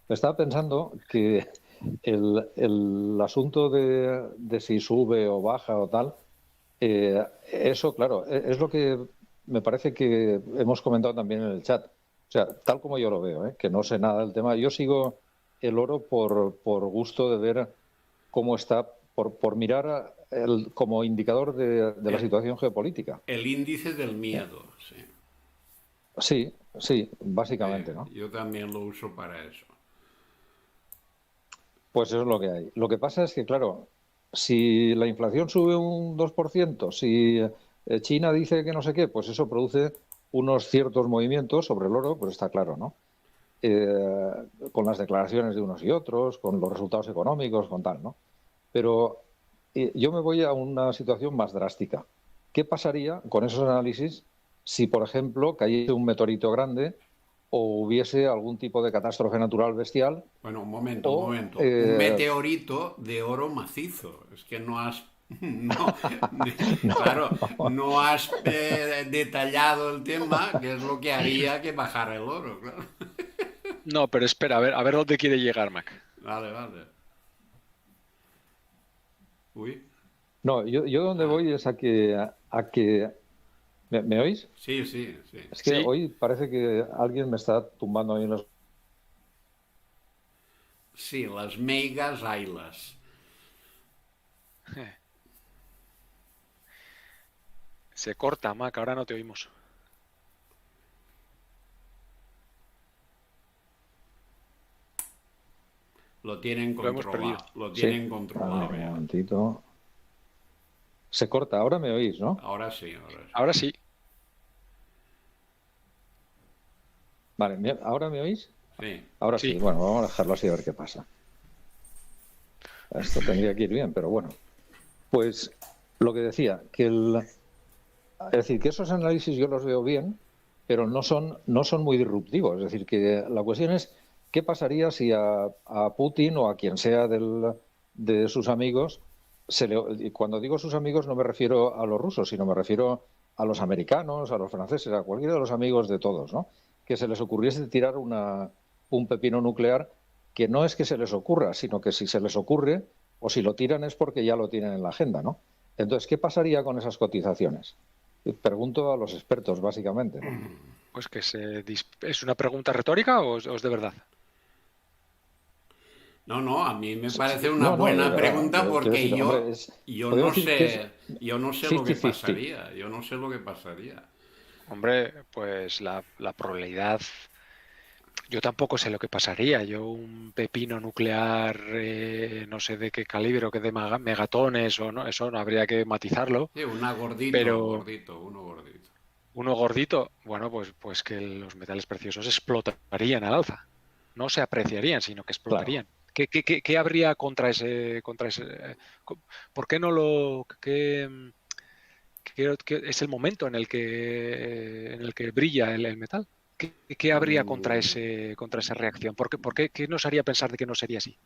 Estaba pensando que el asunto de si sube o baja o tal, eso, claro, es lo que me parece que hemos comentado también en el chat. O sea, tal como yo lo veo, que no sé nada del tema. Yo sigo el oro por gusto de ver cómo está, por mirar como indicador de la El, situación geopolítica. el índice del ¿Eh? miedo, sí. Sí, sí, básicamente, ¿no? Yo también lo uso para eso. Pues eso es lo que hay. Lo que pasa es que, claro, si la inflación sube un 2%, si China dice que no sé qué, pues eso produce unos ciertos movimientos sobre el oro, pues está claro, ¿no? Eh, con las declaraciones de unos y otros, con los resultados económicos, con tal, ¿no? Pero yo me voy a una situación más drástica. ¿Qué pasaría con esos análisis si, por ejemplo, cayese un meteorito grande o hubiese algún tipo de catástrofe natural bestial Bueno, un momento, un o momento. Un meteorito de oro macizo. Es que no has... No, no, claro, no, no has detallado el tema, que es lo que haría que bajara el oro, claro. No, pero espera, a ver dónde quiere llegar, Mac. Vale, vale. Uy. no, yo donde Ah, voy es a que ¿me oís? sí, sí, sí. Es que Sí. hoy parece que alguien me está tumbando ahí en los... Sí, las meigas ailas. Se corta, Mac, ahora no te oímos. Lo tienen Lo hemos perdido. controlado, lo Sí, tienen a ver, controlado un ya. momentito. Se corta, ahora me oís, ¿no? Ahora sí, ahora sí. Ahora sí. Vale, ¿ahora me oís? Sí. Ahora sí, Sí. bueno, vamos a dejarlo así a ver qué pasa. Esto tendría que ir bien, pero bueno. Pues lo que decía, es decir, que esos análisis yo los veo bien, pero no son muy disruptivos. Es decir, que la cuestión es qué pasaría si a Putin o a quien sea de sus amigos, y cuando digo sus amigos no me refiero a los rusos, sino me refiero a los americanos, a los franceses, a cualquiera de los amigos de todos, ¿no? Que se les ocurriese tirar un pepino nuclear que no es que se les ocurra, sino que si se les ocurre o si lo tiran es porque ya lo tienen en la agenda, ¿no? Entonces, ¿qué pasaría con esas cotizaciones? Pregunto a los expertos, básicamente, ¿no? Pues que ¿es una pregunta retórica o es de verdad? No, no, a mí me parece una No, no, de buena verdad. pregunta Quiero porque decir, hombre, podemos decir que es yo no sé lo que 50-50. pasaría, yo no sé lo que pasaría. Hombre, pues la probabilidad. Yo tampoco sé lo que pasaría. Yo un pepino nuclear, no sé de qué calibre o qué de megatones o no, eso no habría que matizarlo. Sí, una gordito, Pero gordito, uno gordito. uno gordito, bueno, pues que los metales preciosos explotarían al alza. No se apreciarían, sino que Claro. explotarían. ¿Qué habría contra ese? ¿Por qué no lo? ¿Qué es el momento en el que brilla el metal? ¿Qué habría Mm, contra esa reacción? ¿Qué nos haría pensar de que no sería así?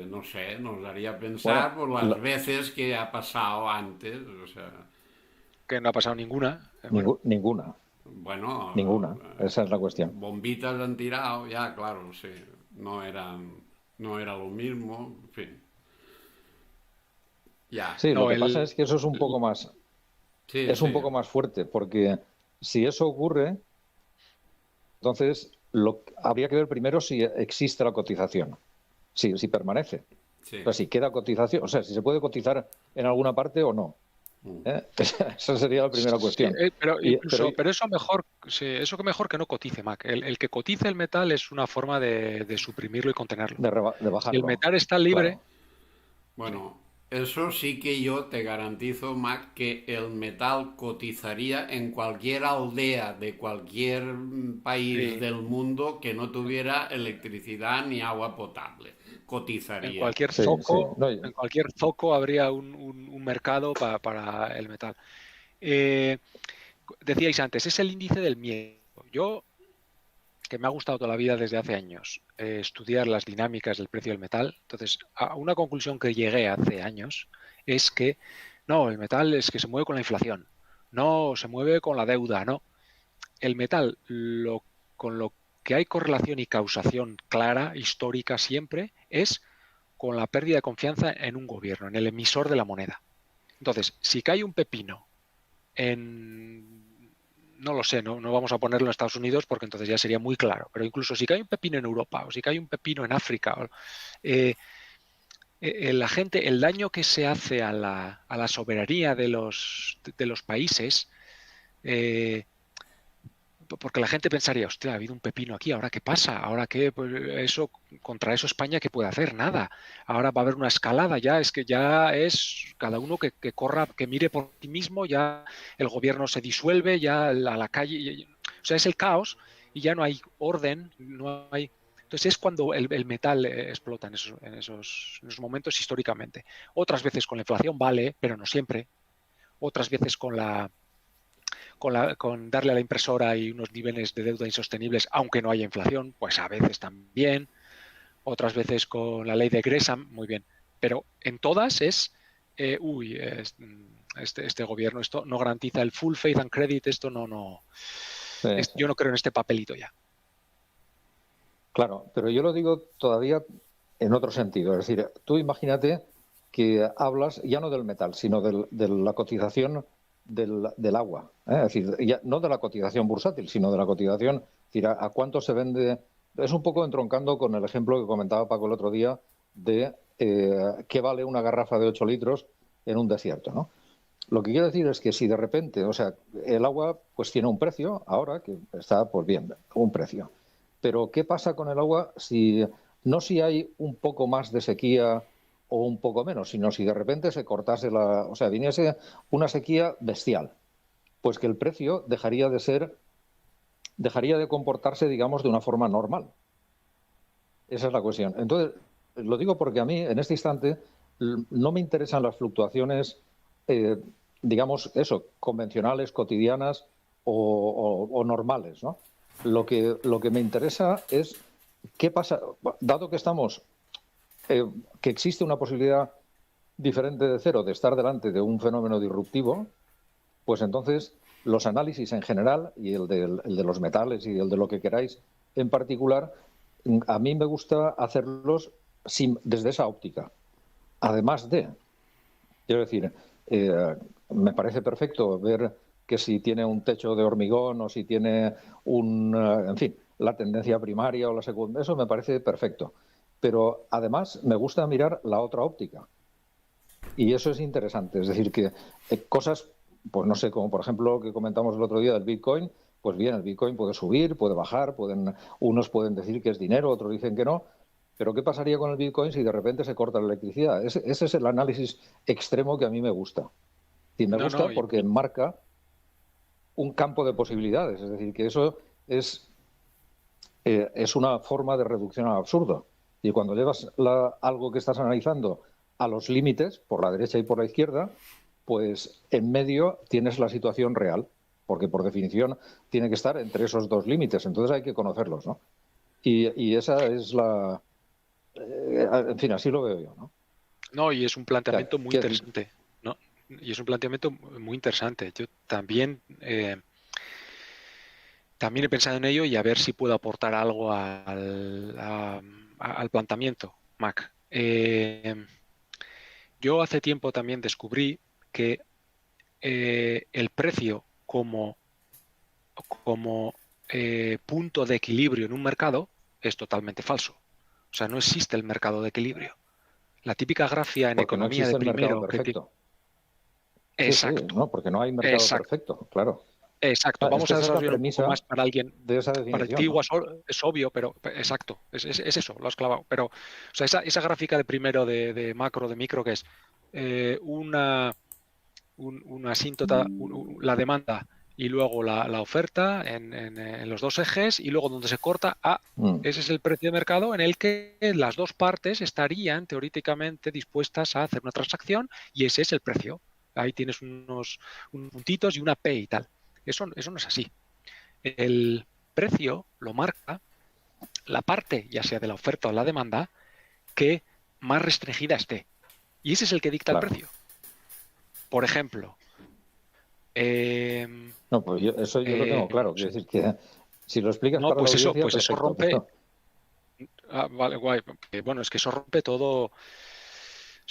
no sé, nos haría pensar Bueno, por las veces que ha pasado antes, o sea, Que no ha pasado ninguna. Bueno, ninguna, bueno, ninguna. Esa es la cuestión. bombitas han tirado, ya, claro, sí, no eran, no era lo mismo, en fin, ya, Sí, lo no, que pasa es que eso es un sí, poco más fuerte, porque si eso ocurre, entonces habría que ver primero si existe la cotización, si permanece. sí. O sea, si queda cotización, o sea, si se puede cotizar en alguna parte o no. Esa sería la primera sí, cuestión. pero Pero pero eso mejor, sí, eso que mejor que no cotice, Mac. El que cotice el metal es una forma de suprimirlo y contenerlo. de Si el bajarlo, metal está libre, claro. sí, Bueno, eso sí que yo te garantizo, Mac, que el metal cotizaría en cualquier aldea de cualquier país sí, del mundo que no tuviera electricidad ni agua potable. en Cotizaría. cualquier Sí, sí. zoco, No, en cualquier zoco habría un mercado para el metal. Eh, Decíais antes, es el índice del miedo. Yo, que me ha gustado toda la vida desde hace años estudiar las dinámicas del precio del metal, entonces a una conclusión que llegué hace años es que no, el metal es que se mueve con la inflación, no se mueve con la deuda, no. El metal con lo que hay correlación y causación clara, histórica siempre, es con la pérdida de confianza en un gobierno, en el emisor de la moneda. Entonces, si cae un pepino no lo sé, no vamos a ponerlo en Estados Unidos porque entonces ya sería muy claro, pero incluso si cae un pepino en Europa o si cae un pepino en África, la gente, el daño que se hace a la soberanía de los países, porque la gente pensaría, hostia, ha habido un pepino aquí, ¿ahora qué pasa? ¿Ahora qué? Pues contra eso España, ¿qué puede hacer? Nada. Ahora va a haber una escalada, ya es que ya es cada uno que corra, que mire por sí mismo, ya el gobierno se disuelve, ya a la calle, o sea, es el caos y ya no hay orden, no hay... Entonces es cuando el metal explota en esos momentos históricamente. Otras veces con la inflación vale, pero no siempre. Otras veces con darle a la impresora y unos niveles de deuda insostenibles, aunque no haya inflación, pues a veces también. Otras veces con la ley de Gresham, muy bien. Pero en todas es, este gobierno, esto no garantiza el full faith and credit, esto yo no creo en este papelito ya. Claro, pero yo lo digo todavía en otro sentido. Es decir, tú imagínate que hablas ya no del metal, sino de la cotización del agua. Es decir, ya, no de la cotización bursátil, sino de la cotización, es decir, a cuánto se vende. Es un poco entroncando con el ejemplo que comentaba Paco el otro día de qué vale una garrafa de 8 litros en un desierto, ¿no? Lo que quiero decir es que si de repente, o sea, el agua pues tiene un precio ahora, que está pues bien, un precio. Pero ¿qué pasa con el agua si hay un poco más de sequía o un poco menos, sino si de repente se cortase o sea, viniese una sequía bestial? Pues que el precio dejaría de comportarse, digamos, de una forma normal. Esa es la cuestión. Entonces, lo digo porque a mí, en este instante, no me interesan las fluctuaciones, digamos, convencionales, cotidianas o normales, ¿no? Lo que me interesa es qué pasa, dado que que existe una posibilidad diferente de cero de estar delante de un fenómeno disruptivo, pues entonces los análisis en general, y el de los metales y el de lo que queráis en particular, a mí me gusta hacerlos desde esa óptica. Además quiero decir, me parece perfecto ver que si tiene un techo de hormigón o si tiene en fin, la tendencia primaria o la secundaria, eso me parece perfecto. Pero además me gusta mirar la otra óptica. Y eso es interesante. Es decir, que cosas, pues no sé, como por ejemplo lo que comentamos el otro día del Bitcoin, pues bien, el Bitcoin puede subir, puede bajar, unos pueden decir que es dinero, otros dicen que no. Pero ¿qué pasaría con el Bitcoin si de repente se corta la electricidad? Ese es el análisis extremo que a mí me gusta. Y me gusta porque marca un campo de posibilidades. Es decir, que eso es una forma de reducción al absurdo. Y cuando llevas algo que estás analizando a los límites, por la derecha y por la izquierda, pues en medio tienes la situación real, porque por definición tiene que estar entre esos dos límites. Entonces hay que conocerlos, ¿no? Y esa es en fin, así lo veo yo, ¿no? No, y es un planteamiento muy interesante, ¿no? Y es un planteamiento muy interesante. Yo también he pensado en ello y a ver si puedo aportar algo al planteamiento, Mac. Yo hace tiempo también descubrí que el precio como punto de equilibrio en un mercado es totalmente falso. O sea, no existe el mercado de equilibrio. La típica grafía en porque economía no de primero. Mercado Perfecto. Exacto. Sí, no, porque no hay mercado perfecto, claro. Exacto. Vamos a desarrollar un poco más para alguien. De esa definición, para ti igual es obvio, pero exacto. Es eso, lo has clavado. Pero, o sea, esa gráfica de primero de macro, de micro, que es una asíntota, la demanda y luego la oferta en los dos ejes, y luego donde se corta, ese es el precio de mercado en el que las dos partes estarían teóricamente dispuestas a hacer una transacción, y ese es el precio. Ahí tienes unos puntitos y una P y tal. Eso no es así. El precio lo marca la parte, ya sea de la oferta o la demanda, que más restringida esté. Y ese es el que dicta el precio. Por ejemplo, no, pues eso yo lo tengo claro. Quiero decir que Si lo explicas No, para pues la eso, audiencia, pues eso perfecto, rompe. pero- Vale, guay. Bueno, es que eso rompe todo. O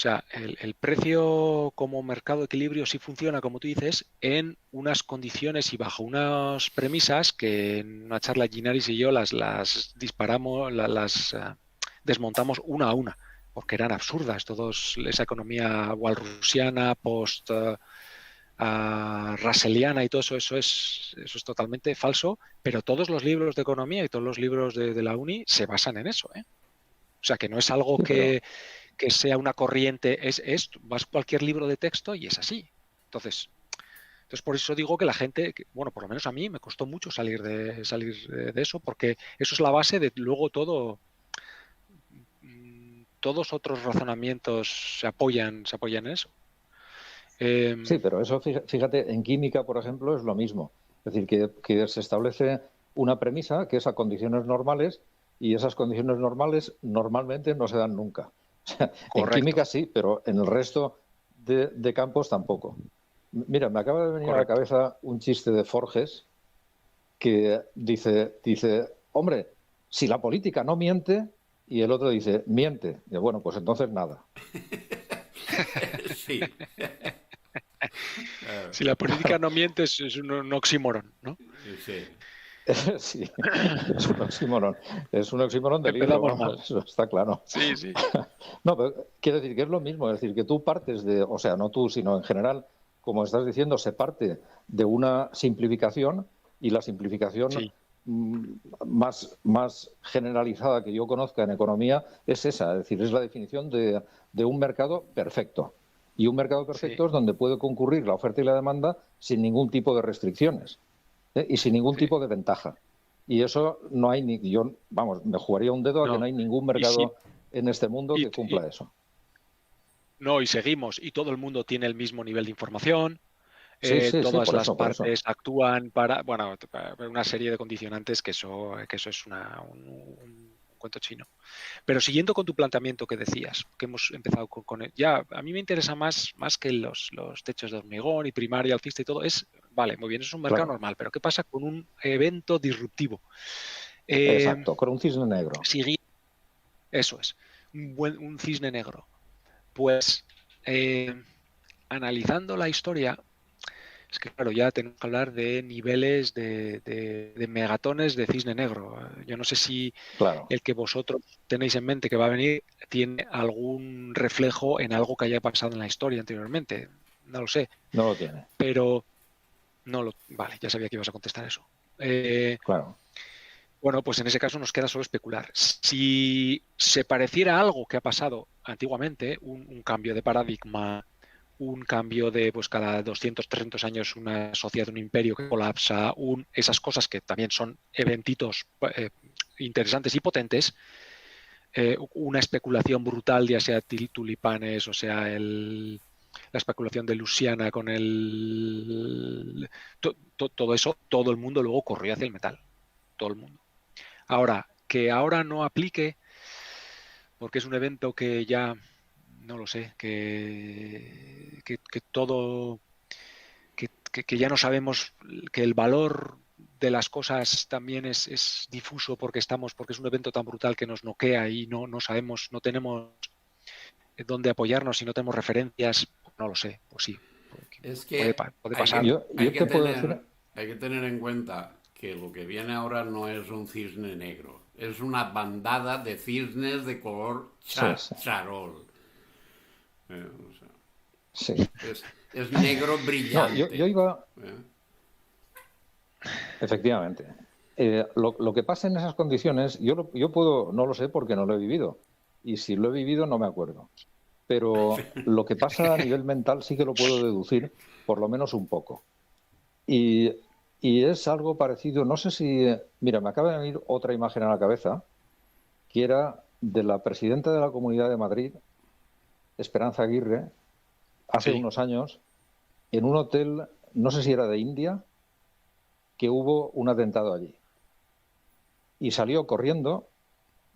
sea, el precio como mercado de equilibrio sí funciona, como tú dices, en unas condiciones y bajo unas premisas que en una charla Ginaris y yo las disparamos, las desmontamos una a una, porque eran absurdas. Esa economía walrusiana, post russelliana y todo eso, eso es totalmente falso, pero todos los libros de economía y todos los libros de la uni se basan en eso, ¿eh? O sea, que no es algo Sí, pero que sea una corriente, vas a cualquier libro de texto y es así. Entonces por eso digo que la gente, bueno, por lo menos a mí me costó mucho salir de eso, porque eso es la base de luego todos otros razonamientos se apoyan en eso. sí, pero eso, fíjate, en química, por ejemplo, es lo mismo. Es decir, que se establece una premisa que es a condiciones normales y esas condiciones normales normalmente no se dan nunca. O sea, en Correcto, química sí, pero en el resto de campos tampoco. Mira, me acaba de venir a la correcto. cabeza un chiste de Forges que dice, hombre, si la política no miente, y el otro dice, miente. Y bueno, pues entonces nada. Sí. Claro, Si la política no miente es un oxímoron, ¿no? sí. Sí, es un oxímoron. Es un oxímoron de libro, Empezamos vamos, mal. eso está claro. Sí, sí. No, pero quiero decir que es lo mismo, es decir, que tú partes de, o sea, no tú, sino en general, como estás diciendo, se parte de una simplificación y la simplificación Sí, más generalizada que yo conozca en economía es esa, es decir, es la definición de un mercado perfecto. Y un mercado sí, perfecto es donde puede concurrir la oferta y la demanda sin ningún tipo de restricciones. Y sin ningún sí. tipo de ventaja. Y eso no hay ni, yo, vamos, me jugaría un dedo a que no No. hay ningún Y sí, mercado en este mundo que y cumpla eso. no, y seguimos, y todo el mundo tiene el mismo nivel de información, Sí, sí, sí, todas por las eso, por eso. partes actúan para una serie de condicionantes que eso es un cuento chino. Pero siguiendo con tu planteamiento que decías, que hemos empezado ya, a mí me interesa más que los techos de hormigón y primaria, alcista y todo, vale, muy bien, es un mercado Claro, normal, pero ¿qué pasa con un evento disruptivo? Eh, exacto, con un cisne negro. sigui- Eso es, un cisne negro. Pues analizando la historia, es que claro, ya tenemos que hablar de niveles de megatones de cisne negro. Yo no sé si Claro, el que vosotros tenéis en mente que va a venir tiene algún reflejo en algo que haya pasado en la historia anteriormente. No lo sé, no lo tiene. pero no lo... Vale, ya sabía que ibas a contestar eso. Claro. Bueno, pues en ese caso nos queda solo especular. Si se pareciera a algo que ha pasado antiguamente, un cambio de paradigma, un cambio de, pues cada 200, 300 años una sociedad, un imperio que colapsa, esas cosas que también son eventitos interesantes y potentes, una especulación brutal, ya sea tulipanes, o sea, la especulación de Luciana con todo eso, todo el mundo luego corrió hacia el metal, todo el mundo. Ahora, que ahora no aplique, porque es un evento que ya, no lo sé, que todo, que ya no sabemos, que el valor de las cosas también es difuso porque es un evento tan brutal que nos noquea y no sabemos, no tenemos dónde apoyarnos y no tenemos referencias, no lo sé, pues sí, Es puede, que puede hay pasar. que, hay Yo que te puedo tener, decir, hay que tener en cuenta que lo que viene ahora no es un cisne negro, es una bandada de cisnes de color sí, sí, charol. O sea, sí. es negro No, yo brillante. iba, ¿Eh? efectivamente. Lo que pasa en esas condiciones, yo puedo, no lo sé porque no lo he vivido. Y si lo he vivido, no me acuerdo. Pero lo que pasa a nivel mental sí que lo puedo deducir, por lo menos un poco. Y, y es algo parecido, no sé si, mira, me acaba de venir otra imagen a la cabeza, que era de la presidenta de la Comunidad de Madrid, Esperanza Aguirre, hace Sí, unos años, en un hotel, no sé si era de India, que hubo un atentado allí. Y salió corriendo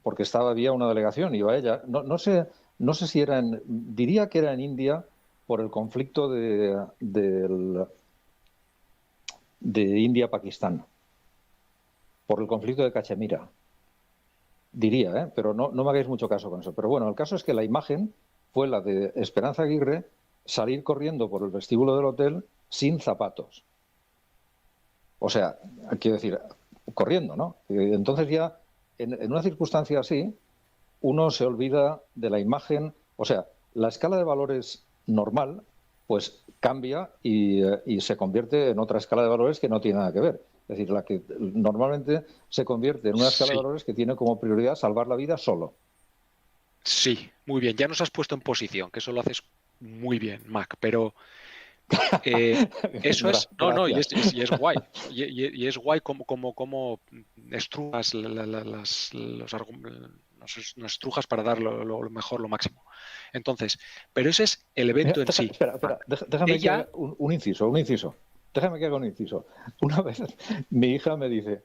porque había una delegación, iba ella. No sé si diría que era en India por el conflicto de India-Pakistán. por el conflicto de Cachemira. Diría, pero no me hagáis mucho caso con eso. Pero bueno, el caso es que la imagen fue la de Esperanza Aguirre salir corriendo por el vestíbulo del hotel sin zapatos. O sea, quiero decir, corriendo, ¿no? Entonces ya, en una circunstancia así, uno se olvida de la imagen. O sea, la escala de valores normal, pues cambia y se convierte en otra escala de valores que no tiene nada que ver. Es decir, la que normalmente se convierte en una escala de valores que tiene como prioridad salvar la vida solo. Sí, muy bien. Ya nos has puesto en posición, que eso lo haces muy bien, Mac, pero eso es... No, y es guay. Y es guay como estrujas nos estrujas para dar lo mejor, lo máximo. Entonces, pero ese es el evento en sí. Espera, déjame que haga un inciso. Déjame que haga un inciso. Una vez mi hija me dice,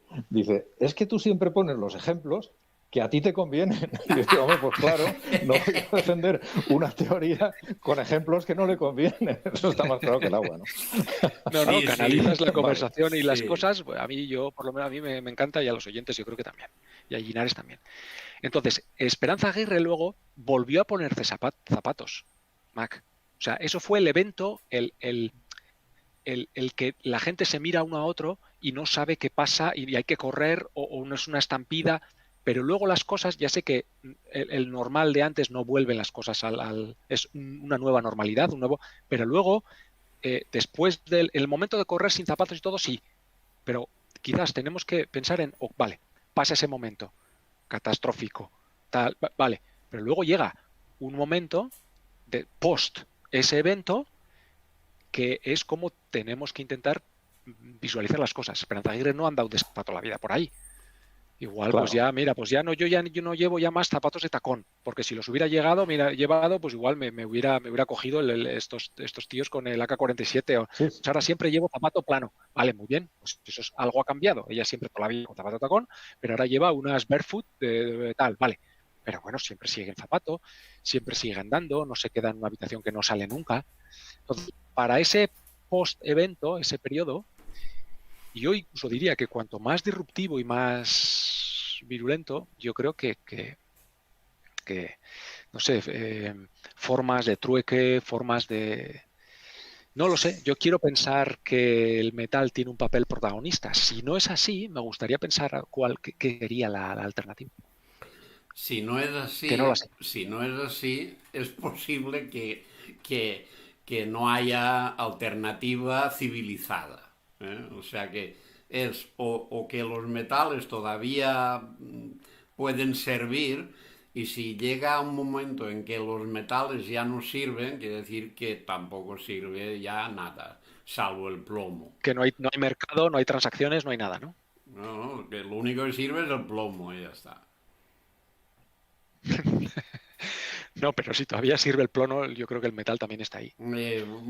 es que tú siempre pones los ejemplos que a ti te convienen. Y yo digo, hombre, pues claro, no voy a defender una teoría con ejemplos que no le convienen. Eso está más claro que el agua, ¿no? No, canalizas la conversación y las cosas. Pues a mí, por lo menos a mí me encanta, y a los oyentes yo creo que también. Y a Linares también. Entonces, Esperanza Aguirre luego volvió a ponerse zapatos, Mac. O sea, eso fue el evento, el que la gente se mira uno a otro y no sabe qué pasa y hay que correr o no es una estampida, pero luego las cosas, ya sé que el normal de antes no vuelven las cosas es una nueva normalidad, pero luego, después del momento de correr sin zapatos y todo, sí, pero quizás tenemos que pensar en, vale, pasa ese momento catastrófico, tal, vale, pero luego llega un momento de post ese evento que es como tenemos que intentar visualizar las cosas. Esperanza Aguirre no ha andado de zapato la vida por ahí. Igual, claro. Yo no llevo ya más zapatos de tacón, porque si los hubiera llevado, pues igual me hubiera cogido estos tíos con el AK-47. Pues ahora siempre llevo zapato plano. Vale, muy bien, pues eso es algo ha cambiado. Ella siempre toda la vida con zapato de tacón, pero ahora lleva unas barefoot de tal, vale. Pero bueno, siempre sigue en zapato, siempre sigue andando, no se queda en una habitación que no sale nunca. Entonces, para ese post-evento, ese periodo, y yo incluso diría que cuanto más disruptivo y más virulento, yo creo que no sé, formas de trueque, formas de... No lo sé, yo quiero pensar que el metal tiene un papel protagonista. Si no es así, me gustaría pensar qué sería la alternativa. Si no es así, es posible que no haya alternativa civilizada. O sea que es o que los metales todavía pueden servir, y si llega un momento en que los metales ya no sirven, quiere decir que tampoco sirve ya nada, salvo el plomo. Que no hay mercado, no hay transacciones, no hay nada, ¿no? No, que lo único que sirve es el plomo y ya está. No, pero si todavía sirve el plomo, yo creo que el metal también está ahí.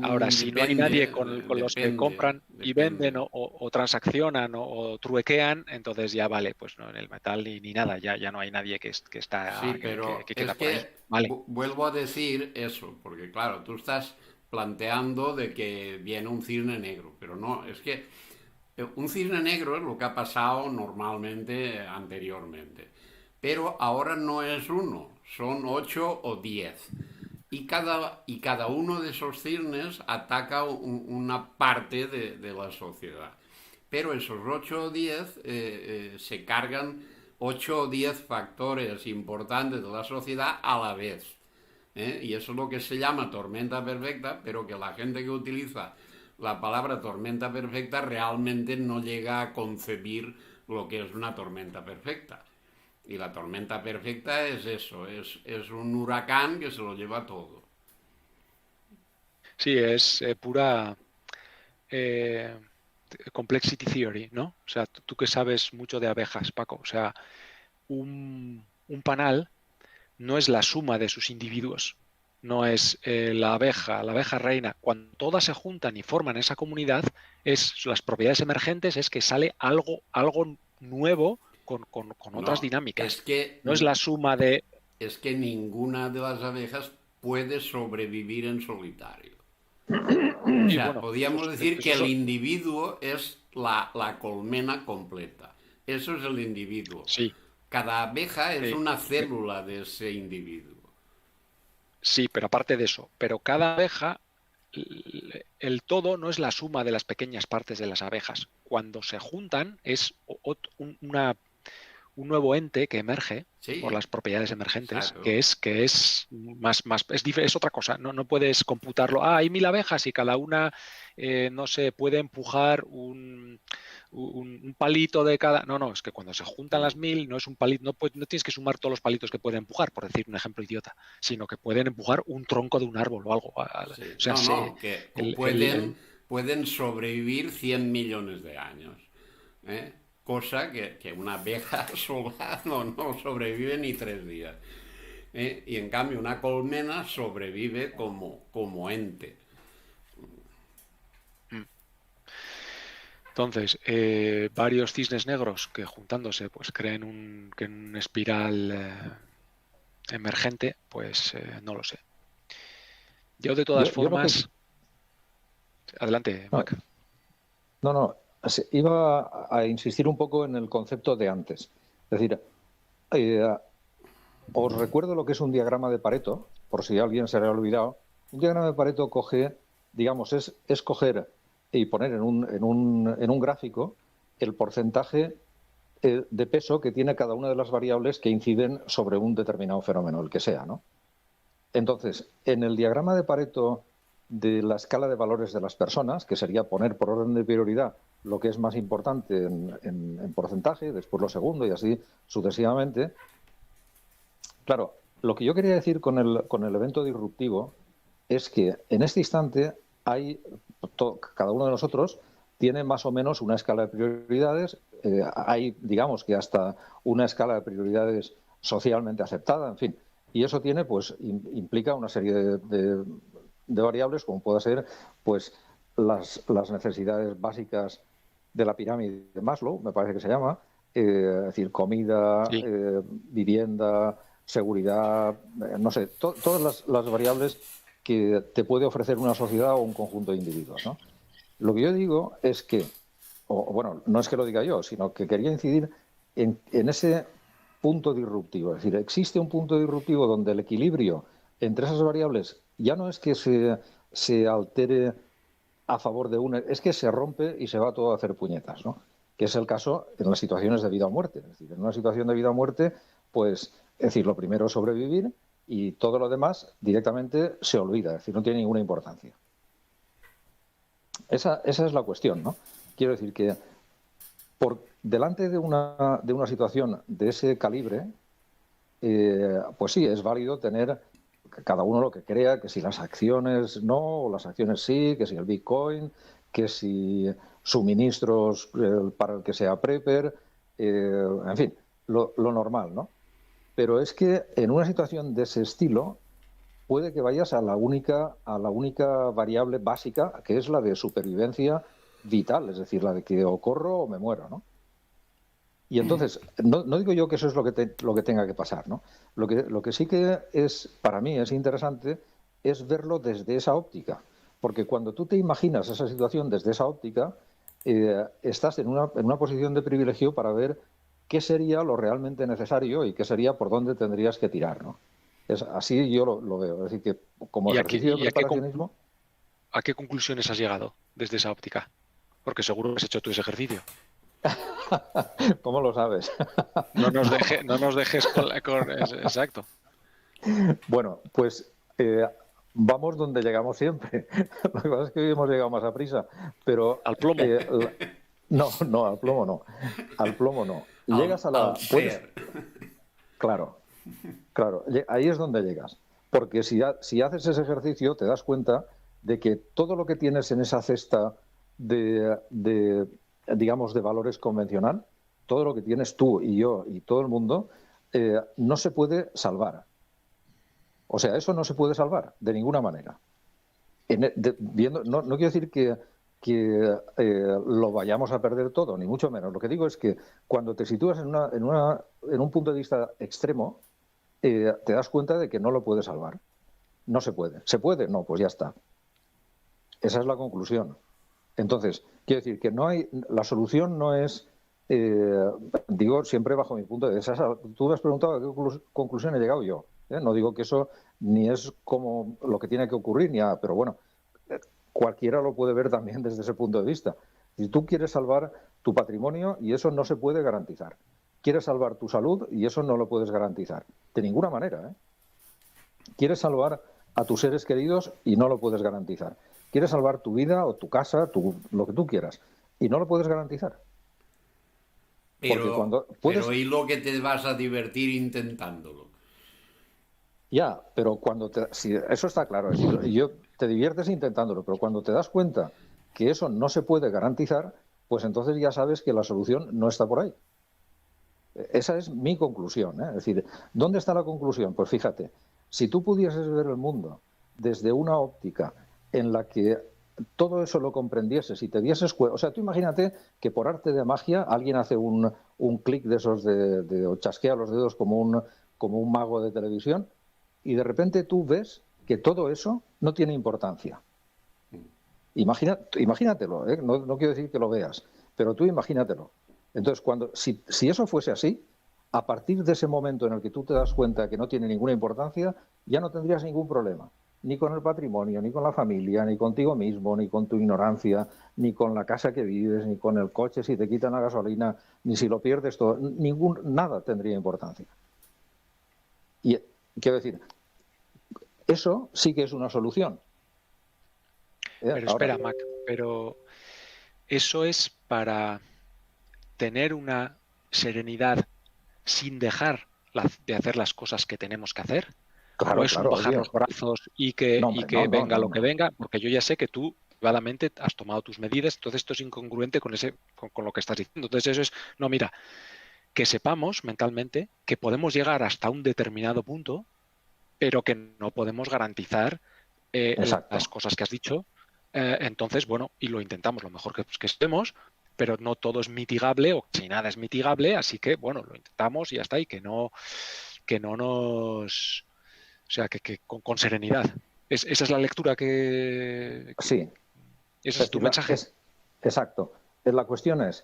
Ahora, si no hay nadie con los que compran y venden o transaccionan o truequean, entonces ya vale, pues no en el metal ni nada, ya no hay nadie que está sí, pero que queda es por ahí. Que vale. Vuelvo a decir eso, porque claro, tú estás planteando de que viene un cisne negro, pero no, es que un cisne negro es lo que ha pasado normalmente anteriormente. Pero ahora no es uno, son 8 o 10. Y cada uno de esos cisnes ataca una parte de la sociedad. Pero esos 8 o 10 se cargan 8 o 10 factores importantes de la sociedad a la vez. Y eso es lo que se llama tormenta perfecta, pero que la gente que utiliza la palabra tormenta perfecta realmente no llega a concebir lo que es una tormenta perfecta. Y la tormenta perfecta es eso, es un huracán que se lo lleva todo. Sí, es pura complexity theory, ¿no? O sea, tú que sabes mucho de abejas, Paco, o sea, un panal no es la suma de sus individuos, no es la abeja reina. Cuando todas se juntan y forman esa comunidad, las propiedades emergentes es que sale algo nuevo con otras dinámicas. No es la suma de... Es que ninguna de las abejas puede sobrevivir en solitario. O sea, podríamos decir que el individuo es la colmena completa. Eso es el individuo. Sí, Cada abeja es eh, una célula de ese individuo. sí, pero aparte de eso, pero cada abeja, el todo no es la suma de las pequeñas partes de las abejas. Cuando se juntan es un nuevo ente que emerge por Sí, las propiedades emergentes, exacto. que es es otra cosa. No, no puedes computarlo. Ah, hay 1000 abejas y cada una, no sé, puede empujar un palito de cada. No, no, es que cuando se juntan las No. 1000 no es un palito, no tienes que sumar todos los palitos que pueden empujar, por decir un ejemplo idiota, sino que pueden empujar un tronco de un árbol o algo. O Sí. sea, No, no, que el, el- pueden, el- pueden sobrevivir 100 millones de años. ¿Eh? Cosa que una abeja sola no sobrevive ni 3 días. ¿Eh? Y en cambio una colmena sobrevive como ente. Entonces, varios cisnes negros que juntándose pues creen un espiral emergente, pues no lo sé. Yo de todas Yo lo que... formas, adelante, No, Mac. no, iba a insistir un poco en el concepto de antes. Es decir, eh, os recuerdo lo que es un diagrama de Pareto, por si alguien se le ha olvidado. Un diagrama de Pareto coge, digamos, es coger y poner en un gráfico el porcentaje de peso que tiene cada una de las variables que inciden sobre un determinado fenómeno, el que sea, ¿no? Entonces, en el diagrama de Pareto de la escala de valores de las personas, que sería poner por orden de prioridad lo que es más importante en porcentaje, después lo segundo y así sucesivamente. Claro, lo que yo quería decir con el evento disruptivo es que en este instante cada uno de nosotros tiene más o menos una escala de prioridades. Hay, digamos, que hasta una escala de prioridades socialmente aceptada, en fin. Y eso tiene, pues, implica una serie de variables, como puede ser, pues, las necesidades básicas de la pirámide de Maslow, me parece que se llama, es decir, comida, Sí, vivienda, seguridad, no sé, todas las variables que te puede ofrecer una sociedad o un conjunto de individuos, ¿no? Lo que yo digo es que, o bueno, no es que lo diga yo, sino que quería incidir en ese punto disruptivo. Es decir, existe un punto disruptivo donde el equilibrio entre esas variables ya no es que se altere a favor de una, es que se rompe y se va todo a hacer puñetas, ¿no? Que es el caso en las situaciones de vida o muerte. Es decir, en una situación de vida o muerte, pues, es decir, lo primero es sobrevivir y todo lo demás directamente se olvida, es decir, no tiene ninguna importancia. Esa es la cuestión, ¿no? Quiero decir que por delante de una situación de ese calibre, pues sí, es válido tener cada uno lo que crea, que si las acciones no, o las acciones sí, que si el Bitcoin, que si suministros para el que sea prepper, en fin, lo normal, ¿no? Pero es que en una situación de ese estilo puede que vayas a la única variable básica, que es la de supervivencia vital, es decir, la de que o corro o me muero, ¿no? Y entonces, no digo yo que eso es lo que tenga que pasar, ¿no? Lo que sí que es, para mí, es interesante, es verlo desde esa óptica. Porque cuando tú te imaginas esa situación desde esa óptica, estás en una posición de privilegio para ver qué sería lo realmente necesario y qué sería por dónde tendrías que tirar, ¿no? Así yo lo veo. Es decir, que como ¿Y ejercicio de preparacionismo, a qué conclusiones has llegado desde esa óptica? Porque seguro que has hecho tú ese ejercicio. ¿cómo lo sabes? No nos dejes exacto. Bueno, pues vamos donde llegamos siempre. Lo que pasa es que hoy hemos llegado más a prisa, pero Al plomo. no, al plomo no. Al plomo no. Al, Llegas a al la... Puedes... ser. Claro, claro, ahí es donde llegas. Porque si haces ese ejercicio te das cuenta de que todo lo que tienes en esa cesta digamos, de valores convencional, todo lo que tienes tú y yo y todo el mundo, no se puede salvar. O sea, eso no se puede salvar de ninguna manera. No quiero decir que lo vayamos a perder todo, ni mucho menos. Lo que digo es que cuando te sitúas en un punto de vista extremo, te das cuenta de que no lo puedes salvar. No se puede. ¿Se puede? No, pues ya está. Esa es la conclusión. Entonces, quiero decir que la solución no es digo siempre bajo mi punto de vista. Tú me has preguntado a qué conclusión he llegado yo. No digo que eso ni es como lo que tiene que ocurrir, ni nada, pero bueno, cualquiera lo puede ver también desde ese punto de vista. Si tú quieres salvar tu patrimonio y eso no se puede garantizar. Quieres salvar tu salud y eso no lo puedes garantizar. De ninguna manera. Quieres salvar a tus seres queridos y no lo puedes garantizar. Quieres salvar tu vida o tu casa, lo que tú quieras, y no lo puedes garantizar. Porque cuando puedes... pero ¿y lo que te vas a divertir intentándolo? Ya, pero eso está claro. Es decir, te diviertes intentándolo, pero cuando te das cuenta que eso no se puede garantizar, pues entonces ya sabes que la solución no está por ahí. Esa es mi conclusión. Es decir, ¿dónde está la conclusión? Pues fíjate, si tú pudieses ver el mundo desde una óptica en la que todo eso lo comprendieses y te dieses cuenta, o sea, tú imagínate que por arte de magia alguien hace un clic de esos o chasquea los dedos como un mago de televisión y de repente tú ves que todo eso no tiene importancia. Imagínatelo, no quiero decir que lo veas, pero tú imagínatelo. Entonces, si eso fuese así, a partir de ese momento en el que tú te das cuenta que no tiene ninguna importancia, ya no tendrías ningún problema, ni con el patrimonio, ni con la familia, ni contigo mismo, ni con tu ignorancia, ni con la casa que vives, ni con el coche si te quitan la gasolina, ni si lo pierdes todo, nada tendría importancia. Y quiero decir, eso sí que es una solución. Pero espera, Mac, pero eso es para tener una serenidad sin dejar de hacer las cosas que tenemos que hacer. Claro, ¿O es un bajar los brazos y que venga lo que venga? Porque yo ya sé que tú privadamente has tomado tus medidas, entonces esto es incongruente con lo que estás diciendo. Entonces eso es, no, mira, que sepamos mentalmente que podemos llegar hasta un determinado punto, pero que no podemos garantizar las cosas que has dicho. Entonces, bueno, y lo intentamos lo mejor que estemos, pero no todo es mitigable o si nada es mitigable, así que, bueno, lo intentamos y ya está, y que no nos... O sea, que con serenidad. Esa es la lectura que... Sí. Ese es tu mensaje. Exacto. La cuestión es...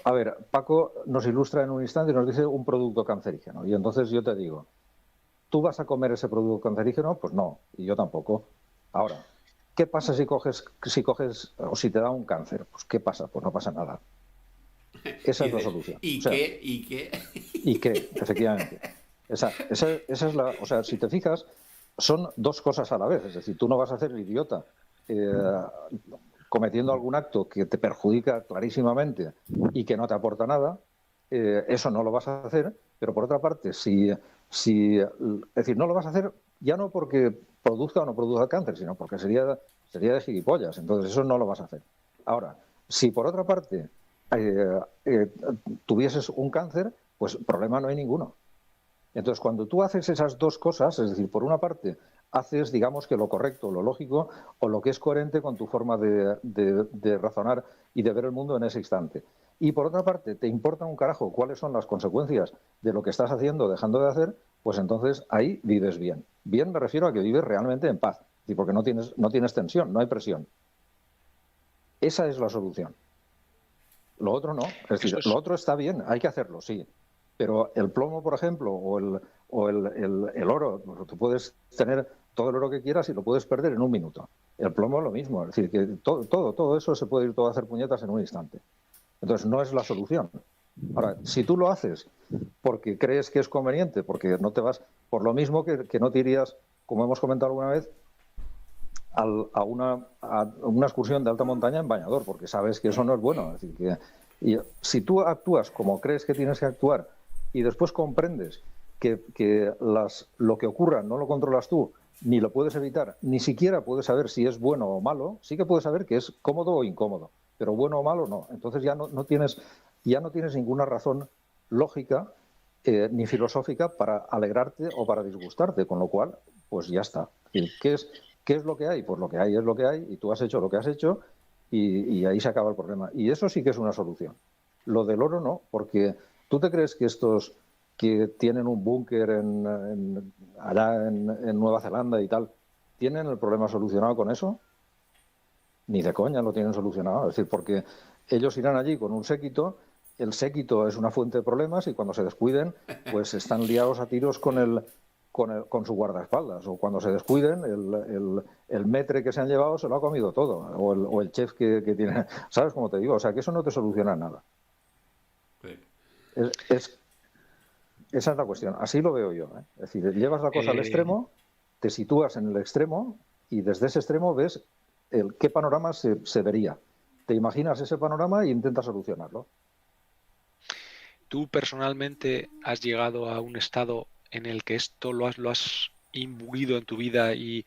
a ver, Paco nos ilustra en un instante y nos dice un producto cancerígeno. Y entonces yo te digo, ¿tú vas a comer ese producto cancerígeno? Pues no, y yo tampoco. Ahora, ¿qué pasa si coges o si te da un cáncer? Pues ¿qué pasa? Pues no pasa nada. Esa es la solución. ¿Y qué? ¿Y qué? ¿Y qué? Efectivamente. Esa es la... O sea, si te fijas, son dos cosas a la vez. Es decir, tú no vas a hacer el idiota cometiendo algún acto que te perjudica clarísimamente y que no te aporta nada. Eso no lo vas a hacer. Pero por otra parte, es decir, no lo vas a hacer ya no porque produzca o no produzca cáncer, sino porque sería de gilipollas. Entonces, eso no lo vas a hacer. Ahora, si por otra parte tuvieses un cáncer, pues problema no hay ninguno. Entonces, cuando tú haces esas dos cosas, es decir, por una parte, haces, digamos, que lo correcto, lo lógico, o lo que es coherente con tu forma de razonar y de ver el mundo en ese instante. Y por otra parte, te importa un carajo cuáles son las consecuencias de lo que estás haciendo o dejando de hacer, pues entonces ahí vives bien. Bien me refiero a que vives realmente en paz, porque no tienes tensión, no hay presión. Esa es la solución. Lo otro no. Es decir, lo otro está bien, hay que hacerlo, sí. Pero el plomo, por ejemplo, o el oro, tú puedes tener todo el oro que quieras y lo puedes perder en un minuto. El plomo es lo mismo, es decir, que todo eso se puede ir todo a hacer puñetas en un instante. Entonces no es la solución. Ahora, si tú lo haces porque crees que es conveniente, porque no te vas, por lo mismo que no te irías, como hemos comentado alguna vez, a una excursión de alta montaña en bañador, porque sabes que eso no es bueno. Es decir, y si tú actúas como crees que tienes que actuar y después comprendes que lo que ocurra no lo controlas tú, ni lo puedes evitar, ni siquiera puedes saber si es bueno o malo, sí que puedes saber que es cómodo o incómodo, pero bueno o malo no. Entonces ya no tienes ninguna razón lógica ni filosófica para alegrarte o para disgustarte, con lo cual, pues ya está. ¿Qué es lo que hay? Pues lo que hay es lo que hay y tú has hecho lo que has hecho y ahí se acaba el problema. Y eso sí que es una solución. Lo del oro no, porque ¿tú te crees que estos que tienen un búnker allá en Nueva Zelanda y tal, tienen el problema solucionado con eso? ni de coña lo tienen solucionado. Es decir, porque ellos irán allí con un séquito, el séquito es una fuente de problemas y cuando se descuiden, pues están liados a tiros con su guardaespaldas. O cuando se descuiden, el metre que se han llevado se lo ha comido todo. O el chef que tiene. ¿Sabes cómo te digo? O sea, que eso no te soluciona nada. Sí. Esa es la cuestión. Así lo veo yo. Es decir, llevas la cosa al extremo, te sitúas en el extremo y desde ese extremo ves qué panorama se vería. Te imaginas ese panorama e intentas solucionarlo. ¿Tú personalmente has llegado a un estado en el que esto lo has imbuido en tu vida y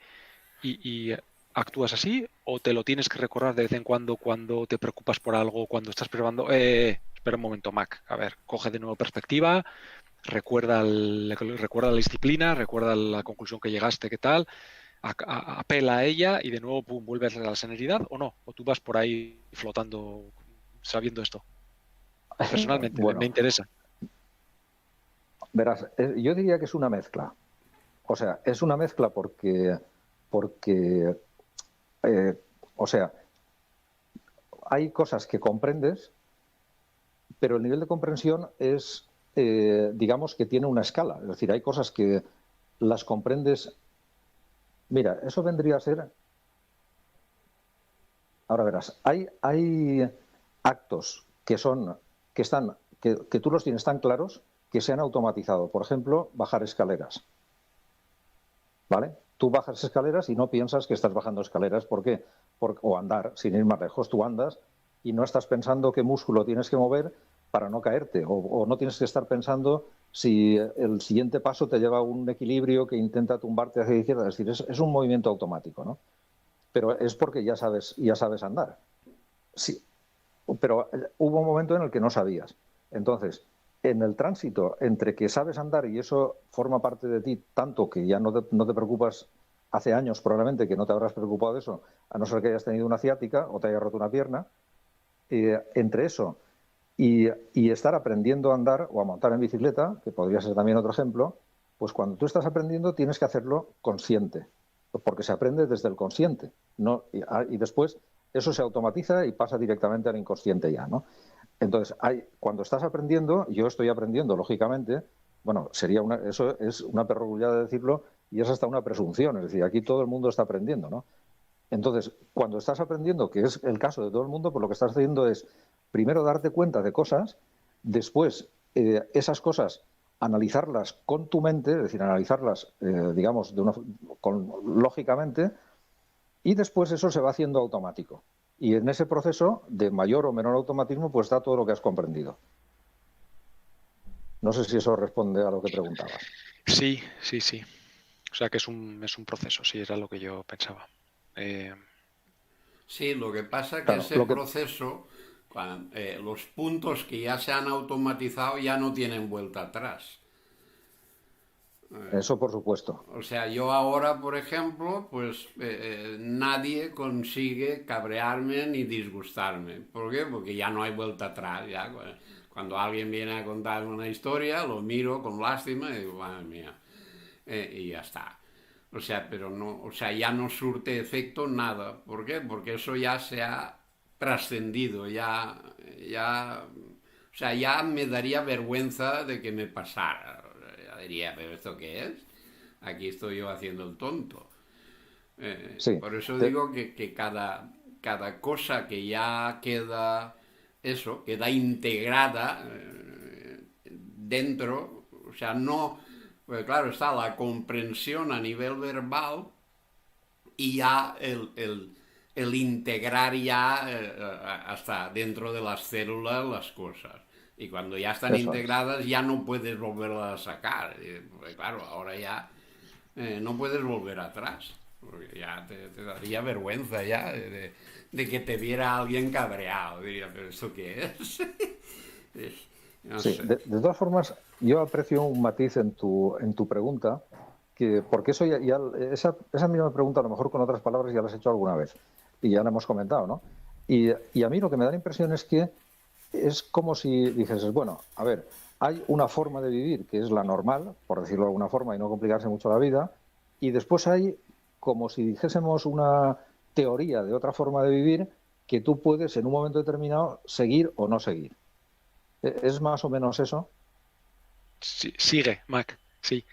actúas así? ¿O te lo tienes que recordar de vez en cuando te preocupas por algo, cuando estás probando? Espera un momento, Mac. A ver, coge de nuevo perspectiva, recuerda la disciplina, recuerda la conclusión que llegaste, qué tal, apela a ella y de nuevo pum, vuelves a la serenidad, ¿o no? ¿O tú vas por ahí flotando sabiendo esto? Personalmente, Bueno, me interesa. verás, yo diría que es una mezcla. O sea, es una mezcla porque o sea, hay cosas que comprendes, pero el nivel de comprensión es, digamos, que tiene una escala. Es decir, hay cosas que las comprendes. Mira, eso vendría a ser. Ahora verás, hay actos que tú los tienes tan claros que se han automatizado. Por ejemplo, bajar escaleras. ¿Vale? Tú bajas escaleras y no piensas que estás bajando escaleras. ¿Por qué? O andar, sin ir más lejos. Tú andas y no estás pensando qué músculo tienes que mover para no caerte. O no tienes que estar pensando si el siguiente paso te lleva a un equilibrio que intenta tumbarte hacia la izquierda. Es decir, es un movimiento automático, ¿no? Pero es porque ya sabes andar. Sí, pero hubo un momento en el que no sabías. Entonces, en el tránsito entre que sabes andar y eso forma parte de ti tanto que ya no te preocupas, hace años probablemente que no te habrás preocupado de eso, a no ser que hayas tenido una ciática o te hayas roto una pierna, entre eso y estar aprendiendo a andar o a montar en bicicleta, que podría ser también otro ejemplo, pues cuando tú estás aprendiendo tienes que hacerlo consciente, porque se aprende desde el consciente, ¿no? Y después eso se automatiza y pasa directamente al inconsciente ya, ¿no? Entonces, cuando estás aprendiendo, yo estoy aprendiendo, lógicamente, bueno, eso es una perogrullada decirlo y es hasta una presunción, es decir, aquí todo el mundo está aprendiendo, ¿no? Entonces, cuando estás aprendiendo, que es el caso de todo el mundo, pues lo que estás haciendo es, primero, darte cuenta de cosas, después, esas cosas, analizarlas con tu mente, es decir, analizarlas, digamos, lógicamente, y después eso se va haciendo automático. Y en ese proceso, de mayor o menor automatismo, pues da todo lo que has comprendido. No sé si eso responde a lo que preguntabas. Sí. O sea que es un proceso, sí, era lo que yo pensaba. Sí, lo que pasa es que Claro, ese proceso, los puntos que ya se han automatizado ya no tienen vuelta atrás. eso por supuesto. O sea, yo ahora, por ejemplo, pues nadie consigue cabrearme ni disgustarme. ¿Por qué? Porque ya no hay vuelta atrás. Ya. Cuando alguien viene a contar una historia, lo miro con lástima y digo, madre mía, y ya está. O sea, pero no, o sea, ya no surte efecto nada. ¿Por qué? Porque eso ya se ha trascendido, o sea, ya me daría vergüenza de que me pasara. Ya diría, pero ¿esto qué es? Aquí estoy yo haciendo el tonto. Sí. Por eso digo que cada cosa que ya queda, eso, queda integrada dentro, o sea, no, pues claro, está la comprensión a nivel verbal y ya el integrar ya hasta dentro de las células las cosas. Y cuando ya están Eso integradas ya no puedes volverlas a sacar. Pues claro, ahora ya no puedes volver atrás. Porque ya te daría vergüenza ya de que te viera alguien cabreado. Diría, pero ¿esto qué es? No sí. sé. De todas formas, yo aprecio un matiz en tu pregunta, porque eso esa misma pregunta, a lo mejor con otras palabras, ya la has hecho alguna vez y ya la hemos comentado, ¿no? Y a mí lo que me da la impresión es que es como si dijeses, bueno, a ver, hay una forma de vivir que es la normal, por decirlo de alguna forma, y no complicarse mucho la vida, y después hay como si dijésemos teoría de otra forma de vivir que tú puedes en un momento determinado seguir o no seguir. ¿Es más o menos eso? Sí, sigue, Mac, sí.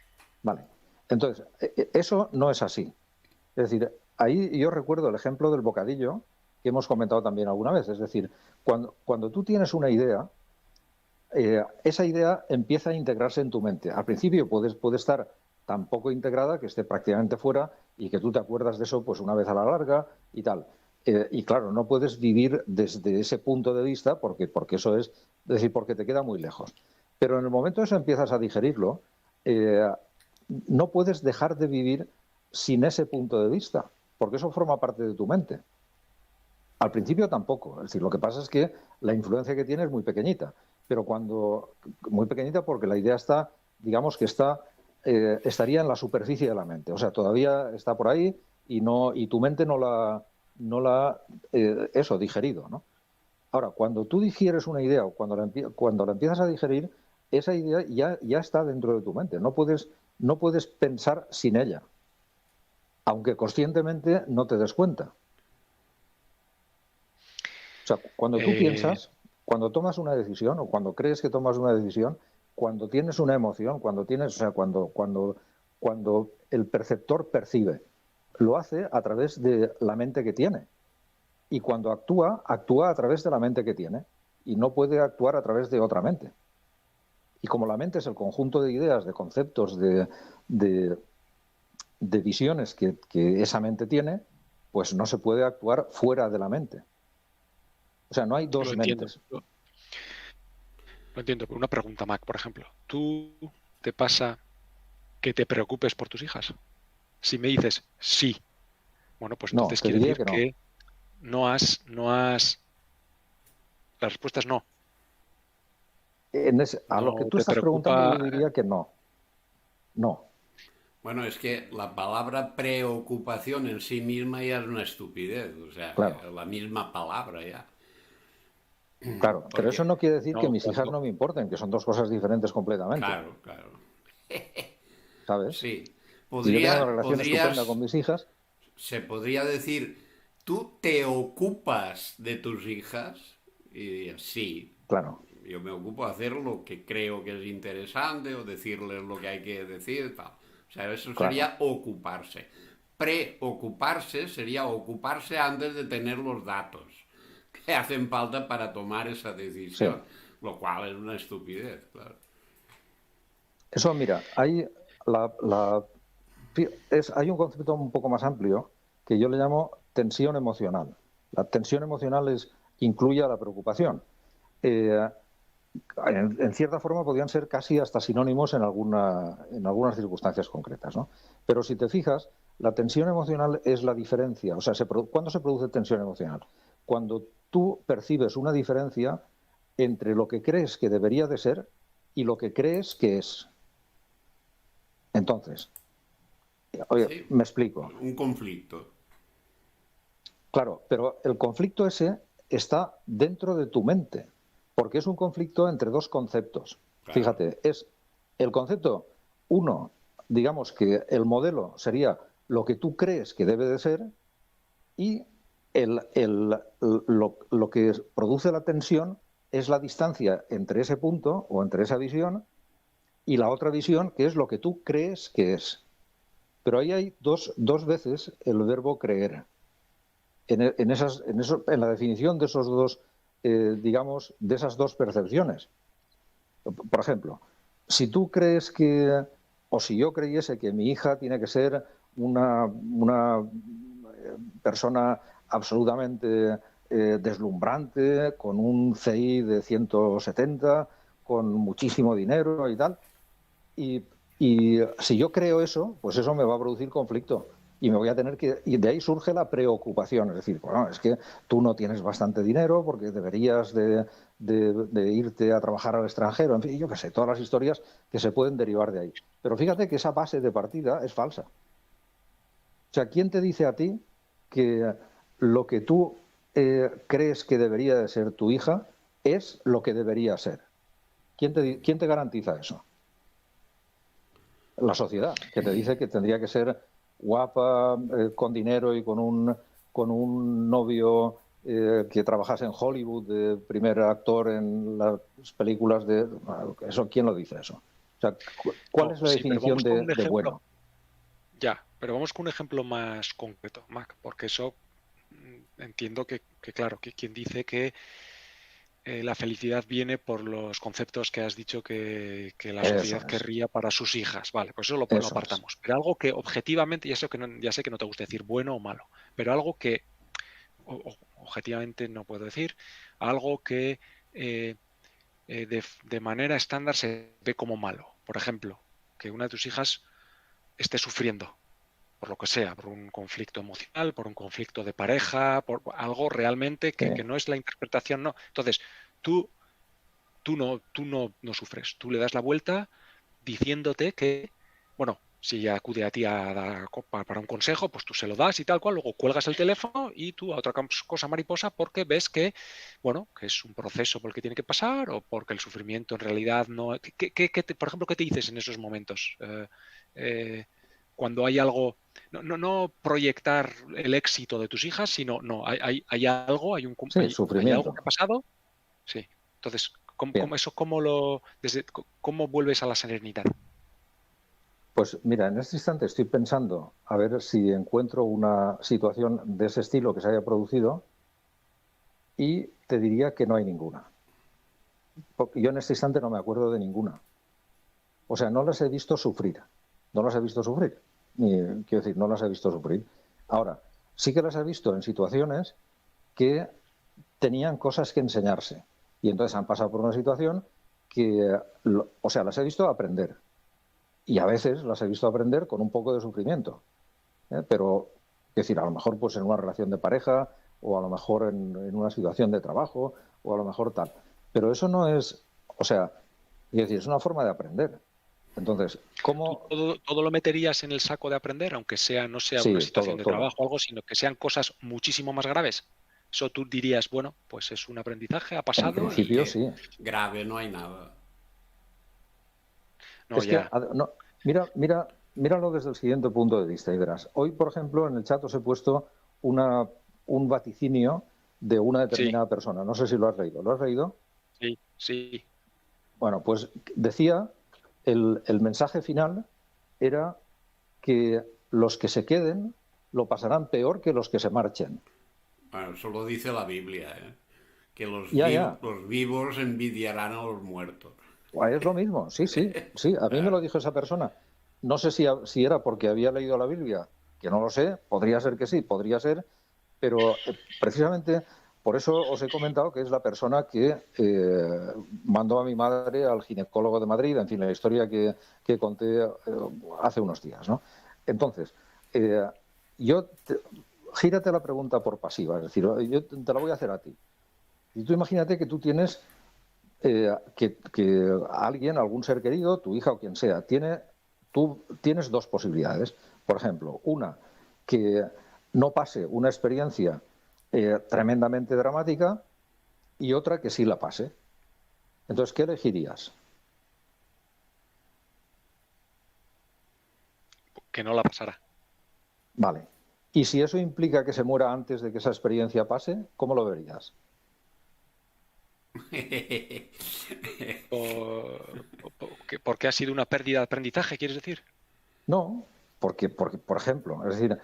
Vale. Entonces, eso no es así. Es decir, ahí yo recuerdo el ejemplo del bocadillo que hemos comentado también alguna vez. Es decir, cuando tú tienes una idea, esa idea empieza a integrarse en tu mente. Al principio puede estar tan poco integrada que esté prácticamente fuera y que tú te acuerdas de eso pues una vez a la larga y tal. Y claro, no puedes vivir desde ese punto de vista porque eso es decir, porque te queda muy lejos. Pero en el momento en que empiezas a digerirlo, no puedes dejar de vivir sin ese punto de vista, porque eso forma parte de tu mente. Al principio tampoco, es decir, lo que pasa es que la influencia que tiene es muy pequeñita, pero muy pequeñita porque la idea está, digamos que estaría en la superficie de la mente, o sea, todavía está por ahí y tu mente no la ha digerido, ¿no? Ahora, cuando tú digieres una idea o cuando la empiezas a digerir, esa idea ya está dentro de tu mente, no puedes pensar sin ella, aunque conscientemente no te des cuenta. O sea, cuando tú piensas, cuando tomas una decisión o cuando crees que tomas una decisión, cuando tienes una emoción, cuando el perceptor percibe, lo hace a través de la mente que tiene. Y cuando actúa a través de la mente que tiene y no puede actuar a través de otra mente. Y como la mente es el conjunto de ideas, de conceptos, de visiones que esa mente tiene, pues no se puede actuar fuera de la mente. O sea, no hay dos mentes. Lo entiendo, pero una pregunta, Mac, por ejemplo. ¿Tú te pasa que te preocupes por tus hijas? Si me dices sí, bueno, pues entonces quiere decir que no has... La respuesta es no. A lo que tú estás preguntando yo diría que no. No. Bueno, es que la palabra preocupación en sí misma ya es una estupidez, o sea, claro. la misma palabra ya. Claro, pero eso no quiere decir que mis hijas no me importen, que son dos cosas diferentes completamente. Claro, claro. ¿Sabes? Sí. Yo tengo una relación estupenda con mis hijas. Se podría decir, ¿tú te ocupas de tus hijas? Y dirías, sí. Claro. Yo me ocupo de hacer lo que creo que es interesante o decirles lo que hay que decir, tal. O sea, eso sería ocuparse. Preocuparse sería ocuparse antes de tener los datos que hacen falta para tomar esa decisión, lo cual es una estupidez, claro. Eso, mira, hay un concepto un poco más amplio que yo le llamo tensión emocional. La tensión emocional incluye a la preocupación. En cierta forma podrían ser casi hasta sinónimos en algunas circunstancias concretas, ¿no? Pero si te fijas, la tensión emocional es la diferencia. O sea, ¿cuándo se produce tensión emocional? Cuando tú percibes una diferencia entre lo que crees que debería de ser y lo que crees que es. Entonces, oye, me explico. Un conflicto. Claro, pero el conflicto ese está dentro de tu mente, porque es un conflicto entre dos conceptos. Claro. Fíjate, es el concepto, uno, digamos que el modelo sería lo que tú crees que debe de ser y lo que produce la tensión es la distancia entre ese punto o entre esa visión y la otra visión, que es lo que tú crees que es. Pero ahí hay dos veces el verbo creer. En la definición de esos dos, digamos, de esas dos percepciones. Por ejemplo, si tú crees que, o si yo creyese que mi hija tiene que ser una persona absolutamente deslumbrante, con un CI de 170, con muchísimo dinero y tal, y si yo creo eso, pues eso me va a producir conflicto. Y me voy a tener que... Y de ahí surge la preocupación. Es decir, bueno, es que tú no tienes bastante dinero porque deberías de irte a trabajar al extranjero. En fin, yo qué sé, todas las historias que se pueden derivar de ahí. Pero fíjate que esa base de partida es falsa. O sea, ¿quién te dice a ti que lo que tú crees que debería de ser tu hija es lo que debería ser? ¿Quién te garantiza eso? La sociedad, que te dice que tendría que ser guapa, con dinero y con con un novio que trabajase en Hollywood, de primer actor en las películas de... Eso, ¿quién lo dice eso? O sea, ¿cuál No, es la sí, pero definición vamos con un de ejemplo. bueno? Ya, pero vamos con un ejemplo más concreto, Mac, porque eso entiendo claro, que quien dice que la felicidad viene por los conceptos que has dicho que la Eso sociedad es, querría para sus hijas. Vale, pues eso lo eso es. apartamos. Pero algo que objetivamente, ya sé que no te gusta decir bueno o malo, pero algo que objetivamente no puedo decir, algo que de manera estándar se ve como malo. Por ejemplo, que una de tus hijas esté sufriendo por lo que sea, por un conflicto emocional, por un conflicto de pareja, por algo realmente Sí. que no es la interpretación, no. Entonces, tú, tú no sufres, tú le das la vuelta diciéndote que, bueno, si ella acude a ti para un consejo, pues tú se lo das y tal cual, luego cuelgas el teléfono y tú a otra cosa mariposa porque ves que, bueno, que es un proceso por el que tiene que pasar o porque el sufrimiento en realidad no... por ejemplo, ¿qué te dices en esos momentos? Cuando hay algo, no proyectar el éxito de tus hijas, sino, no, hay algo, Sí, hay algo que sufrimiento. ha pasado, sí. Entonces, Bien. ¿cómo vuelves a la serenidad? Pues mira, en este instante estoy pensando a ver si encuentro una situación de ese estilo que se haya producido y te diría que no hay ninguna. Porque yo en este instante no me acuerdo de ninguna. O sea, no las he visto sufrir. No las he visto sufrir. Quiero decir, no las he visto sufrir. Ahora, sí que las he visto en situaciones que tenían cosas que enseñarse. Y entonces han pasado por una situación que, o sea, las he visto aprender. Y a veces las he visto aprender con un poco de sufrimiento. Pero, es decir, a lo mejor pues en una relación de pareja o a lo mejor en una situación de trabajo o a lo mejor tal. Pero eso no es, o sea, es decir, es una forma de aprender. Entonces, ¿Tú ¿cómo? todo lo meterías en el saco de aprender, aunque no sea una Sí, situación todo, de todo. trabajo o algo, sino que sean cosas muchísimo más graves? Eso tú dirías, bueno, pues es un aprendizaje, ha En pasado principio y sí. Grave no hay nada. no, Es que, ya. no, míralo desde el siguiente punto de vista y verás. Hoy, por ejemplo, en el chat os he puesto un vaticinio de una Sí, determinada persona. No sé si lo has leído. ¿Lo has leído? sí, sí. Bueno, pues decía, el mensaje final era que los que se queden lo pasarán peor que los que se marchen. Bueno, eso lo dice la Biblia, ¿eh? Que Ya, ya, los vivos envidiarán a los muertos. es lo mismo, sí, sí, sí, a mí me lo dijo esa persona. No sé si era porque había leído la Biblia, que no lo sé, podría ser que sí, podría ser, pero precisamente por eso os he comentado que es la persona que mandó a mi madre al ginecólogo de Madrid, en fin, la historia que conté hace unos días, ¿no? Entonces, eh, yo, gírate la pregunta por pasiva, es decir, yo te la voy a hacer a ti. Y tú imagínate que tú tienes que alguien, algún ser querido, tu hija o quien sea, tú tienes dos posibilidades. Por ejemplo, una, que no pase una experiencia tremendamente dramática y otra que sí la pase. Entonces, ¿qué elegirías? Que no la pasará. Vale. Y si eso implica que se muera antes de que esa experiencia pase, ¿cómo lo verías? Porque ha sido una pérdida de aprendizaje, ¿quieres decir? No, porque por ejemplo, es decir,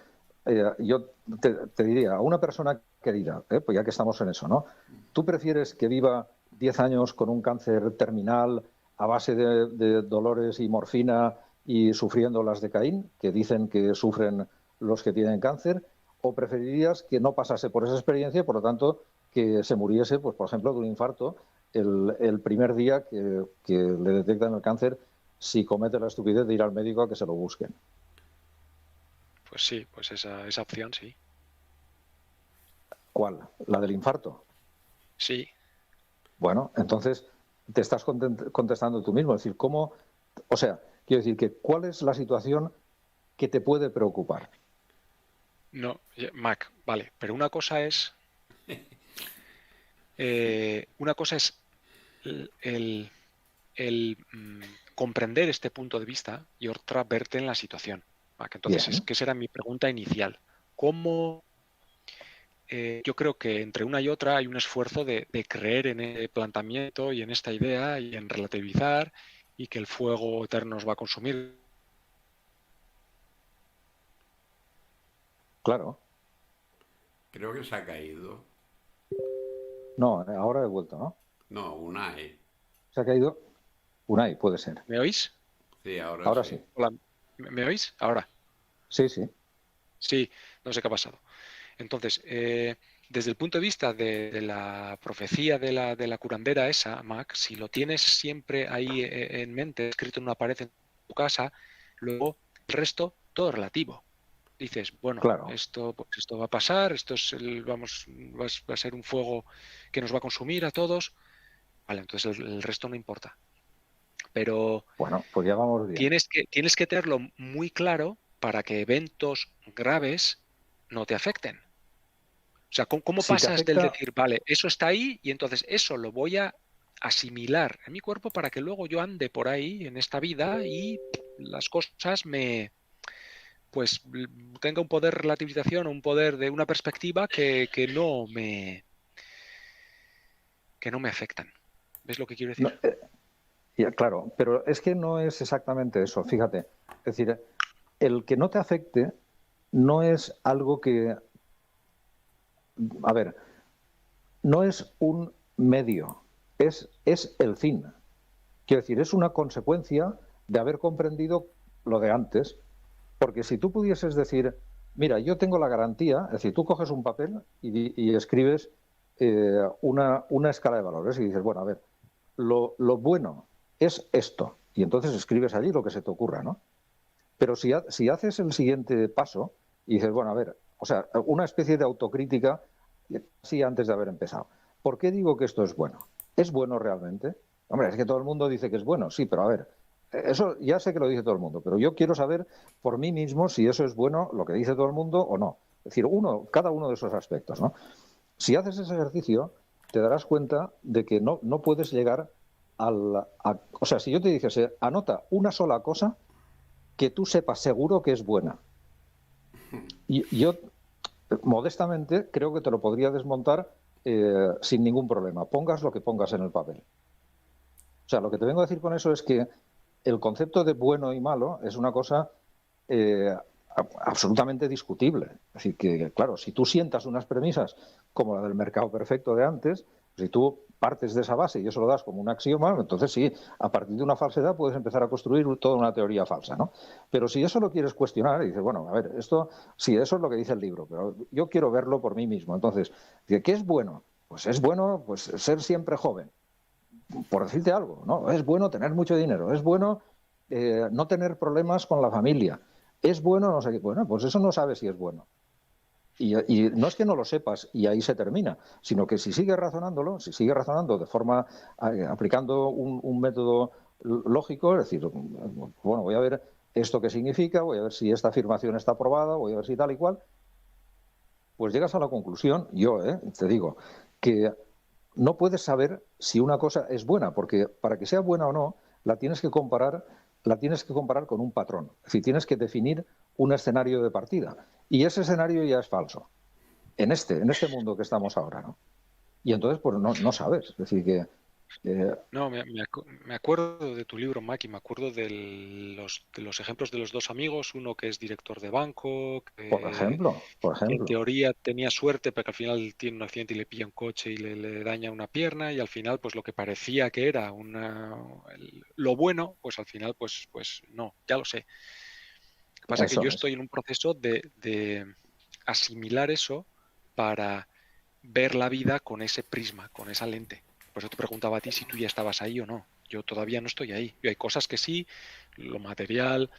yo te diría, a una persona querida, pues ya que estamos en eso, ¿no? ¿Tú prefieres que viva 10 años con un cáncer terminal a base de dolores y morfina y sufriendo las de Caín, que dicen que sufren los que tienen cáncer? ¿O preferirías que no pasase por esa experiencia y, por lo tanto, que se muriese, pues, por ejemplo, de un infarto el primer día que le detectan el cáncer si comete la estupidez de ir al médico a que se lo busquen? Pues sí, pues esa opción sí. ¿Cuál? ¿La del infarto? Sí. Bueno, entonces te estás contestando tú mismo. Es decir, ¿cómo? O sea, quiero decir que ¿cuál es la situación que te puede preocupar? No, Mac, vale, pero una cosa es el, el comprender este punto de vista y otra verte en la situación. Mac, entonces, Bien, que esa era mi pregunta inicial. ¿Cómo yo creo que entre una y otra hay un esfuerzo de creer en el planteamiento y en esta idea y en relativizar y que el fuego eterno nos va a consumir. Claro. Creo que se ha caído. No, ahora he vuelto, ¿no? No, Unai. Se ha caído. Unai, puede ser. ¿Me oís? Sí, ahora Ahora sí. sí. Hola, ¿me oís? Ahora. Sí, sí. Sí, no sé qué ha pasado. Entonces, desde el punto de vista de la profecía de la curandera esa, Mac, si lo tienes siempre ahí en mente, escrito en una pared en tu casa, luego el resto, todo es relativo. Dices, bueno, Claro. pues esto va a pasar, esto es va a ser un fuego que nos va a consumir a todos. Vale, entonces el resto no importa. Pero Bueno, pues ya vamos bien. tienes que tenerlo muy claro para que eventos graves no te afecten. O sea, ¿cómo Si te pasas del afecta, decir, vale, eso está ahí y entonces eso lo voy a asimilar en mi cuerpo para que luego yo ande por ahí en esta vida y las cosas pues tenga un poder de relativización, un poder de una perspectiva que no me afectan. ¿Ves lo que quiero decir? no, claro, pero es que no es exactamente eso, fíjate. Es decir, el que no te afecte no es algo que, a ver, no es un medio, es el fin. Quiero decir, es una consecuencia de haber comprendido lo de antes, porque si tú pudieses decir, mira, yo tengo la garantía, es decir, tú coges un papel y escribes una escala de valores y dices, bueno, a ver, lo bueno es esto, y entonces escribes allí lo que se te ocurra, ¿no? Pero si haces el siguiente paso y dices, bueno, a ver, o sea, una especie de autocrítica, sí, antes de haber empezado. ¿Por qué digo que esto es bueno? ¿Es bueno realmente? Hombre, es que todo el mundo dice que es bueno, sí, pero a ver, eso ya sé que lo dice todo el mundo, pero yo quiero saber por mí mismo si eso es bueno, lo que dice todo el mundo o no. Es decir, cada uno de esos aspectos, ¿no? Si haces ese ejercicio, te darás cuenta de que no puedes llegar o sea, si yo te dijese, anota una sola cosa que tú sepas seguro que es buena. Y yo, modestamente, creo que te lo podría desmontar sin ningún problema. Pongas lo que pongas en el papel. O sea, lo que te vengo a decir con eso es que el concepto de bueno y malo es una cosa eh, absolutamente discutible. Es decir, que, claro, si tú sientas unas premisas como la del mercado perfecto de antes, si tú partes de esa base y eso lo das como un axioma, entonces sí, a partir de una falsedad puedes empezar a construir toda una teoría falsa, ¿no? Pero si eso lo quieres cuestionar y dices, bueno, a ver, esto, sí, eso es lo que dice el libro, pero yo quiero verlo por mí mismo. Entonces, ¿qué es bueno? Pues es bueno pues, ser siempre joven, por decirte algo, ¿no? Es bueno tener mucho dinero, es bueno no tener problemas con la familia, es bueno no sé qué. Bueno, pues eso no sabes si es bueno. Y no es que no lo sepas y ahí se termina, sino que si sigues razonándolo, si sigues razonando de forma, aplicando un método lógico, es decir, bueno, voy a ver esto qué significa, voy a ver si esta afirmación está aprobada, voy a ver si tal y cual, pues llegas a la conclusión, te digo, que no puedes saber si una cosa es buena, porque para que sea buena o no, la tienes que comparar con un patrón. Es decir, tienes que definir un escenario de partida. Y ese escenario ya es falso. En este mundo que estamos ahora, ¿no? Y entonces, pues no sabes. Es decir, que. No, me acuerdo de tu libro, Maki, me acuerdo de los ejemplos de los dos amigos, uno que es director de banco, Por que en ejemplo. teoría tenía suerte, pero que al final tiene un accidente y le pilla un coche y le daña una pierna, y al final, pues lo que parecía que era lo bueno, pues al final, pues no, ya lo sé. Lo que pasa es que yo Eso es. estoy en un proceso de asimilar eso para ver la vida con ese prisma, con esa lente. Por eso te preguntaba a ti si tú ya estabas ahí o no. Yo todavía no estoy ahí. Yo hay cosas que sí, lo material,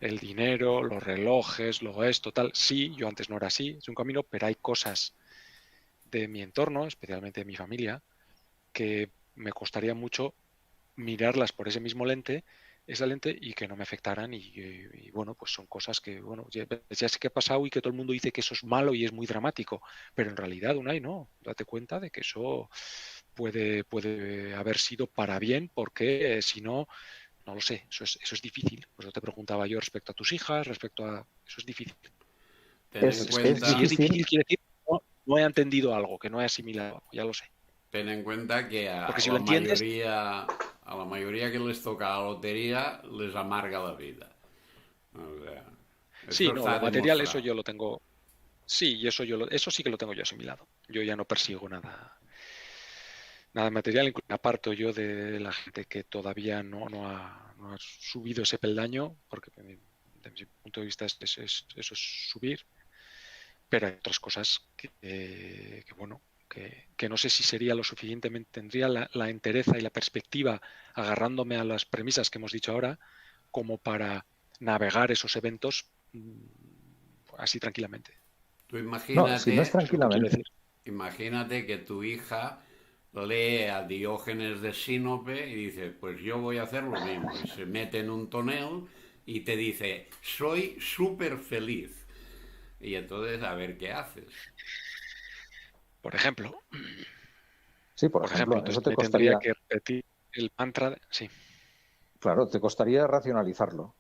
el dinero, los relojes, luego esto, tal. Sí, yo antes no era así, es un camino, pero hay cosas de mi entorno, especialmente de mi familia, que me costaría mucho mirarlas por esa lente y que no me afectaran y bueno, pues son cosas que, bueno, ya sé que ha pasado y que todo el mundo dice que eso es malo y es muy dramático, pero en realidad, Unai, no, date cuenta de que eso puede haber sido para bien, porque si no, no lo sé, eso es difícil. Pues yo te preguntaba yo respecto a tus hijas, respecto a... Eso es difícil. Ten en Entonces, Es si cuenta, es difícil. difícil, quiere decir, no, no he entendido algo, que no he asimilado, ya lo sé. Ten en cuenta que Porque si lo entiendes, a la mayoría que les toca la lotería les amarga la vida. O sea, sí, eso no, está lo material, eso demostrado. yo lo tengo, sí, y eso sí que lo tengo yo asimilado. Yo ya no persigo nada material, incluso aparto yo de la gente que todavía no ha subido ese peldaño, porque desde mi punto de vista eso es subir, pero hay otras cosas que bueno, que no sé si sería lo suficientemente, tendría la entereza y la perspectiva, agarrándome a las premisas que hemos dicho ahora, como para navegar esos eventos así tranquilamente. Tú No, si no es Eso es lo que quiero tranquilamente. decir. imagínate que tu hija lee a Diógenes de Sinope y dice, pues yo voy a hacer lo mismo. Y se mete en un tonel y te dice, soy súper feliz. Y entonces, a ver qué haces. Por ejemplo, Sí, por ejemplo, eso entonces te me tendría costaría, que repetir el mantra, sí, claro, te costaría racionalizarlo.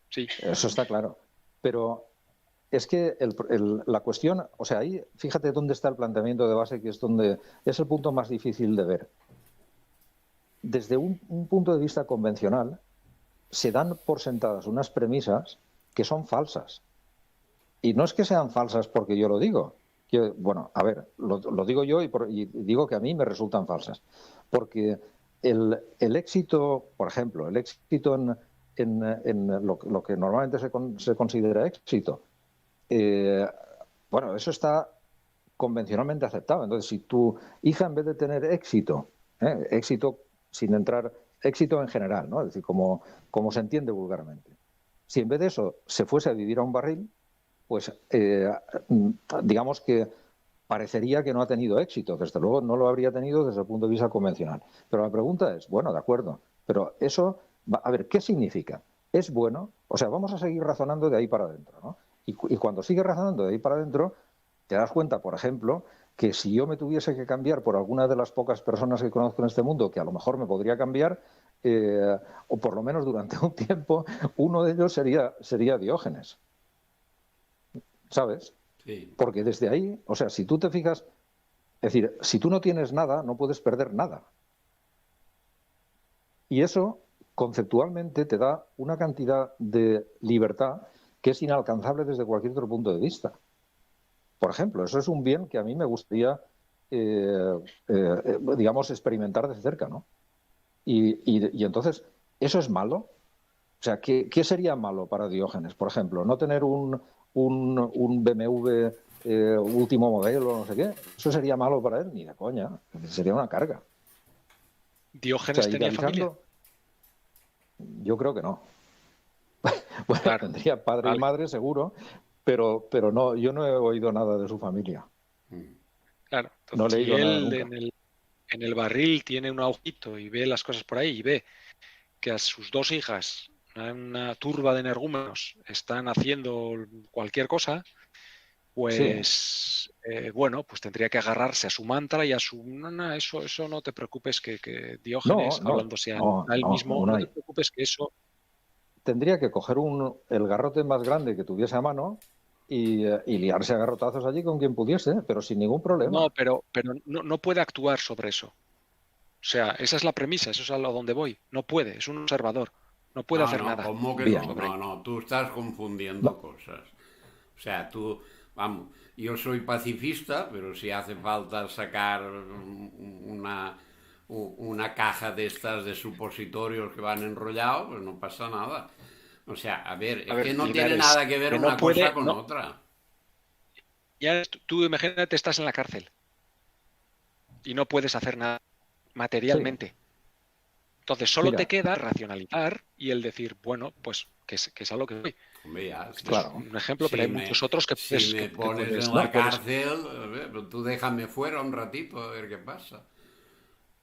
sí, Eso está claro. Pero es que la cuestión, o sea, ahí fíjate dónde está el planteamiento de base, que es donde es el punto más difícil de ver. Desde un punto de vista convencional, se dan por sentadas unas premisas que son falsas. Y no es que sean falsas porque yo lo digo. Bueno, a ver, lo digo yo y digo que a mí me resultan falsas. Porque el éxito, por ejemplo, el éxito en lo que normalmente se considera éxito, eh, bueno, eso está convencionalmente aceptado. Entonces, si tu hija en vez de tener éxito, éxito sin entrar, éxito en general, ¿no? Es decir, como se entiende vulgarmente, si en vez de eso se fuese a vivir a un barril, pues digamos que parecería que no ha tenido éxito. Desde luego no lo habría tenido desde el punto de vista convencional. Pero la pregunta es, bueno, de acuerdo, pero eso, a ver, ¿qué significa? ¿Es bueno? O sea, vamos a seguir razonando de ahí para adentro, ¿no? Y cuando sigues razonando de ahí para adentro, te das cuenta, por ejemplo, que si yo me tuviese que cambiar por alguna de las pocas personas que conozco en este mundo, que a lo mejor me podría cambiar, o por lo menos durante un tiempo, uno de ellos sería Diógenes, ¿sabes? Sí. Porque desde ahí, o sea, si tú te fijas, es decir, si tú no tienes nada, no puedes perder nada. Y eso, conceptualmente, te da una cantidad de libertad que es inalcanzable desde cualquier otro punto de vista. Por ejemplo, eso es un bien que a mí me gustaría, digamos, experimentar de cerca, ¿no? Y entonces, ¿eso es malo? O sea, ¿qué sería malo para Diógenes? Por ejemplo, no tener un BMW último modelo, no sé qué. Eso sería malo para él, ni de coña. Sería una carga. O sea, ¿Diógenes tenía familia? idealizando, yo creo que no. Bueno, Claro, tendría padre y vale, madre, seguro, pero no, yo no he oído nada de su familia. Mm. claro. No Entonces, he si leído nada él nunca. en el barril tiene un agujito y ve las cosas por ahí y ve que a sus dos hijas, una turba de energúmenos, están haciendo cualquier cosa, Sí, pues bueno, pues tendría que agarrarse a su mantra y a su no, no, eso no te preocupes que no, Diógenes, no, hablándose no, a él no, mismo, no te Unai. preocupes que eso, Tendría que coger el garrote más grande que tuviese a mano y liarse a garrotazos allí con quien pudiese, pero sin ningún no, problema. pero no puede actuar sobre eso. O sea, esa es la premisa, eso es a lo donde voy. No puede, es un observador, no puede No, hacer no, nada ¿cómo que no? Bien. sobre No, ello. no, tú estás confundiendo No, cosas. O sea, tú, vamos, yo soy pacifista, pero si hace falta sacar una caja de estas de supositorios que van enrollados, pues no pasa nada. O sea, a ver, A es que ver, no tiene Linares, nada que ver que no una cosa puede, con no, otra. ya tú imagínate estás en la cárcel y no puedes hacer nada sí, materialmente. Entonces solo te mira, queda racionalizar y el decir, bueno, pues que es a lo que voy. Hombre, ya Este es está. claro. un ejemplo, pero hay muchos otros Si me que pones puedes, en que la No, puedes. cárcel, a ver, pues tú déjame fuera un ratito a ver qué pasa.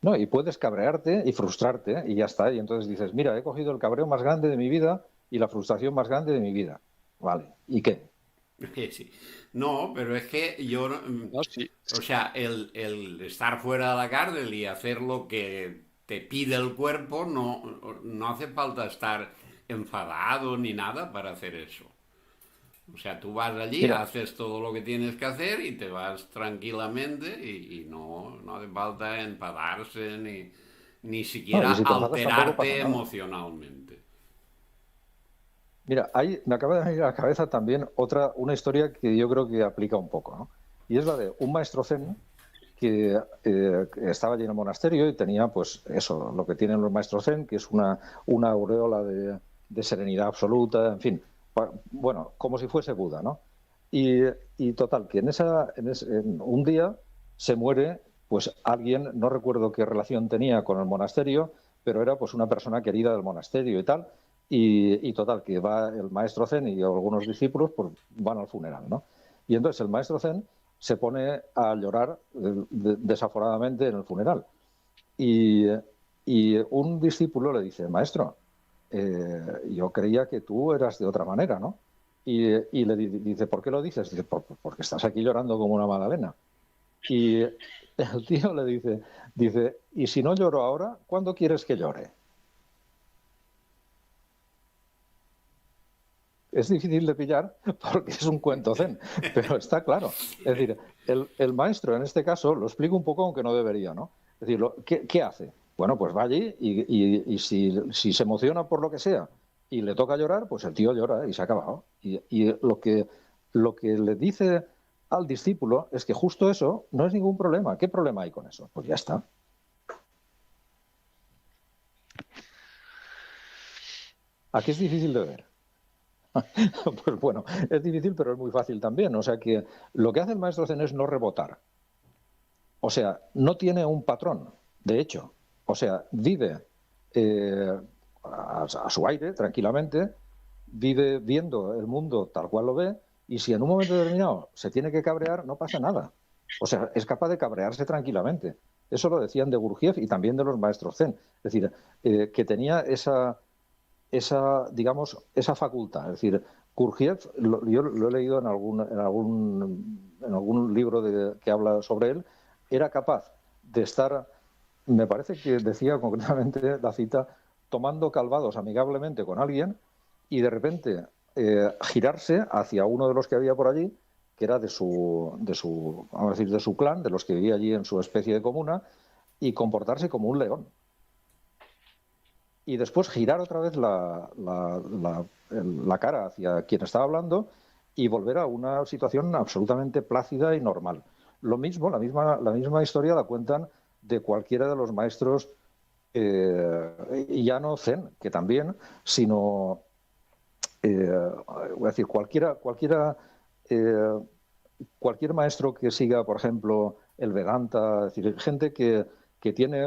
no, y puedes cabrearte y frustrarte y ya está. Y entonces dices, mira, he cogido el cabreo más grande de mi vida y la frustración más grande de mi vida. Vale, ¿y qué? Sí. No, pero es que yo, No, sí, o sea, el estar fuera de la cárcel y hacer lo que te pide el cuerpo, no hace falta estar enfadado ni nada para hacer eso. O sea, tú vas allí, Mira, haces todo lo que tienes que hacer y te vas tranquilamente y no hace falta enfadarse ni no, y siquiera si te enfadas tampoco pasa alterarte nada. emocionalmente. Mira, me acaba de venir a la cabeza también una historia que yo creo que aplica un poco, ¿no? Y es la de un maestro zen que estaba allí en el monasterio y tenía, pues, eso, lo que tienen los maestros zen, que es una aureola de serenidad absoluta, en fin, bueno, como si fuese Buda, ¿no? Y, y total, que en un día se muere, pues alguien, no recuerdo qué relación tenía con el monasterio, pero era pues una persona querida del monasterio y tal, y total, que va el maestro zen y algunos discípulos pues van al funeral, ¿no? Y entonces el maestro zen se pone a llorar desaforadamente en el funeral. Y, y un discípulo le dice, maestro, yo creía que tú eras de otra manera, ¿no? Y le dice, ¿por qué lo dices? Dice, porque estás aquí llorando como una magdalena. Y el tío le dice, ¿y si no lloro ahora, cuándo quieres que llore? Es difícil de pillar porque es un cuento zen, pero está claro. Es decir, el maestro en este caso lo explica un poco aunque no debería, ¿no? Es decir, ¿qué hace? Bueno, pues va allí y si se emociona por lo que sea y le toca llorar, pues el tío llora y se ha acabado. Y lo que le dice al discípulo es que justo eso no es ningún problema. ¿Qué problema hay con eso? Pues ya está. Aquí es difícil de ver. Pues bueno, es difícil, pero es muy fácil también. O sea que lo que hace el maestro zen es no rebotar. O sea, no tiene un patrón, de hecho. O sea, vive a su aire, tranquilamente, vive viendo el mundo tal cual lo ve, y si en un momento determinado se tiene que cabrear, no pasa nada. O sea, es capaz de cabrearse tranquilamente. Eso lo decían de Gurdjieff y también de los maestros zen. Es decir, que tenía digamos, esa facultad. Es decir, Gurdjieff, yo lo he leído en algún libro que habla sobre él, era capaz de estar, me parece que decía concretamente la cita, tomando calvados amigablemente con alguien y de repente girarse hacia uno de los que había por allí, que era vamos a decir, de su clan, de los que vivía allí en su especie de comuna, y comportarse como un león y después girar otra vez la cara hacia quien estaba hablando y volver a una situación absolutamente plácida y normal. Lo mismo, la misma historia la cuentan de cualquiera de los maestros, y ya no zen, que también, sino, voy a decir, cualquier maestro que siga, por ejemplo, el Vedanta, es decir, gente que tiene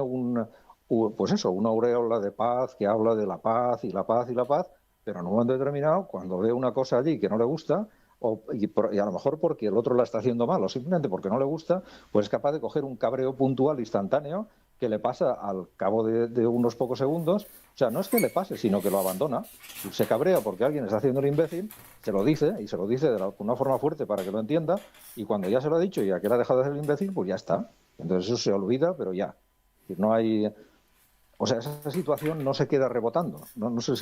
pues eso, una aureola de paz que habla de la paz y la paz y la paz, pero en un momento determinado, cuando ve una cosa allí que no le gusta, y a lo mejor porque el otro la está haciendo mal o simplemente porque no le gusta, pues es capaz de coger un cabreo puntual instantáneo que le pasa al cabo de unos pocos segundos. O sea, no es que le pase, sino que lo abandona. Se cabrea porque alguien está haciendo el imbécil, se lo dice, y se lo dice de una forma fuerte para que lo entienda, y cuando ya se lo ha dicho y aquel ha dejado de hacer el imbécil, pues ya está. Entonces eso se olvida, pero ya. No hay... O sea, esa situación no se queda rebotando. No sé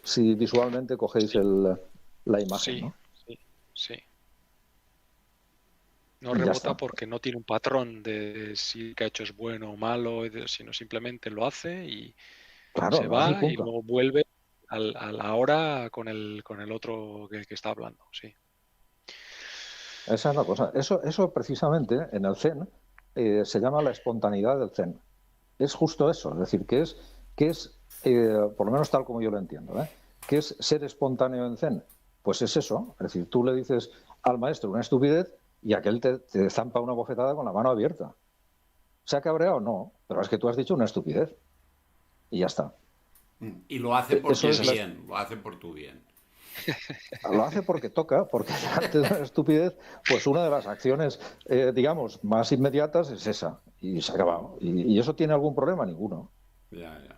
si visualmente cogéis la imagen, Sí, ¿no? sí, sí. No Y ya rebota está. porque no tiene un patrón de si lo que ha hecho es bueno o malo, sino simplemente lo hace y Claro, se lo hace y va y punto. luego vuelve a la hora con el otro que está hablando. Sí, Esa es la cosa. Eso precisamente en el Zen se llama la espontaneidad del Zen. Es justo eso, es decir, que es por lo menos tal como yo lo entiendo, ¿qué es ser espontáneo en Zen? Pues es eso, es decir, tú le dices al maestro una estupidez y aquel te zampa una bofetada con la mano abierta. ¿Se ha cabreado? No, pero es que tú has dicho una estupidez y ya está. Y lo hace por Eso tu es bien, lo hace por tu bien. lo hace porque toca, porque delante de una estupidez, pues una de las acciones, digamos, más inmediatas es esa, y se ha acabado. ¿Y eso tiene algún problema? Ninguno. Ya, ya.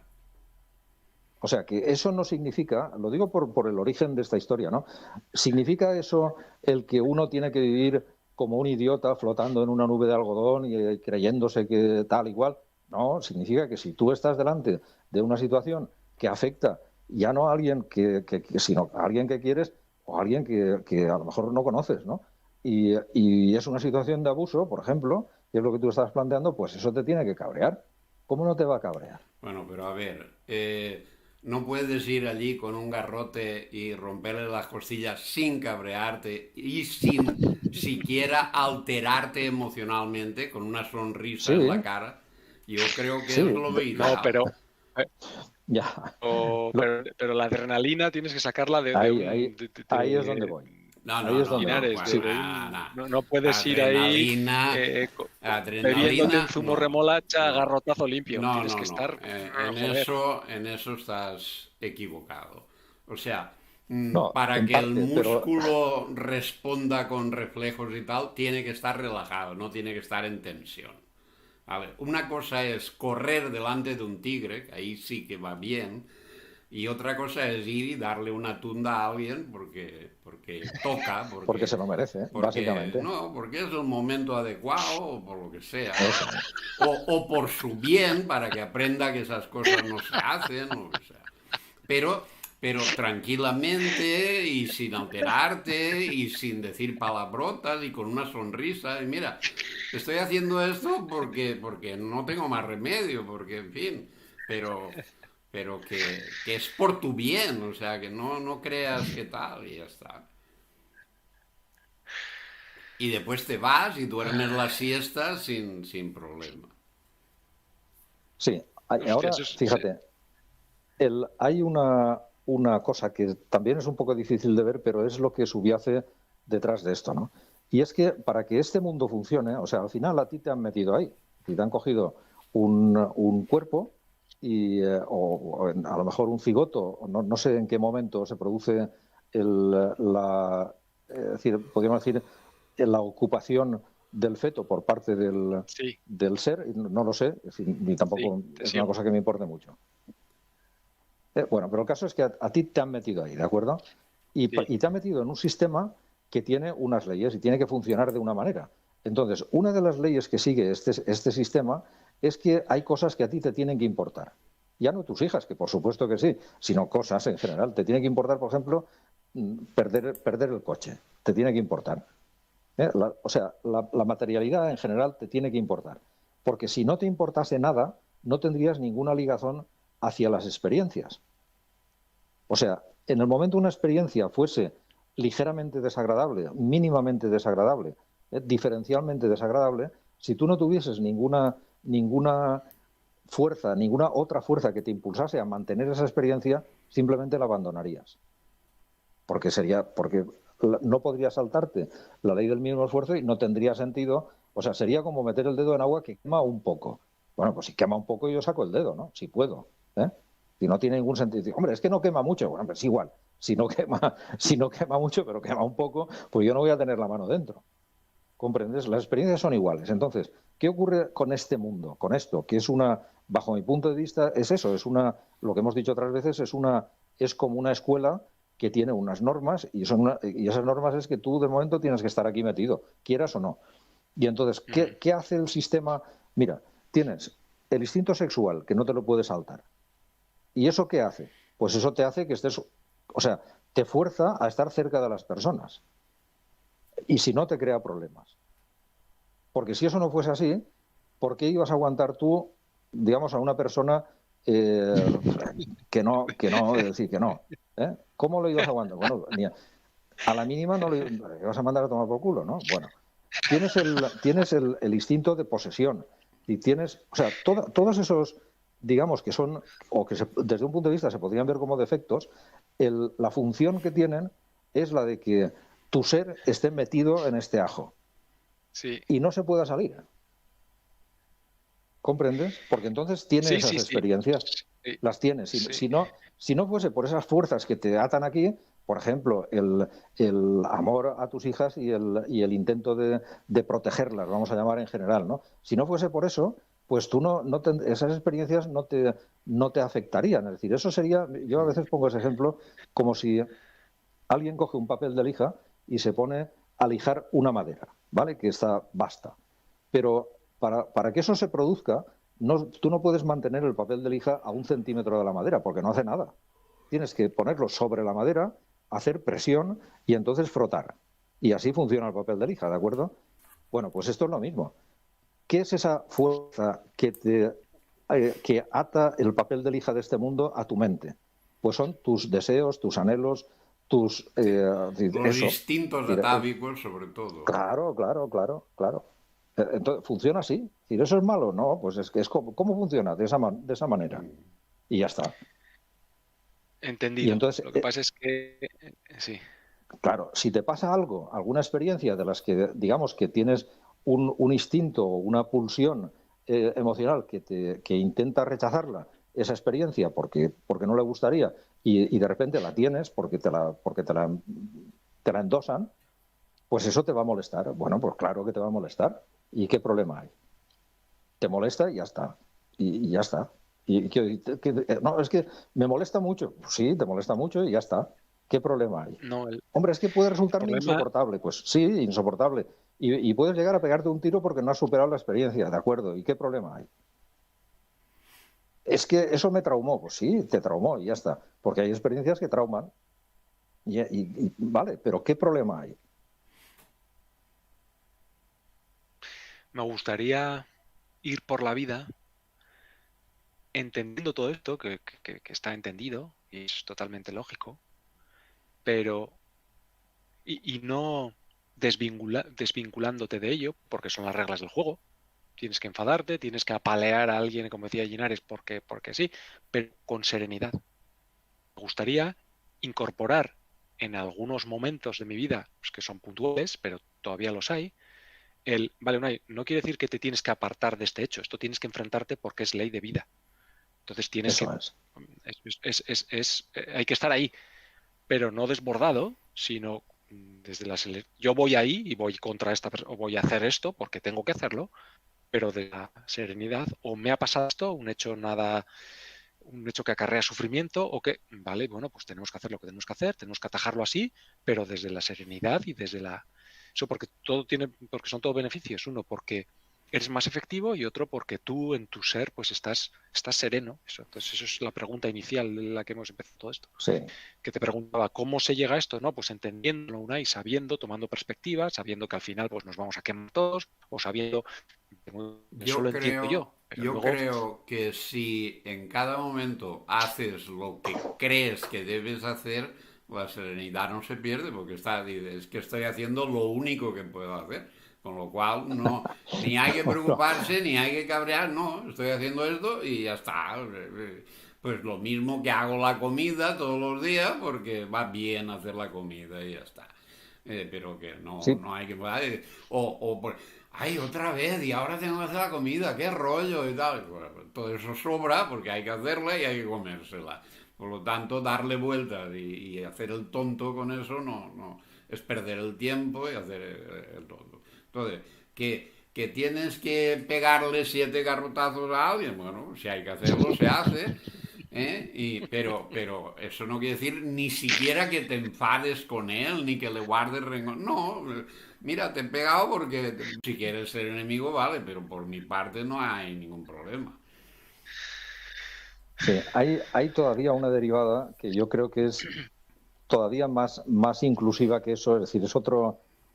O sea, que eso no significa, lo digo por el origen de esta historia, ¿no? ¿Significa eso el que uno tiene que vivir como un idiota flotando en una nube de algodón y creyéndose que tal igual? No, significa que si tú estás delante de una situación que afecta ya no a alguien sino a alguien que quieres, o alguien que a lo mejor no conoces, ¿no? Y es una situación de abuso, por ejemplo, que es lo que tú estabas planteando, pues eso te tiene que cabrear. ¿Cómo no te va a cabrear? Bueno, pero a ver, no puedes ir allí con un garrote y romperle las costillas sin cabrearte y sin siquiera alterarte emocionalmente con una sonrisa en la Sí, cara. Yo creo que es sí, lo No, ideal. eh, ya. pero la adrenalina tienes que sacarla de Ahí, un... ahí, ahí es donde voy. No, Ahí no, es no, donde voy. no, Linares, bueno, Sí, nada. no puedes ir ahí Adrenalina, bebiéndote un adrenalina, zumo no, remolacha a no, garrotazo limpio. no, Tienes no, que no. estar... Joder. En eso estás equivocado. O sea, no, para en que el parte, pero músculo responda con reflejos y tal, tiene que estar relajado, no tiene que estar en tensión. A ver, una cosa es correr delante de un tigre, que ahí sí que va bien, y otra cosa es ir y darle una tunda a alguien porque toca, porque se lo merece, básicamente. porque es el momento adecuado o por lo que sea. Eso es. O por su bien, para que aprenda que esas cosas no se hacen, o lo que sea. Pero, pero tranquilamente y sin alterarte y sin decir palabrotas y con una sonrisa. Y mira, estoy haciendo esto porque no tengo más remedio, porque en fin, pero, pero que es por tu bien, o sea, que no creas que tal y ya está. Y después te vas y duermes la siesta sin problema. Sí, Hostia, ahora, eso es... Sí. fíjate, hay una cosa que también es un poco difícil de ver, pero es lo que subyace detrás de esto, ¿no? Y es que para que este mundo funcione, o sea, al final a ti te han metido ahí, y te han cogido un cuerpo a lo mejor un cigoto, no sé en qué momento se produce el, la, es decir, podríamos decir, la ocupación del feto por parte Sí, del ser, no lo sé, es decir, ni sí, tampoco te es una sigo. cosa que me importe mucho. Bueno, pero el caso es que a ti te han metido ahí, ¿de acuerdo? Sí. Y te han metido en un sistema que tiene unas leyes y tiene que funcionar de una manera. Entonces, una de las leyes que sigue este sistema es que hay cosas que a ti te tienen que importar. Ya no tus hijas, que por supuesto que sí, sino cosas en general. Te tiene que importar, por ejemplo, perder el coche. Te tiene que importar. O sea, la materialidad en general te tiene que importar. Porque si no te importase nada, no tendrías ninguna ligazón hacia las experiencias. O sea, en el momento una experiencia fuese ligeramente desagradable, mínimamente desagradable, diferencialmente desagradable, si tú no tuvieses ninguna fuerza, ninguna otra fuerza que te impulsase a mantener esa experiencia, simplemente la abandonarías. Porque no podrías saltarte la ley del mínimo esfuerzo y no tendría sentido. O sea, sería como meter el dedo en agua que quema un poco. Bueno, pues si quema un poco yo saco el dedo, ¿no? Si puedo. ¿Eh? Si no tiene ningún sentido. Hombre, es que no quema mucho. Bueno, pues igual. Si no quema mucho, pero quema un poco, pues yo no voy a tener la mano dentro. ¿Comprendes? Las experiencias son iguales. Entonces, ¿qué ocurre con este mundo? Con esto, que es bajo mi punto de vista, es eso, lo que hemos dicho otras veces, es como una escuela que tiene unas normas y esas normas es que tú de momento tienes que estar aquí metido, quieras o no. Y entonces, ¿qué hace el sistema? Mira, tienes el instinto sexual, que no te lo puedes saltar. ¿Y eso qué hace? Pues eso te hace que o sea, te fuerza a estar cerca de las personas. Y si no, te crea problemas. Porque si eso no fuese así, ¿por qué ibas a aguantar tú, digamos, a una persona eh, es decir, que no? ¿Eh? ¿Cómo lo ibas a aguantar? Bueno, a la mínima no le ibas a mandar a tomar por culo, ¿no? Bueno, tienes el instinto de posesión y o sea, todos esos, digamos, que son, o que desde un punto de vista se podrían ver como defectos, la función que tienen es la de que tu ser esté metido en este ajo Sí, y no se pueda salir. ¿Comprendes? Porque entonces tiene sí, esas sí, sí, experiencias, sí, las tiene. sí. Si no fuese por esas fuerzas que te atan aquí, por ejemplo, el amor a tus hijas y el intento de protegerlas, vamos a llamar en general, ¿no? Si no fuese por eso, pues tú esas experiencias no te afectarían. Es decir, eso sería, yo a veces pongo ese ejemplo como si alguien coge un papel de lija y se pone a lijar una madera, ¿vale? Que está basta. Pero para que eso se produzca, tú no puedes mantener el papel de lija a 1 centímetro de la madera, porque no hace nada. Tienes que ponerlo sobre la madera hacer presión y entonces frotar. Y así funciona el papel de lija, ¿de acuerdo? Bueno, pues esto es lo mismo. ¿Qué es esa fuerza que ata el papel de lija de este mundo a tu mente? Pues son tus deseos, tus anhelos, tus... Los instintos atávicos, sobre todo. Claro. Entonces, ¿funciona así? ¿Eso es malo? No, pues es que ¿cómo funciona? De esa manera. Y ya está. Entendido. Y entonces, lo que pasa es que... sí. Claro, si te pasa algo, alguna experiencia de las que, digamos, que tienes un instinto o una pulsión emocional que intenta rechazarla, esa experiencia, porque no le gustaría, y de repente la tienes porque te la endosan, pues eso te va a molestar. Bueno, pues claro que te va a molestar. ¿Y qué problema hay? Te molesta y ya está. Y ya está. No, es que me molesta mucho. Pues sí, te molesta mucho y ya está. ¿Qué problema hay? No, Hombre, es que puede resultarme problema... insoportable. Pues sí, insoportable. Y puedes llegar a pegarte un tiro porque no has superado la experiencia, ¿de acuerdo? ¿Y qué problema hay? Es que eso me traumó. Pues sí, te traumó y ya está. Porque hay experiencias que trauman. Vale, pero ¿qué problema hay? Me gustaría ir por la vida entendiendo todo esto, que está entendido y es totalmente lógico, pero y no desvinculándote de ello, porque son las reglas del juego. Tienes que enfadarte, tienes que apalear a alguien, como decía Linares, porque sí, pero con serenidad. Me gustaría incorporar en algunos momentos de mi vida, pues que son puntuales, pero todavía los hay, vale, Unai, no quiere decir que te tienes que apartar de este hecho, esto tienes que enfrentarte porque es ley de vida. Entonces tienes Eso que... hay que estar ahí, pero no desbordado, sino desde yo voy ahí y voy contra esta persona, o voy a hacer esto porque tengo que hacerlo, pero de la serenidad, o me ha pasado esto, un hecho que acarrea sufrimiento, o que, vale, bueno, pues tenemos que hacer lo que tenemos que hacer, tenemos que atajarlo así, pero desde la serenidad y desde eso porque son todos beneficios. Uno, porque eres más efectivo, y otro, porque tú en tu ser pues estás sereno. Entonces, eso es la pregunta inicial de la que hemos empezado todo esto. Sí. Que te preguntaba, ¿cómo se llega a esto? No, pues entendiéndolo, Unai, sabiendo, tomando perspectiva, sabiendo que al final pues nos vamos a quemar todos, o sabiendo... Yo creo que si en cada momento haces lo que crees que debes hacer, la serenidad no se pierde, porque es que estoy haciendo lo único que puedo hacer. Con lo cual, no, ni hay que preocuparse, ni hay que cabrear, no, estoy haciendo esto y ya está. Pues lo mismo que hago la comida todos los días, porque va bien hacer la comida y ya está. Pero que no, Sí. no hay que... ay, otra vez, y ahora tengo que hacer la comida, qué rollo y tal. Bueno, todo eso sobra porque hay que hacerla y hay que comérsela. Por lo tanto, darle vueltas y hacer el tonto con eso no es perder el tiempo y hacer el tonto. Entonces, que tienes que pegarle 7 garrotazos a alguien, bueno, si hay que hacerlo, se hace. Pero eso no quiere decir ni siquiera que te enfades con él, ni que le guardes rencor. No, mira, te he pegado porque si quieres ser enemigo, vale, pero por mi parte no hay ningún problema. Sí, hay todavía una derivada que yo creo que es todavía más inclusiva que eso, es decir, es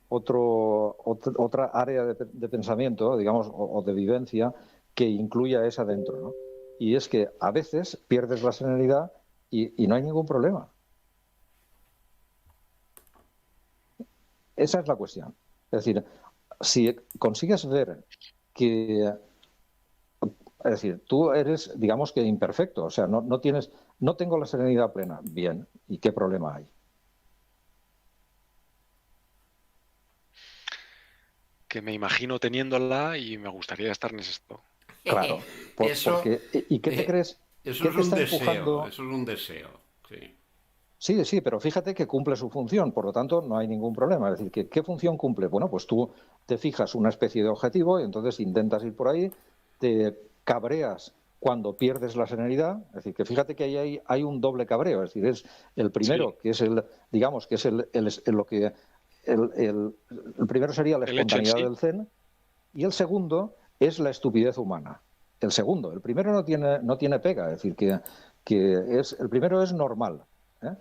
otra área de pensamiento, digamos, o de vivencia que incluya esa dentro, ¿no? Y es que a veces pierdes la serenidad y no hay ningún problema. Esa es la cuestión. Es decir, si consigues ver que, es decir, tú eres, digamos que imperfecto, o sea, no tengo la serenidad plena, bien, ¿y qué problema hay? Que me imagino teniéndola y me gustaría estar en ese estado. Claro, Eso, ¿y qué te crees? eso ¿Qué es te un está deseo, empujando? eso es un deseo, sí. Sí, pero fíjate que cumple su función, por lo tanto no hay ningún problema. Es decir, ¿qué función cumple? Bueno, pues tú te fijas una especie de objetivo y entonces intentas ir por ahí, te cabreas cuando pierdes la serenidad, es decir, que fíjate que ahí hay un doble cabreo, es decir, es el primero, Sí. que es digamos, que es lo que el primero sería la El hecho en espontaneidad sí. del zen, y el segundo es la estupidez humana. El primero no tiene pega, es decir, el primero es normal, ¿eh?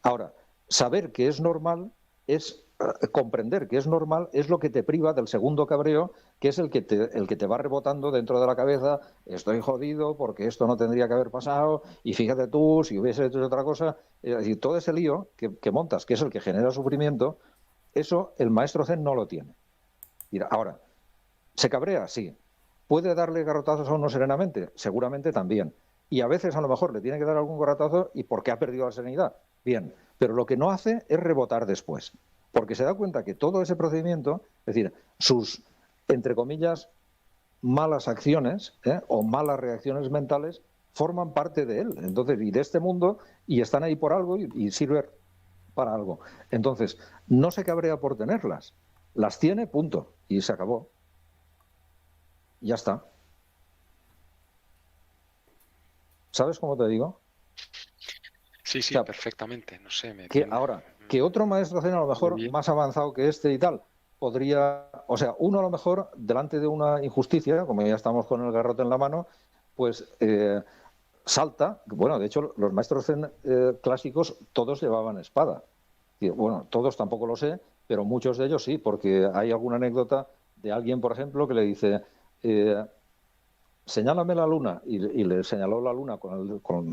Ahora, saber que es normal es comprender que es normal, es lo que te priva del segundo cabreo, que es el que te va rebotando dentro de la cabeza: estoy jodido porque esto no tendría que haber pasado, y fíjate tú, si hubiese hecho otra cosa. Es decir, todo ese lío que montas, que es el que genera sufrimiento, eso el maestro Zen no lo tiene. Mira, ahora, ¿se cabrea? Sí. ¿Puede darle garrotazos a uno serenamente? Seguramente también. Y a veces a lo mejor le tiene que dar algún garrotazo y porque ha perdido la serenidad. Bien, pero lo que no hace es rebotar después, porque se da cuenta que todo ese procedimiento, es decir, sus, entre comillas, malas acciones o malas reacciones mentales, forman parte de él, entonces, y de este mundo, y están ahí por algo y sirven para algo. Entonces, no se cabrea por tenerlas, las tiene, punto, y se acabó. Ya está. ¿Sabes cómo te digo? Sí, O sea, perfectamente. No sé, que ahora, que otro maestro Zen a lo mejor más avanzado que este y tal, podría, o sea, uno a lo mejor delante de una injusticia, como ya estamos con el garrote en la mano, pues salta. Bueno, de hecho, los maestros Zen clásicos todos llevaban espada. Y, bueno, todos tampoco lo sé, pero muchos de ellos sí, porque hay alguna anécdota de alguien, por ejemplo, que le dice: señálame la luna, y le señaló la luna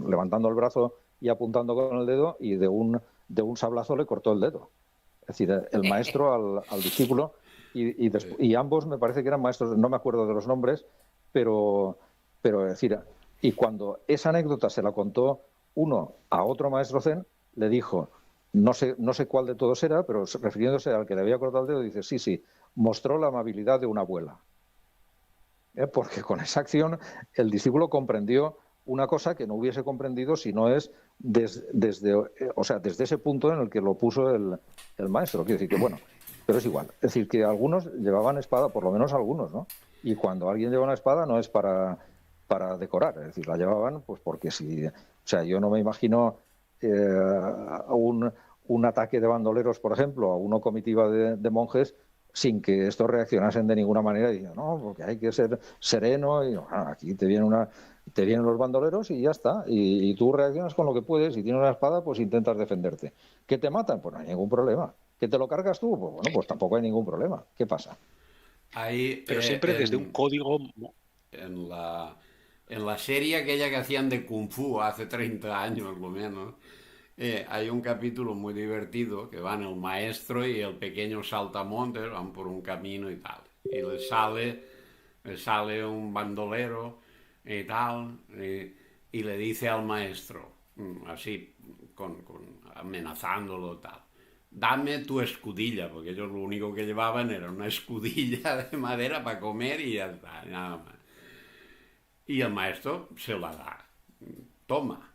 levantando el brazo y apuntando con el dedo, y de un sablazo le cortó el dedo. Es decir, el maestro al discípulo, y ambos me parece que eran maestros, no me acuerdo de los nombres, pero es decir, y cuando esa anécdota se la contó uno a otro maestro Zen, le dijo, no sé cuál de todos era, pero refiriéndose al que le había cortado el dedo, dice: sí, mostró la amabilidad de una abuela. Porque con esa acción el discípulo comprendió una cosa que no hubiese comprendido si no es desde ese punto en el que lo puso el maestro. Quiero decir que, bueno, pero es igual. Es decir, que algunos llevaban espada, por lo menos algunos, ¿no? Y cuando alguien lleva una espada no es para decorar, es decir, la llevaban pues porque si... O sea, yo no me imagino un ataque de bandoleros, por ejemplo, a una comitiva de monjes, sin que estos reaccionasen de ninguna manera, y no, porque hay que ser sereno, y aquí te vienen los bandoleros y ya está, y tú reaccionas con lo que puedes. Si tienes una espada, pues intentas defenderte. ¿Que te matan? Pues no hay ningún problema. ¿Que te lo cargas tú? Pues bueno, pues tampoco hay ningún problema. ¿Qué pasa? Pero siempre desde un código... En la serie aquella que hacían de Kung Fu hace 30 años, lo menos, hay un capítulo muy divertido que van el maestro y el pequeño saltamontes, van por un camino y tal. Y le sale un bandolero y tal, y le dice al maestro, así, amenazándolo y tal: dame tu escudilla, porque ellos lo único que llevaban era una escudilla de madera para comer y ya está, nada más. Y el maestro se la da, toma.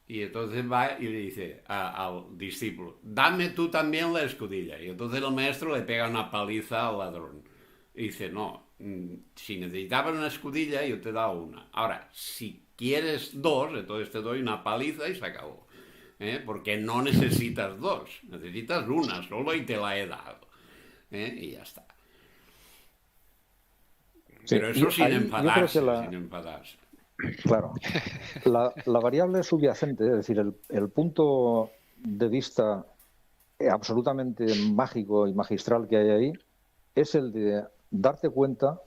Y entonces va y le dice al discípulo: dame tú también la escudilla. Y entonces el maestro le pega una paliza al ladrón. Y dice: no, si necesitabas una escudilla, yo te he dado una. Ahora, si quieres dos, entonces te doy una paliza y se acabó. Porque no necesitas dos, necesitas una solo y te la he dado. Y ya está. Sí, pero eso sin enfadarse, yo creo que sin enfadarse. Claro. La variable subyacente, es decir, el punto de vista absolutamente mágico y magistral que hay ahí, es el de darte cuenta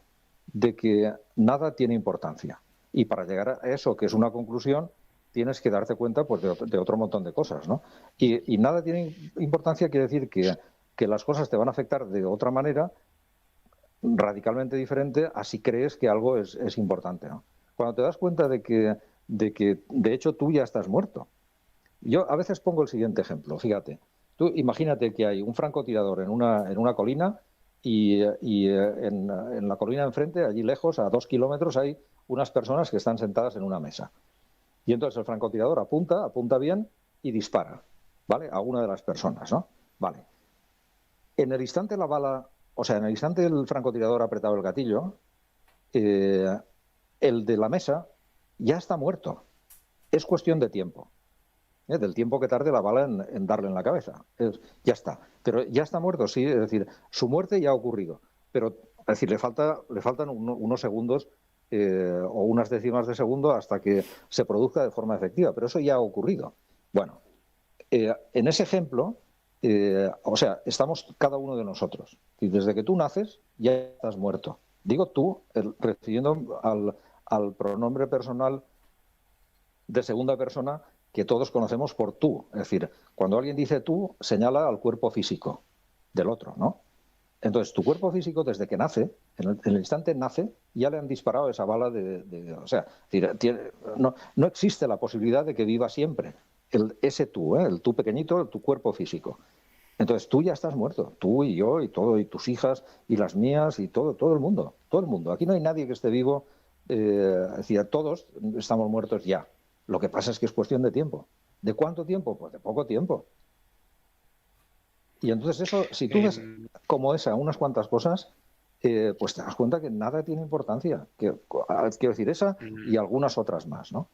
de que nada tiene importancia. Y para llegar a eso, que es una conclusión, tienes que darte cuenta pues, de otro montón de cosas, ¿no? Y nada tiene importancia quiere decir que las cosas te van a afectar de otra manera, radicalmente diferente, a si crees que algo es importante, ¿no? Cuando te das cuenta de que de hecho tú ya estás muerto. Yo a veces pongo el siguiente ejemplo, fíjate. Tú imagínate que hay un francotirador en una colina y en la colina enfrente, allí lejos, a 2 kilómetros, hay unas personas que están sentadas en una mesa. Y entonces el francotirador apunta bien y dispara, ¿vale? A una de las personas, ¿no? Vale. En el instante la bala, o sea, en el instante el francotirador ha apretado el gatillo, el de la mesa ya está muerto. Es cuestión de tiempo. Del tiempo que tarde la bala en darle en la cabeza. Ya está. Pero ya está muerto, sí. Es decir, su muerte ya ha ocurrido. Pero, es decir, le faltan unos segundos o unas décimas de segundo hasta que se produzca de forma efectiva. Pero eso ya ha ocurrido. Bueno, en ese ejemplo, o sea, estamos cada uno de nosotros. Y desde que tú naces, ya estás muerto. Digo tú, refiriendo al pronombre personal de segunda persona que todos conocemos por tú. Es decir, cuando alguien dice tú, señala al cuerpo físico del otro, ¿no? Entonces, tu cuerpo físico, desde que nace, en el instante nace, ya le han disparado esa bala o sea, no existe la posibilidad de que viva siempre ese tú, el tú pequeñito, tu cuerpo físico. Entonces, tú ya estás muerto, tú y yo y todo, y tus hijas y las mías y todo el mundo, todo el mundo. Aquí no hay nadie que esté vivo, es decir, todos estamos muertos ya. Lo que pasa es que es cuestión de tiempo. ¿De cuánto tiempo? Pues de poco tiempo. Y entonces eso, si tú ves como esa unas cuantas cosas, pues te das cuenta que nada tiene importancia. Quiero decir, esa y algunas otras más, ¿no?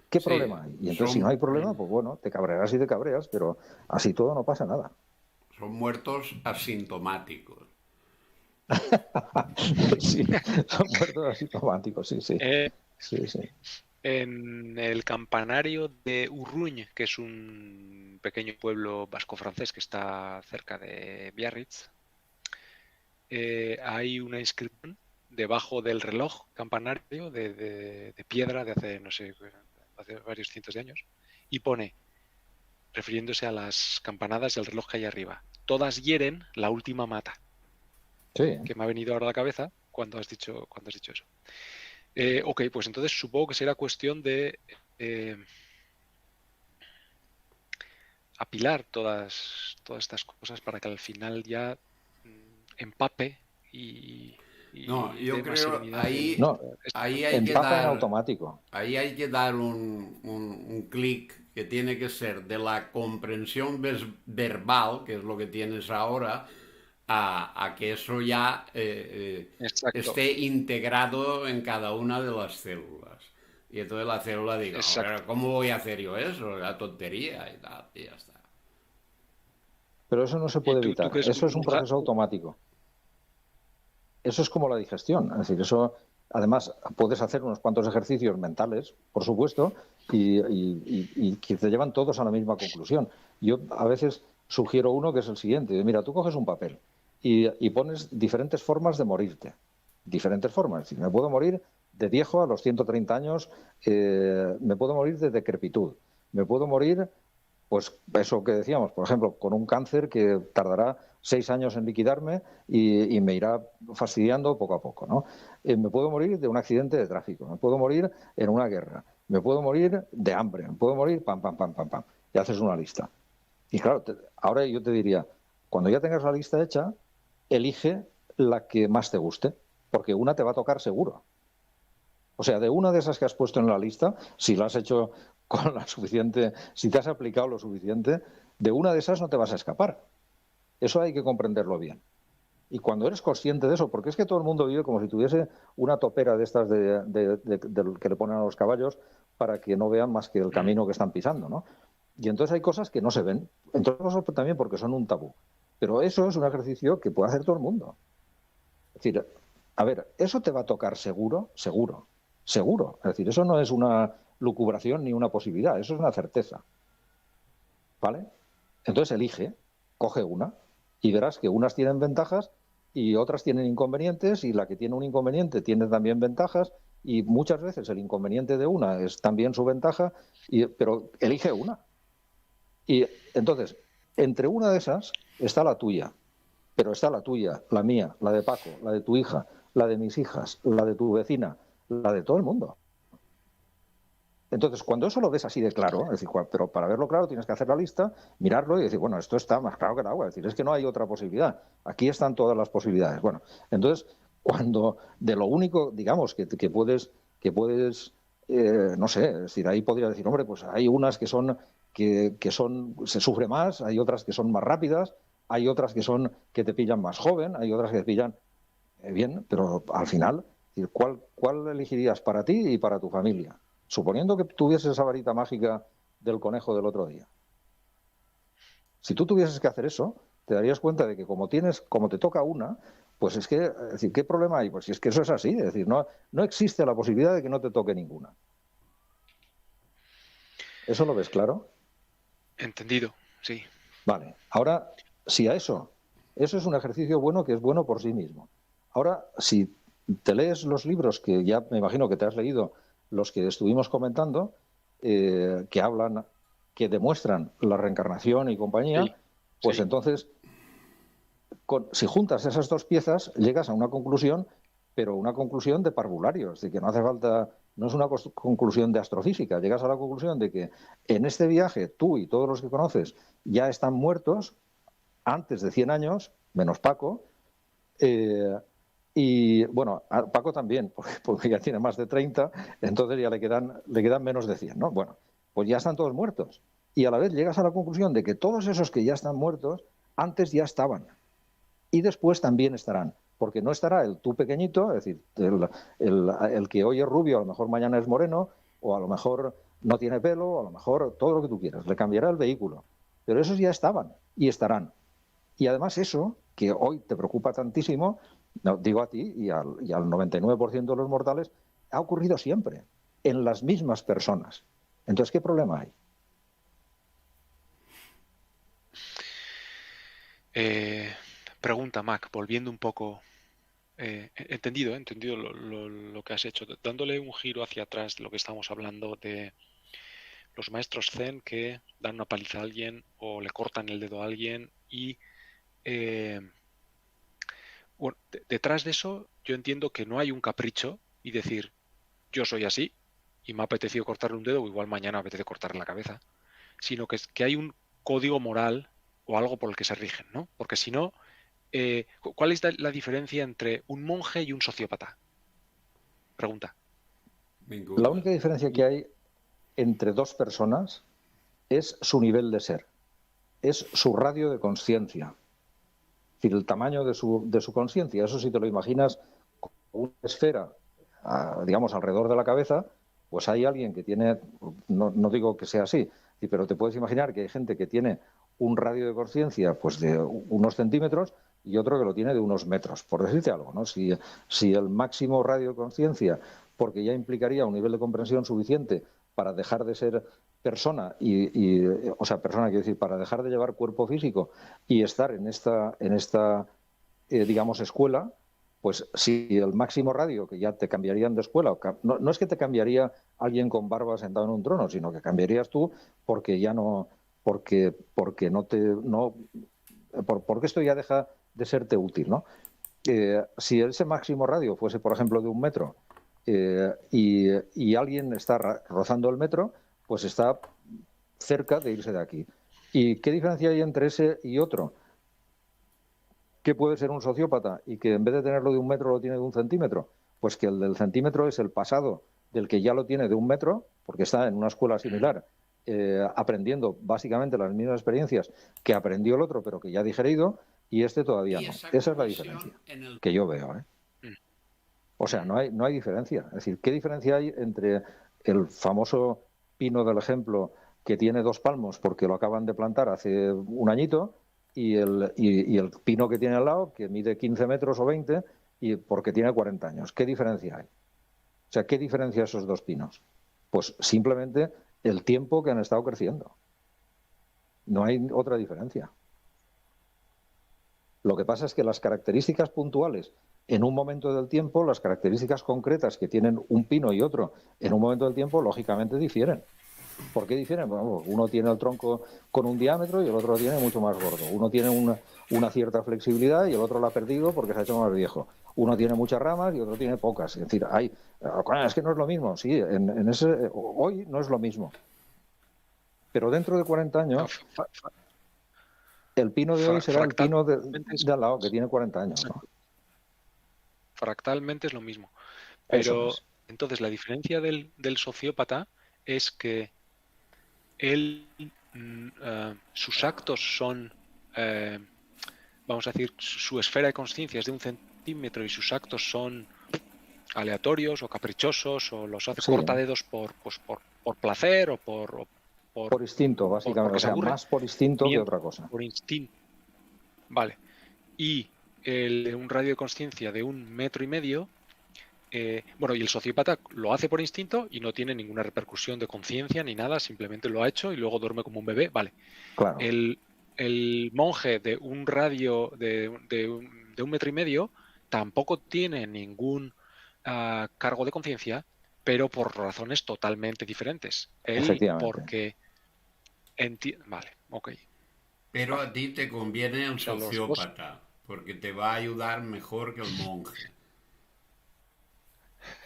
¿Qué problema hay? Y entonces si no hay problema, pues bueno, te cabrearás y te cabreas, pero así todo no pasa nada. Son muertos asintomáticos. Sí, son muertos asintomáticos, sí, sí. Sí, sí. En el campanario de Urruñ, que es un pequeño pueblo vasco-francés que está cerca de Biarritz, hay una inscripción debajo del reloj campanario de piedra de hace, no sé, hace varios cientos de años, y pone, refiriéndose a las campanadas del reloj que hay arriba, todas hieren, la última mata. Sí. Que me ha venido ahora a la cabeza cuando has dicho eso. Ok, pues entonces supongo que será cuestión de apilar todas estas cosas para que al final ya empape y no, yo creo ahí, no, ahí hay que empapa en dar automático. ahí hay que dar un clic que tiene que ser de la comprensión verbal, que es lo que tienes ahora, a que eso ya esté integrado en cada una de las células. Y entonces la célula diga, ¿cómo voy a hacer yo eso? La tontería y tal, y ya está. Pero eso no se puede evitar. Eso es un proceso automático. Eso es como la digestión. Es decir, eso, además, puedes hacer unos cuantos ejercicios mentales, por supuesto, y que te llevan todos a la misma conclusión. Yo a veces sugiero uno que es el siguiente. Mira, tú coges un papel y pones diferentes formas de morirte. Diferentes formas. Es decir, me puedo morir de viejo a los 130 años, me puedo morir de decrepitud, me puedo morir, pues eso que decíamos, por ejemplo, con un cáncer que tardará 6 años en liquidarme y me irá fastidiando poco a poco, ¿no? Me puedo morir de un accidente de tráfico, me puedo morir en una guerra, me puedo morir de hambre, me puedo morir pam, pam, pam, pam, pam. Y haces una lista. Y claro, ahora yo te diría, cuando ya tengas la lista hecha, elige la que más te guste, porque una te va a tocar seguro. O sea, de una de esas que has puesto en la lista, si la has hecho con la suficiente, si te has aplicado lo suficiente, de una de esas no te vas a escapar. Eso hay que comprenderlo bien. Y cuando eres consciente de eso, porque es que todo el mundo vive como si tuviese una topera de estas que le ponen a los caballos para que no vean más que el camino que están pisando, ¿no? Y entonces hay cosas que no se ven, entre otras cosas también porque son un tabú. Pero eso es un ejercicio que puede hacer todo el mundo. Es decir, a ver, ¿eso te va a tocar seguro? Seguro. Seguro. Es decir, eso no es una lucubración ni una posibilidad, eso es una certeza. ¿Vale? Entonces elige, coge una y verás que unas tienen ventajas y otras tienen inconvenientes y la que tiene un inconveniente tiene también ventajas y muchas veces el inconveniente de una es también su ventaja, pero elige una. Y entonces, entre una de esas está la tuya, pero está la tuya, la mía, la de Paco, la de tu hija, la de mis hijas, la de tu vecina, la de todo el mundo. Entonces, cuando eso lo ves así de claro, es decir, pero para verlo claro tienes que hacer la lista, mirarlo y decir, bueno, esto está más claro que el agua. Es decir, es que no hay otra posibilidad. Aquí están todas las posibilidades. Bueno, entonces, cuando de lo único, digamos, que puedes, no sé, es decir, ahí podría decir, hombre, pues hay unas que son, se sufre más, hay otras que son más rápidas, hay otras que son que te pillan más joven, hay otras que te pillan bien, pero al final, ¿cuál elegirías para ti y para tu familia? Suponiendo que tuvieses esa varita mágica del conejo del otro día. Si tú tuvieses que hacer eso, te darías cuenta de que como te toca una, pues es decir, ¿qué problema hay? Pues si es que eso es así, es decir, no existe la posibilidad de que no te toque ninguna. ¿Eso lo ves claro? Entendido, sí. Vale, ahora, si a eso es un ejercicio bueno que es bueno por sí mismo. Ahora, si te lees los libros que ya me imagino que te has leído, los que estuvimos comentando, que hablan, que demuestran la reencarnación y compañía, Sí, pues sí. entonces, si juntas esas dos piezas, llegas a una conclusión, pero una conclusión de parvulario, es decir, que no hace falta, no es una conclusión de astrofísica, llegas a la conclusión de que en este viaje tú y todos los que conoces ya están muertos antes de 100 años, menos Paco, y bueno, a Paco también, porque ya tiene más de 30, entonces ya le quedan menos de 100, ¿no? Bueno, pues ya están todos muertos. Y a la vez llegas a la conclusión de que todos esos que ya están muertos, antes ya estaban. Y después también estarán. Porque no estará el tú pequeñito, es decir, el que hoy es rubio, a lo mejor mañana es moreno, o a lo mejor no tiene pelo, o a lo mejor todo lo que tú quieras. Le cambiará el vehículo. Pero esos ya estaban y estarán. Y además eso, que hoy te preocupa tantísimo, no, digo a ti y al 99% de los mortales, ha ocurrido siempre, en las mismas personas. Entonces, ¿qué problema hay? Pregunta, Mac, volviendo un poco. Entendido lo que has hecho, dándole un giro hacia atrás de lo que estamos hablando de los maestros zen que dan una paliza a alguien o le cortan el dedo a alguien y bueno, detrás de eso yo entiendo que no hay un capricho y decir yo soy así y me ha apetecido cortarle un dedo o igual mañana me apetece cortarle la cabeza, sino que hay un código moral o algo por el que se rigen, ¿no? Porque si no, ¿cuál es la diferencia entre un monje y un sociópata? Pregunta. La Ninguna. única diferencia que hay entre dos personas es su nivel de ser, es su radio de conciencia, es decir, el tamaño de su conciencia. Eso si te lo imaginas como una esfera, digamos, alrededor de la cabeza, pues hay alguien que tiene, no digo que sea así, pero te puedes imaginar que hay gente que tiene un radio de conciencia pues de unos centímetros y otro que lo tiene de unos metros, por decirte algo, ¿no? Si el máximo radio de conciencia, porque ya implicaría un nivel de comprensión suficiente para dejar de ser persona o sea, persona quiero decir, para dejar de llevar cuerpo físico y estar en esta digamos, escuela, pues si el máximo radio, que ya te cambiarían de escuela, no es que te cambiaría alguien con barba sentado en un trono, sino que cambiarías tú porque ya no, porque no te, no, porque esto ya deja de serte útil, ¿no? Si ese máximo radio fuese, por ejemplo, de 1 metro y alguien está rozando el metro, pues está cerca de irse de aquí. ¿Y qué diferencia hay entre ese y otro? ¿Qué puede ser un sociópata y que en vez de tenerlo de 1 metro lo tiene de 1 centímetro? Pues que el del centímetro es el pasado del que ya lo tiene de 1 metro, porque está en una escuela similar, aprendiendo básicamente las mismas experiencias que aprendió el otro, pero que ya ha digerido, y este todavía no. Esa es la diferencia que yo veo, ¿eh? O sea, no hay diferencia. Es decir, ¿qué diferencia hay entre el famoso pino del ejemplo que tiene 2 palmos porque lo acaban de plantar hace un añito y el pino que tiene al lado que mide 15 metros o 20 y porque tiene 40 años? ¿Qué diferencia hay? O sea, ¿qué diferencia esos 2 pinos? Pues simplemente el tiempo que han estado creciendo. No hay otra diferencia. Lo que pasa es que las características puntuales en un momento del tiempo, las características concretas que tienen un pino y otro en un momento del tiempo, lógicamente difieren. ¿Por qué difieren? Bueno, uno tiene el tronco con un diámetro y el otro lo tiene mucho más gordo. Uno tiene una cierta flexibilidad y el otro la ha perdido porque se ha hecho más viejo. Uno tiene muchas ramas y otro tiene pocas. Es decir, es que no es lo mismo. Sí, hoy no es lo mismo. Pero dentro de 40 años, el pino de hoy será el pino de al lado, que tiene 40 años, ¿no? Fractalmente es lo mismo. Pero es. Entonces la diferencia del sociópata es que él, sus actos son, vamos a decir, su esfera de conciencia es de 1 centímetro y sus actos son aleatorios o caprichosos o los hace cortadedos por placer o por instinto, básicamente. O sea, más por instinto que otra cosa. Por instinto. Vale. Y un radio de conciencia de 1,5 metros Bueno, y el sociópata lo hace por instinto y no tiene ninguna repercusión de conciencia ni nada, simplemente lo ha hecho y luego duerme como un bebé. Vale. Claro, El monje de un radio de 1,5 metros tampoco tiene ningún cargo de conciencia, pero por razones totalmente diferentes. Él efectivamente. porque vale, ok. Pero a ti te conviene O el sea, los dos. sociópata, porque te va a ayudar mejor que el monje.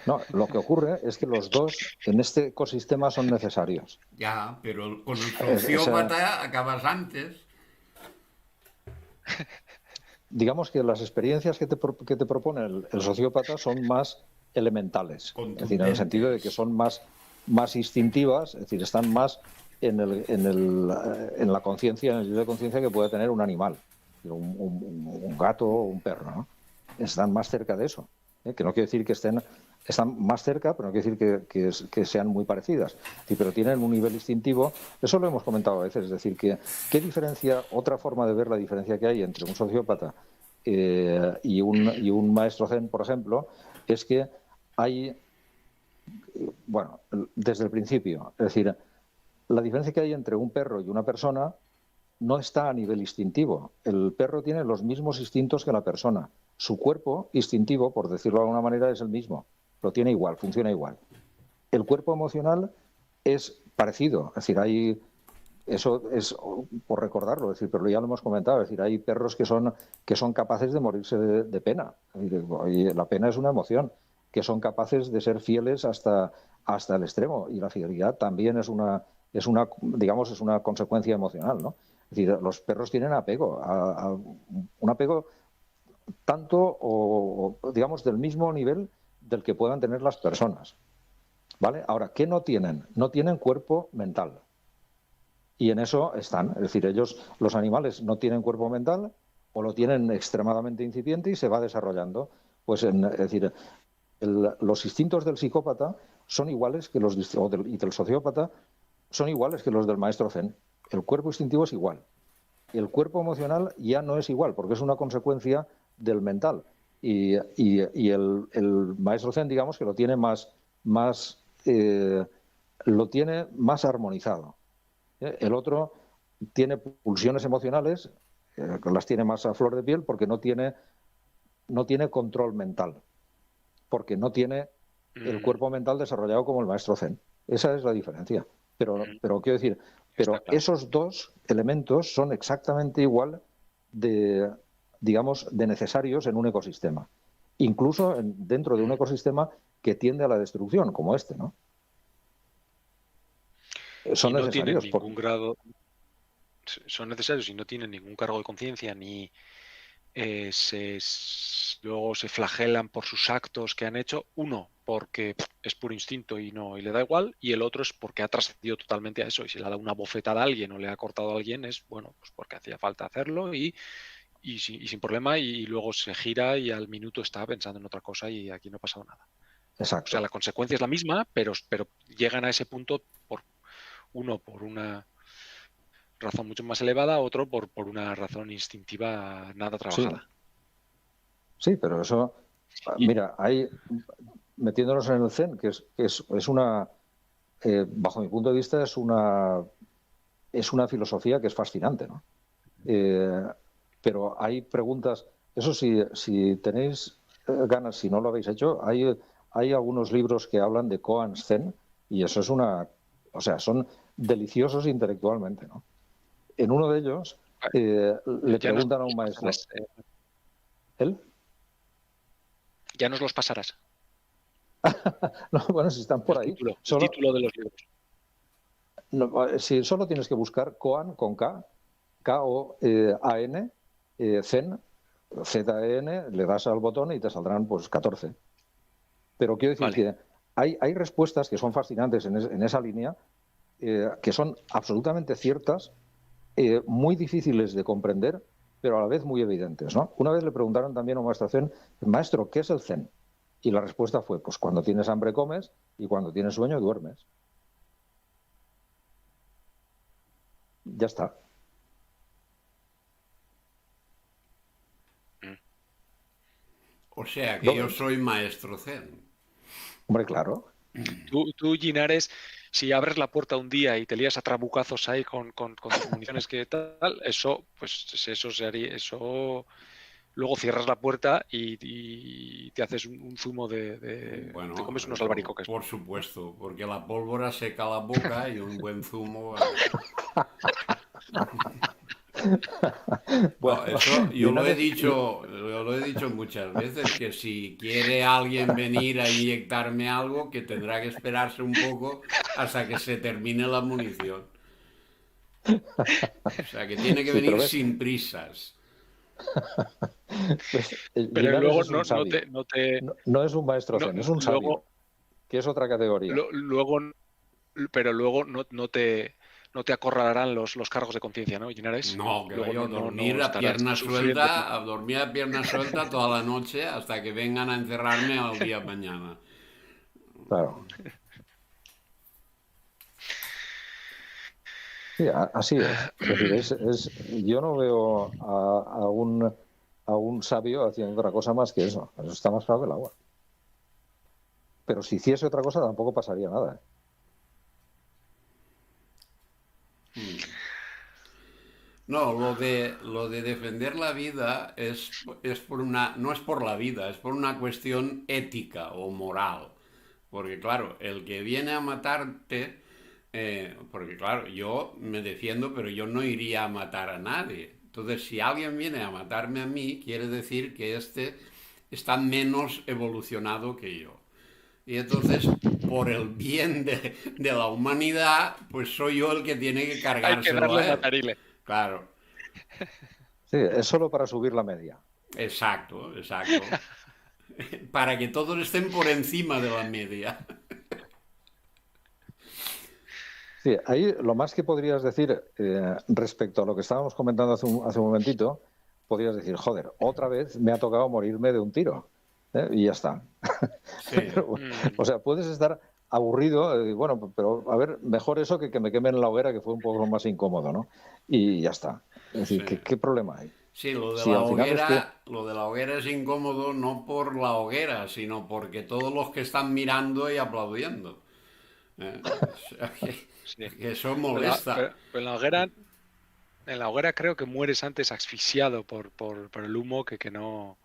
No, lo que ocurre es que los dos en este ecosistema son necesarios. Ya, pero con el Esa, sociópata acabas antes. digamos que las experiencias que te propone el sociópata son más elementales, es decir, en el sentido de que Contundentes. son más instintivas, es decir, están más en la conciencia, en el nivel de conciencia que puede tener un animal, un gato o un perro, ¿no? Están más cerca de eso, ¿eh? Que no quiere decir que están más cerca, pero no quiere decir que sean muy parecidas. Sí, pero tienen un nivel instintivo, eso lo hemos comentado a veces, es decir, ¿qué diferencia, otra forma de ver la diferencia que hay entre un sociópata y un maestro zen, por ejemplo, es que hay, bueno, desde el principio, es decir, la diferencia que hay entre un perro y una persona no está a nivel instintivo. El perro tiene los mismos instintos que la persona. Su cuerpo instintivo, por decirlo de alguna manera, es el mismo. Lo tiene igual, funciona igual. El cuerpo emocional es parecido. Es decir, eso es por recordarlo, es decir, pero ya lo hemos comentado. Es decir, hay perros que son capaces de morirse de pena. Es decir, la pena es una emoción, que son capaces de ser fieles hasta el extremo. Y la fidelidad también digamos, es una consecuencia emocional, ¿no? Es decir, los perros tienen apego, un apego tanto digamos, del mismo nivel del que puedan tener las personas. ¿Vale? Ahora, ¿qué no tienen? No tienen cuerpo mental. Y en eso están. Es decir, los animales, no tienen cuerpo mental o lo tienen extremadamente incipiente y se va desarrollando. Es decir, los instintos del psicópata son iguales que y del sociópata son iguales que los del maestro Zen. El cuerpo instintivo es igual. El cuerpo emocional ya no es igual, porque es una consecuencia del mental. Y el maestro Zen, digamos, que lo tiene más armonizado. El otro tiene pulsiones emocionales, que las tiene más a flor de piel, porque no tiene control mental, porque no tiene el cuerpo mental desarrollado como el maestro Zen. Esa es la diferencia. Pero quiero decir, Está pero claro. esos dos elementos son exactamente igual de, digamos, de necesarios en un ecosistema. Incluso dentro de un ecosistema que tiende a la destrucción, como este, ¿no? Son Y no tienen necesarios. ningún grado, son necesarios y no tienen ningún cargo de conciencia ni luego se flagelan por sus actos que han hecho. Uno, porque es puro instinto y le da igual, y el otro es porque ha trascendido totalmente a eso y si le ha dado una bofetada a alguien o le ha cortado a alguien es, bueno, pues porque hacía falta hacerlo y sin problema y luego se gira y al minuto está pensando en otra cosa y aquí no ha pasado nada. O sea, Exacto. la consecuencia es la misma, pero llegan a ese punto por una razón mucho más elevada, otro por una razón instintiva nada Sí, trabajada. sí, pero eso, Y, mira, metiéndonos en el Zen, que es bajo mi punto de vista, es una filosofía que es fascinante, ¿no? Eh, pero hay preguntas, eso sí, si tenéis ganas, si no lo habéis hecho, hay algunos libros que hablan de koans Zen y eso o sea, son deliciosos intelectualmente, ¿no? En uno de ellos le ya nos preguntan a un los maestro, pasarás. ¿él? Ya nos los pasarás. No, bueno, si están por ahí, El título de los libros. si solo tienes que buscar Koan con K, Koan, Zen, Zen, le das al botón y te saldrán pues 14. Pero quiero decir Vale. que hay respuestas que son fascinantes en esa línea, que son absolutamente ciertas, muy difíciles de comprender, pero a la vez muy evidentes, ¿no? Una vez le preguntaron también a un maestro Zen, maestro, ¿qué es el Zen? Y la respuesta fue, pues cuando tienes hambre comes y cuando tienes sueño duermes. Ya está. O sea que ¿Lo yo ves? soy maestro Zen. Hombre, claro. Tú, Linares, si abres la puerta un día y te lías a trabucazos ahí con tus municiones que tal, eso, pues eso se haría, eso luego cierras la puerta y te haces un zumo te Bueno, comes unos eso albaricoques. por supuesto, porque la pólvora seca la boca y un buen zumo. Bueno, No, eso Linares, yo lo he dicho muchas veces, que si quiere alguien venir a inyectarme algo, que tendrá que esperarse un poco hasta que se termine la munición. O sea, que tiene que sí, pero venir ves, sin prisas. Pero Linares luego es un sabio. No es un maestro zen, es un sabio, luego, que es otra categoría. luego, pero luego no te acorralarán los cargos de conciencia, ¿no, Linares? No, que Luego vaya a no estarás sufriendo. dormir a pierna suelta toda la noche hasta que vengan a encerrarme al día de mañana. Claro. Sí, así es. Es decir, yo no veo a un sabio haciendo otra cosa más que eso. Eso está más claro que el agua. Pero si hiciese otra cosa tampoco pasaría nada. ¿Eh? No, lo de defender la vida es por una, no es por la vida, es por una cuestión ética o moral. Porque claro, el que viene a matarte, porque claro, yo me defiendo, pero yo no iría a matar a nadie. Entonces, si alguien viene a matarme a mí, quiere decir que este está menos evolucionado que yo. Y entonces, por el bien de la humanidad, pues soy yo el que tiene que Hay que cargárselo darle a él. matarile. Claro, Sí, es solo para subir la media. exacto, exacto. Para que todos estén por encima de la media. Sí, ahí lo más que podrías decir respecto a lo que estábamos comentando hace un momentito, podrías decir, joder, otra vez me ha tocado morirme de un tiro. Y ya está. Sí, Pero, o sea, puedes estar aburrido, bueno, pero a ver, mejor eso que me quemen en la hoguera, que fue un poco más incómodo, ¿no? Y ya está. Es decir, sí. ¿qué problema hay? Sí, Si al final es que, lo de la hoguera es incómodo no por la hoguera, sino porque todos los que están mirando y aplaudiendo. O sea, Sí. que eso Pero molesta. en la hoguera creo que mueres antes asfixiado por el humo que no.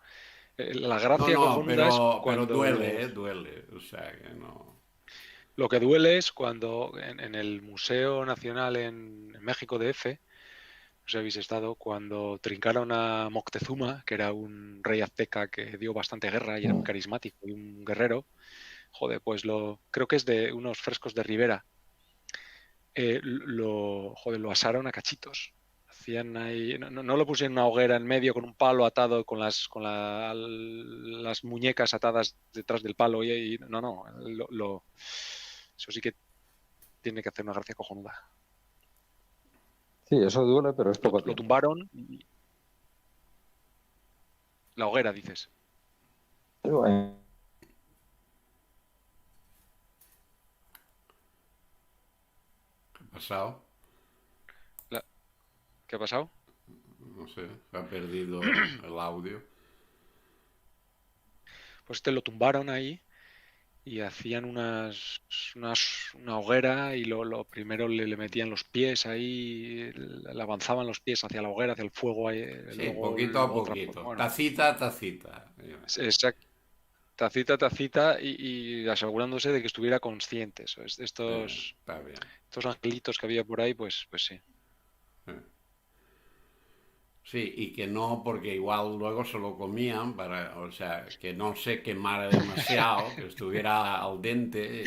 La No, gracia no, cojonuda es pero cuando duele, duele. O sea, que no. lo que duele es cuando en el Museo Nacional en México DF, no sé si habéis estado, cuando trincaron a Moctezuma, que era un rey azteca que dio bastante guerra y era muy carismático y un guerrero. Joder, pues creo que es de unos frescos de Rivera. Lo asaron a cachitos. Hacían ahí, no lo pusieron en una hoguera en medio con un palo atado con las muñecas atadas detrás del palo no, eso sí que tiene que hacer una gracia cojonuda. sí, eso duele, pero es poco Lo tiempo. tumbaron la hoguera, dices. Pero, ¿Qué ha pasado? ¿Qué ha pasado? No sé, se ha perdido el audio. Pues lo tumbaron ahí y hacían una hoguera y lo primero le metían los pies ahí, le avanzaban los pies hacia la hoguera, hacia el fuego, ahí, Sí, luego, poquito a luego otra. poquito. Bueno, Tacita, tacita. exacto. Tacita y asegurándose de que estuviera consciente. Estos Está bien. angelitos que había por ahí, pues sí. Sí, y que no, porque igual luego se lo comían para, o sea, que no se quemara demasiado, que estuviera al dente.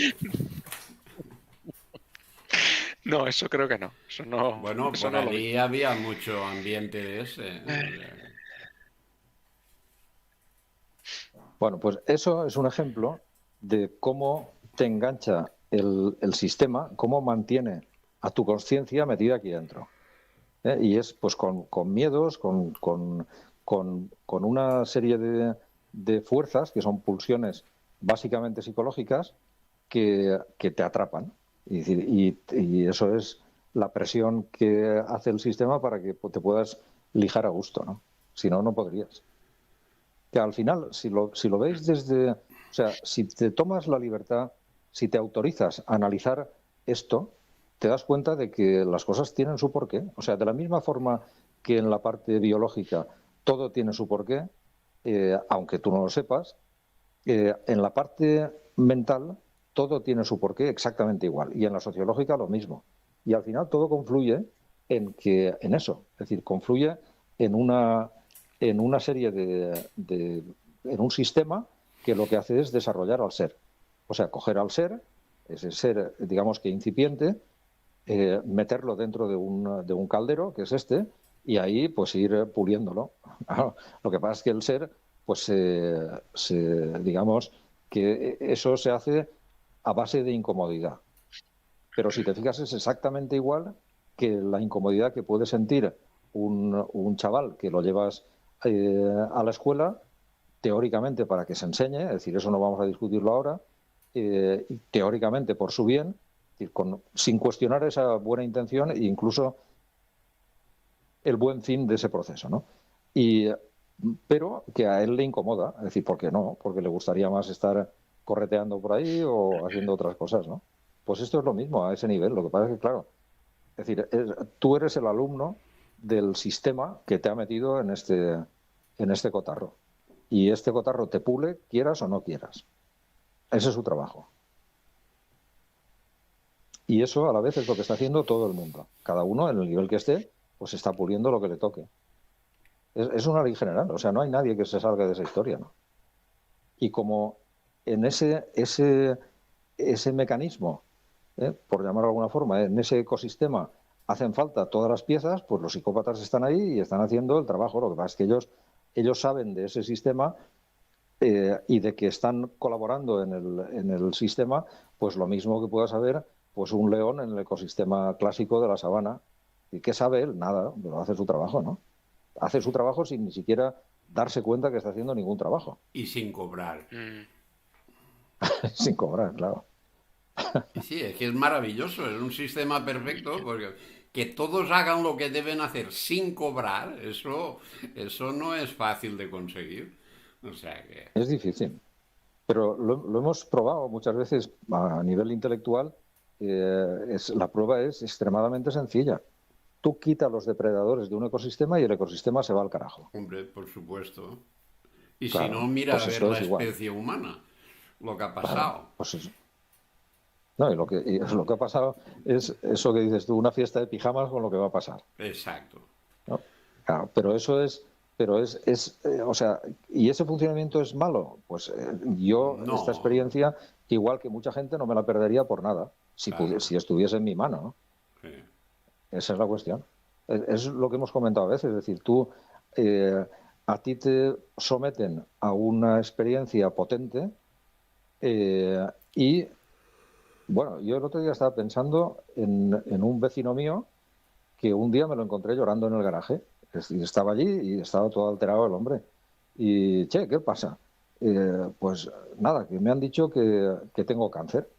No, eso creo que no. Bueno, Eso por no lo vi. allí había mucho ambiente de ese. bueno, pues eso es un ejemplo de cómo te engancha el sistema, cómo mantiene a tu conciencia metida aquí dentro. Y es pues con miedos, con una serie de fuerzas que son pulsiones básicamente psicológicas que te atrapan. Y eso es la presión que hace el sistema para que te puedas lijar a gusto, ¿no? Si no, no podrías. Que al final, si lo veis desde... O sea, si te tomas la libertad, si te autorizas a analizar esto, te das cuenta de que las cosas tienen su porqué. O sea, de la misma forma que en la parte biológica todo tiene su porqué, aunque tú no lo sepas, en la parte mental todo tiene su porqué exactamente igual. Y en la sociológica lo mismo. Y al final todo confluye en eso. Es decir, confluye en una serie en un sistema que lo que hace es desarrollar al ser. O sea, coger al ser, ese ser, digamos que incipiente, meterlo dentro de un caldero, que es este, y ahí pues ir puliéndolo. Lo que pasa es que el ser, pues digamos que eso se hace a base de incomodidad. Pero si te fijas es exactamente igual que la incomodidad que puede sentir un chaval que lo llevas a la escuela, teóricamente para que se enseñe, es decir, eso no vamos a discutirlo ahora, teóricamente por su bien, sin cuestionar esa buena intención e incluso el buen fin de ese proceso, ¿no? Pero que a él le incomoda, es decir, ¿por qué no? Porque le gustaría más estar correteando por ahí o haciendo otras cosas, ¿no? Pues esto es lo mismo a ese nivel. Lo que pasa es que, claro, es decir, tú eres el alumno del sistema que te ha metido en este cotarro. Y este cotarro te pule, quieras o no quieras. Ese es su trabajo. Y eso a la vez es lo que está haciendo todo el mundo. Cada uno, en el nivel que esté, pues está puliendo lo que le toque. Es una ley general, o sea, no hay nadie que se salga de esa historia, ¿no? Y como en ese mecanismo, por llamarlo de alguna forma, en ese ecosistema hacen falta todas las piezas, pues los psicópatas están ahí y están haciendo el trabajo. Lo que pasa es que ellos saben de ese sistema y de que están colaborando en el sistema, pues lo mismo que pueda saber pues un león en el ecosistema clásico de la sabana. ¿Y qué sabe él? Nada, pero hace su trabajo, ¿no? Hace su trabajo sin ni siquiera darse cuenta que está haciendo ningún trabajo. Y sin cobrar. Sin cobrar, claro. Y sí, es que es maravilloso, es un sistema perfecto, porque que todos hagan lo que deben hacer sin cobrar, eso no es fácil de conseguir. O sea que... Es difícil. Pero lo hemos probado muchas veces a nivel intelectual. La prueba es extremadamente sencilla. Tú quitas los depredadores de un ecosistema y el ecosistema se va al carajo. Hombre, por supuesto. Y Claro, si no, mira pues a ver esto la es igual. especie humana, lo que ha Claro, pasado. pues eso. No, y lo que ha pasado es eso que dices tú, una fiesta de pijamas con lo que va a pasar, Exacto. ¿no? Claro, o sea, ¿y ese funcionamiento es malo? Pues yo No, esta experiencia, igual que mucha gente, no me la perdería por nada, claro. si estuviese en mi mano, ¿no? Sí. Esa es la cuestión. Es lo que hemos comentado a veces, es decir, a ti te someten a una experiencia potente y, bueno, yo el otro día estaba pensando en un vecino mío que un día me lo encontré llorando en el garaje. Estaba allí y estaba todo alterado el hombre. Y, che, ¿qué pasa? Pues nada, que me han dicho que tengo cáncer.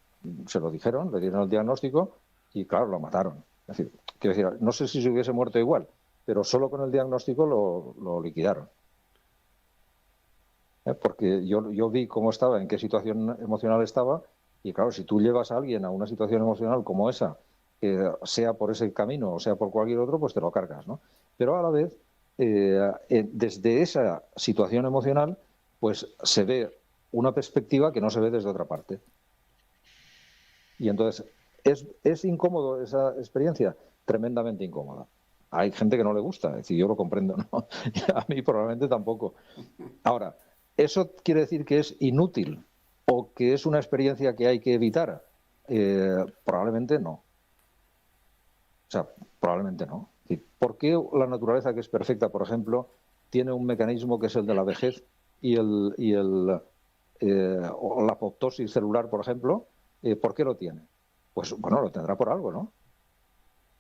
Se lo dijeron, le dieron el diagnóstico y, claro, lo mataron. Es decir, quiero decir, no sé si se hubiese muerto igual, pero solo con el diagnóstico lo liquidaron. Porque yo vi cómo estaba, en qué situación emocional estaba, y claro, si tú llevas a alguien a una situación emocional como esa, sea por ese camino o sea por cualquier otro, pues te lo cargas, ¿no? Pero a la vez, desde esa situación emocional, pues se ve una perspectiva que no se ve desde otra parte. Y entonces, ¿es incómodo esa experiencia? Tremendamente incómoda. Hay gente que no le gusta, es decir, yo lo comprendo, ¿no? A mí probablemente tampoco. Ahora, ¿eso quiere decir que es inútil o que es una experiencia que hay que evitar? Probablemente no. O sea, probablemente no. ¿Por qué la naturaleza, que es perfecta, por ejemplo, tiene un mecanismo que es el de la vejez o la apoptosis celular, por ejemplo? ¿Por qué lo tiene? Pues bueno, lo tendrá por algo, ¿no?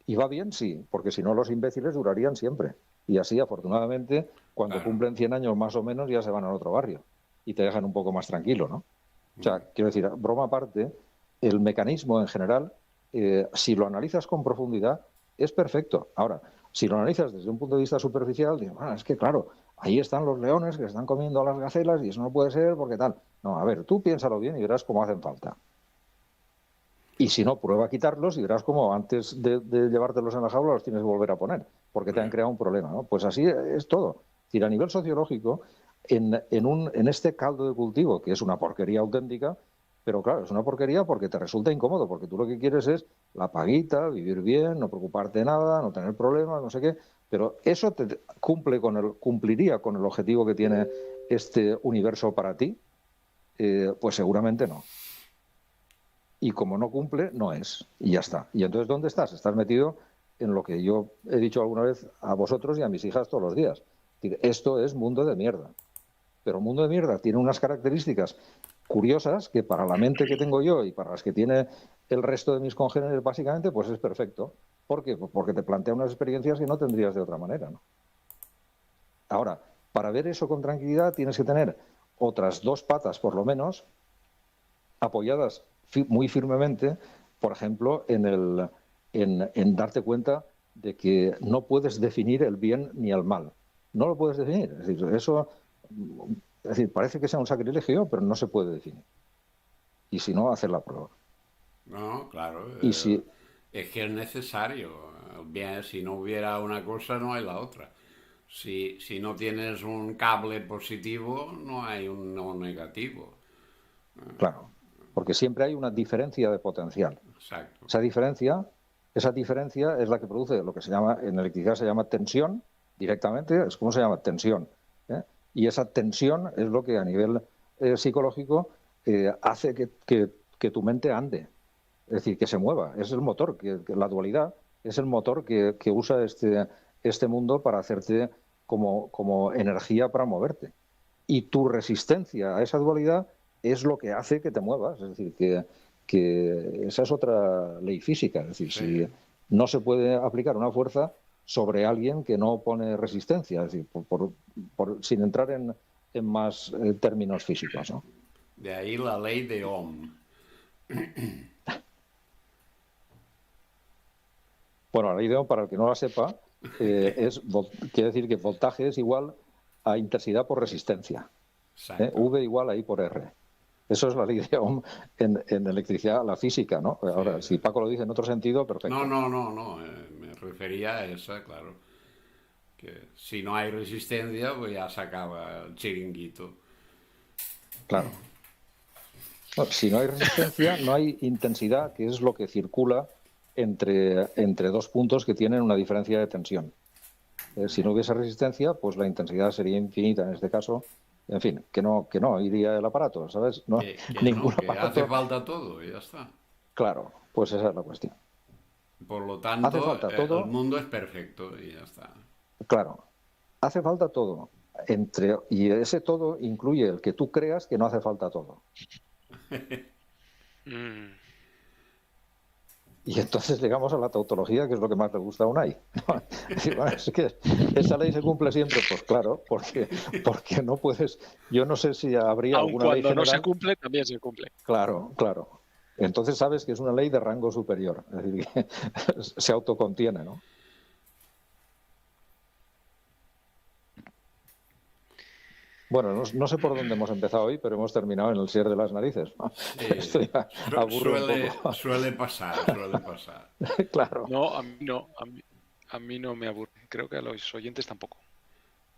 ¿Y va bien? Sí, porque si no los imbéciles durarían siempre. Y así, afortunadamente, cuando cumplen 100 años más o menos, ya se van al otro barrio y te dejan un poco más tranquilo, ¿no? O sea, quiero decir, broma aparte, el mecanismo en general, si lo analizas con profundidad, es perfecto. Ahora, si lo analizas desde un punto de vista superficial, digo, es que claro, ahí están los leones que están comiendo a las gacelas y eso no puede ser porque tal. No, a ver, tú piénsalo bien y verás cómo hacen falta. Y si no, prueba a quitarlos y verás cómo antes de llevártelos en la jaula los tienes que volver a poner, porque te han creado un problema, ¿no? Pues así es todo. Es decir, a nivel sociológico, en este caldo de cultivo, que es una porquería auténtica, pero claro, es una porquería porque te resulta incómodo, porque tú lo que quieres es la paguita, vivir bien, no preocuparte de nada, no tener problemas, no sé qué, pero eso cumpliría con el objetivo que tiene este universo para ti, pues seguramente no. Y como no cumple, no es. Y ya está. Y entonces, ¿dónde estás? Estás metido en lo que yo he dicho alguna vez a vosotros y a mis hijas todos los días. Esto es mundo de mierda. Pero mundo de mierda tiene unas características curiosas que para la mente que tengo yo y para las que tiene el resto de mis congéneres, básicamente, pues es perfecto. ¿Por qué? Pues porque te plantea unas experiencias que no tendrías de otra manera, ¿no? Ahora, para ver eso con tranquilidad tienes que tener otras dos patas, por lo menos, apoyadas muy firmemente, por ejemplo, en darte cuenta de que no puedes definir el bien ni el mal. No lo puedes definir. Es decir, eso, es decir, parece que sea un sacrilegio, pero no se puede definir. Y si no, hacer la prueba. No, claro. Y si, Es que es necesario. Bien, si no hubiera una cosa, no hay la otra. Si no tienes un cable positivo, no hay un no negativo. claro, porque siempre hay una diferencia de potencial. Exacto. Esa diferencia es la que produce lo que se llama, en electricidad se llama tensión, directamente, es como se llama tensión. ¿Eh? Y esa tensión es lo que a nivel psicológico hace que tu mente ande, es decir, que se mueva. Es el motor, que la dualidad es el motor que usa este mundo para hacerte como energía para moverte. Y tu resistencia a esa dualidad es lo que hace que te muevas. Es decir, que esa es otra ley física. Es decir, Sí. si no se puede aplicar una fuerza sobre alguien que no pone resistencia, es decir, sin entrar en más términos físicos, ¿no? De ahí la ley de Ohm. Bueno, la ley de Ohm, para el que no la sepa, quiere decir que voltaje es igual a intensidad por resistencia. Exacto. V igual a I por R. Eso es la ley de Ohm en electricidad, la física, ¿no? Ahora, Sí. si Paco lo dice en otro sentido, No, perfecto. no. Me refería a esa, claro. Que si no hay resistencia, pues ya se acaba el chiringuito. Claro. No, si no hay resistencia, no hay intensidad, que es lo que circula entre dos puntos que tienen una diferencia de tensión. Si no hubiese resistencia, pues la intensidad sería infinita en este caso. En fin, que no iría el aparato, ¿sabes? No, Que ningún no, que hace aparato. falta todo y ya está. Claro, pues esa es la cuestión. Por lo Hace tanto, falta el todo, mundo es perfecto y ya está. claro, hace falta todo. Y ese todo incluye el que tú creas que no hace falta todo. Mm. Y entonces llegamos a la tautología, que es lo que más le gusta a Unai. Es decir, bueno, es que esa ley se cumple siempre, pues claro, porque no puedes. Yo no sé si habría Aun alguna ley cuando no se general. cumple, también se cumple. Claro, claro. Entonces sabes que es una ley de rango superior, es decir, que se autocontiene, ¿no? Bueno, no sé por dónde hemos empezado hoy, pero hemos terminado en el ser de las narices, ¿no? Esto Sí, ya aburre un poco. suele pasar, suele pasar. Claro. No, a mí no, a mí no me aburre. Creo que a los oyentes tampoco.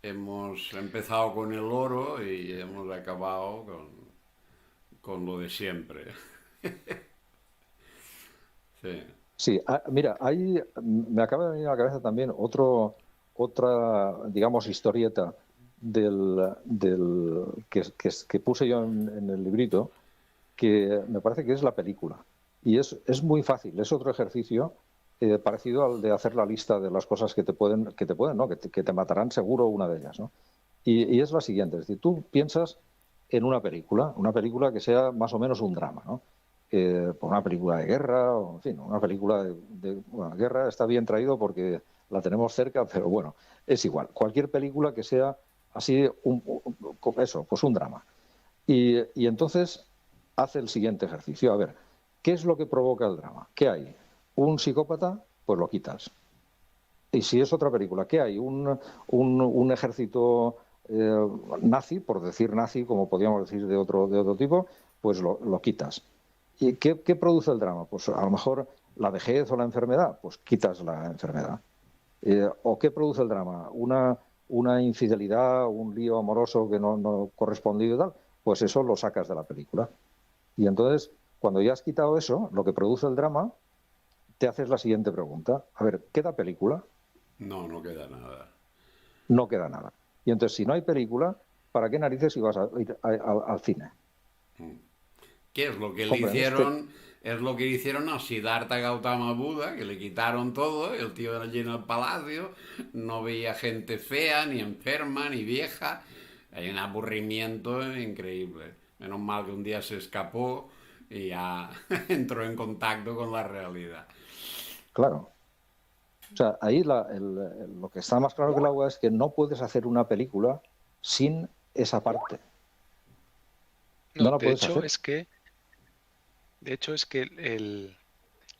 Hemos empezado con el oro y hemos acabado con lo de siempre. Sí, Sí, mira, me acaba de venir a la cabeza también otra, digamos, historieta que puse yo en el librito, que me parece que es la película. Y es muy fácil, es otro ejercicio parecido al de hacer la lista de las cosas ¿no? Que te matarán seguro una de ellas, ¿no? Y es la siguiente, es decir, tú piensas en una película que sea más o menos un drama, ¿no? Por una película de guerra, o en fin, una película bueno, guerra está bien traído porque la tenemos cerca, pero bueno, es igual. Cualquier película que sea así, eso, pues un drama. Y entonces hace el siguiente ejercicio. A ver, ¿qué es lo que provoca el drama? ¿Qué hay? ¿Un psicópata? Pues lo quitas. Y si es otra película, ¿qué hay? Un ejército nazi, por decir nazi, como podríamos decir de otro tipo, pues lo quitas. ¿Y qué produce el drama? Pues a lo mejor la vejez o la enfermedad, pues quitas la enfermedad. ¿O qué produce el drama? Una infidelidad, un lío amoroso que no correspondido y tal, pues eso lo sacas de la película. Y entonces, cuando ya has quitado eso, lo que produce el drama, te haces la siguiente pregunta. A ver, ¿queda película? No queda nada. No queda nada. Y entonces, si no hay película, ¿para qué narices ibas a ir al cine? ¿Qué es lo que le Hombre, hicieron? Es lo que hicieron a Siddhartha Gautama Buda, que le quitaron todo, el tío era lleno del palacio, no veía gente fea, ni enferma, ni vieja. Hay un aburrimiento increíble. Menos mal que un día se escapó y ya entró en contacto con la realidad. Claro. O sea, ahí lo que está más claro que el agua es que no puedes hacer una película sin esa parte. No No, la de puedes hecho hacer. es que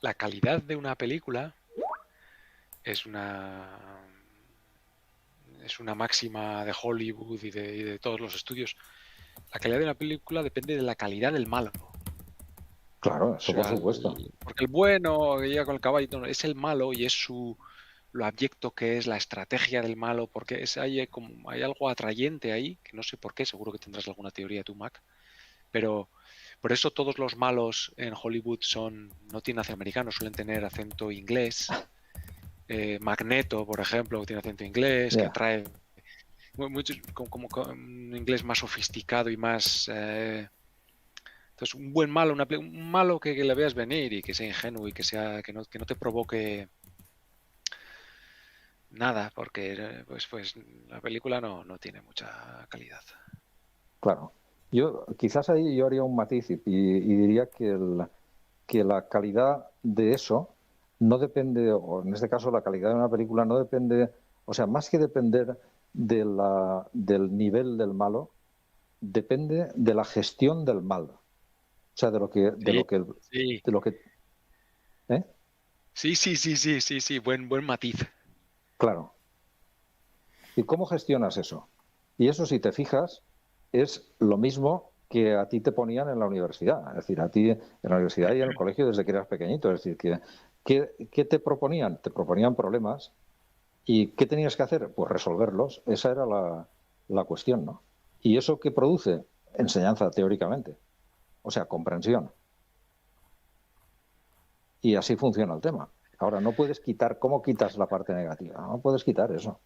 la calidad de una película es una máxima de Hollywood y de todos los estudios. La calidad de una película depende de la calidad del malo. Claro, O eso por sea, supuesto. porque el bueno que llega con el caballo no, es el malo y es lo abyecto que es la estrategia del malo, porque hay algo atrayente ahí, que no sé por qué, seguro que tendrás alguna teoría tú, Mac, pero por eso todos los malos en Hollywood no tienen acento americano, suelen tener acento inglés. Magneto, por ejemplo, que tiene acento inglés, que Yeah. atrae muchos como un inglés más sofisticado y más... entonces, un buen malo, un malo que le veas venir y que sea ingenuo y que no te provoque nada, porque pues la película no tiene mucha calidad. Claro. Quizás ahí yo haría un matiz y diría que la calidad de eso no depende, o en este caso la calidad de una película no depende, o sea, más que depender del nivel del malo, depende de la gestión del mal. O sea, Sí, sí, de lo que, ¿eh? sí, buen matiz. Claro. ¿Y cómo gestionas eso? Y eso, si te fijas, es lo mismo que a ti te ponían en la universidad. Es decir, a ti en la universidad y en el colegio desde que eras pequeñito. Es decir, ¿qué te proponían? Te proponían problemas. ¿Y qué tenías que hacer? Pues resolverlos. Esa era la cuestión, ¿no? ¿Y eso qué produce? Enseñanza, teóricamente. O sea, comprensión. Y así funciona el tema. Ahora, no puedes quitar, ¿cómo quitas la parte negativa? No puedes quitar eso.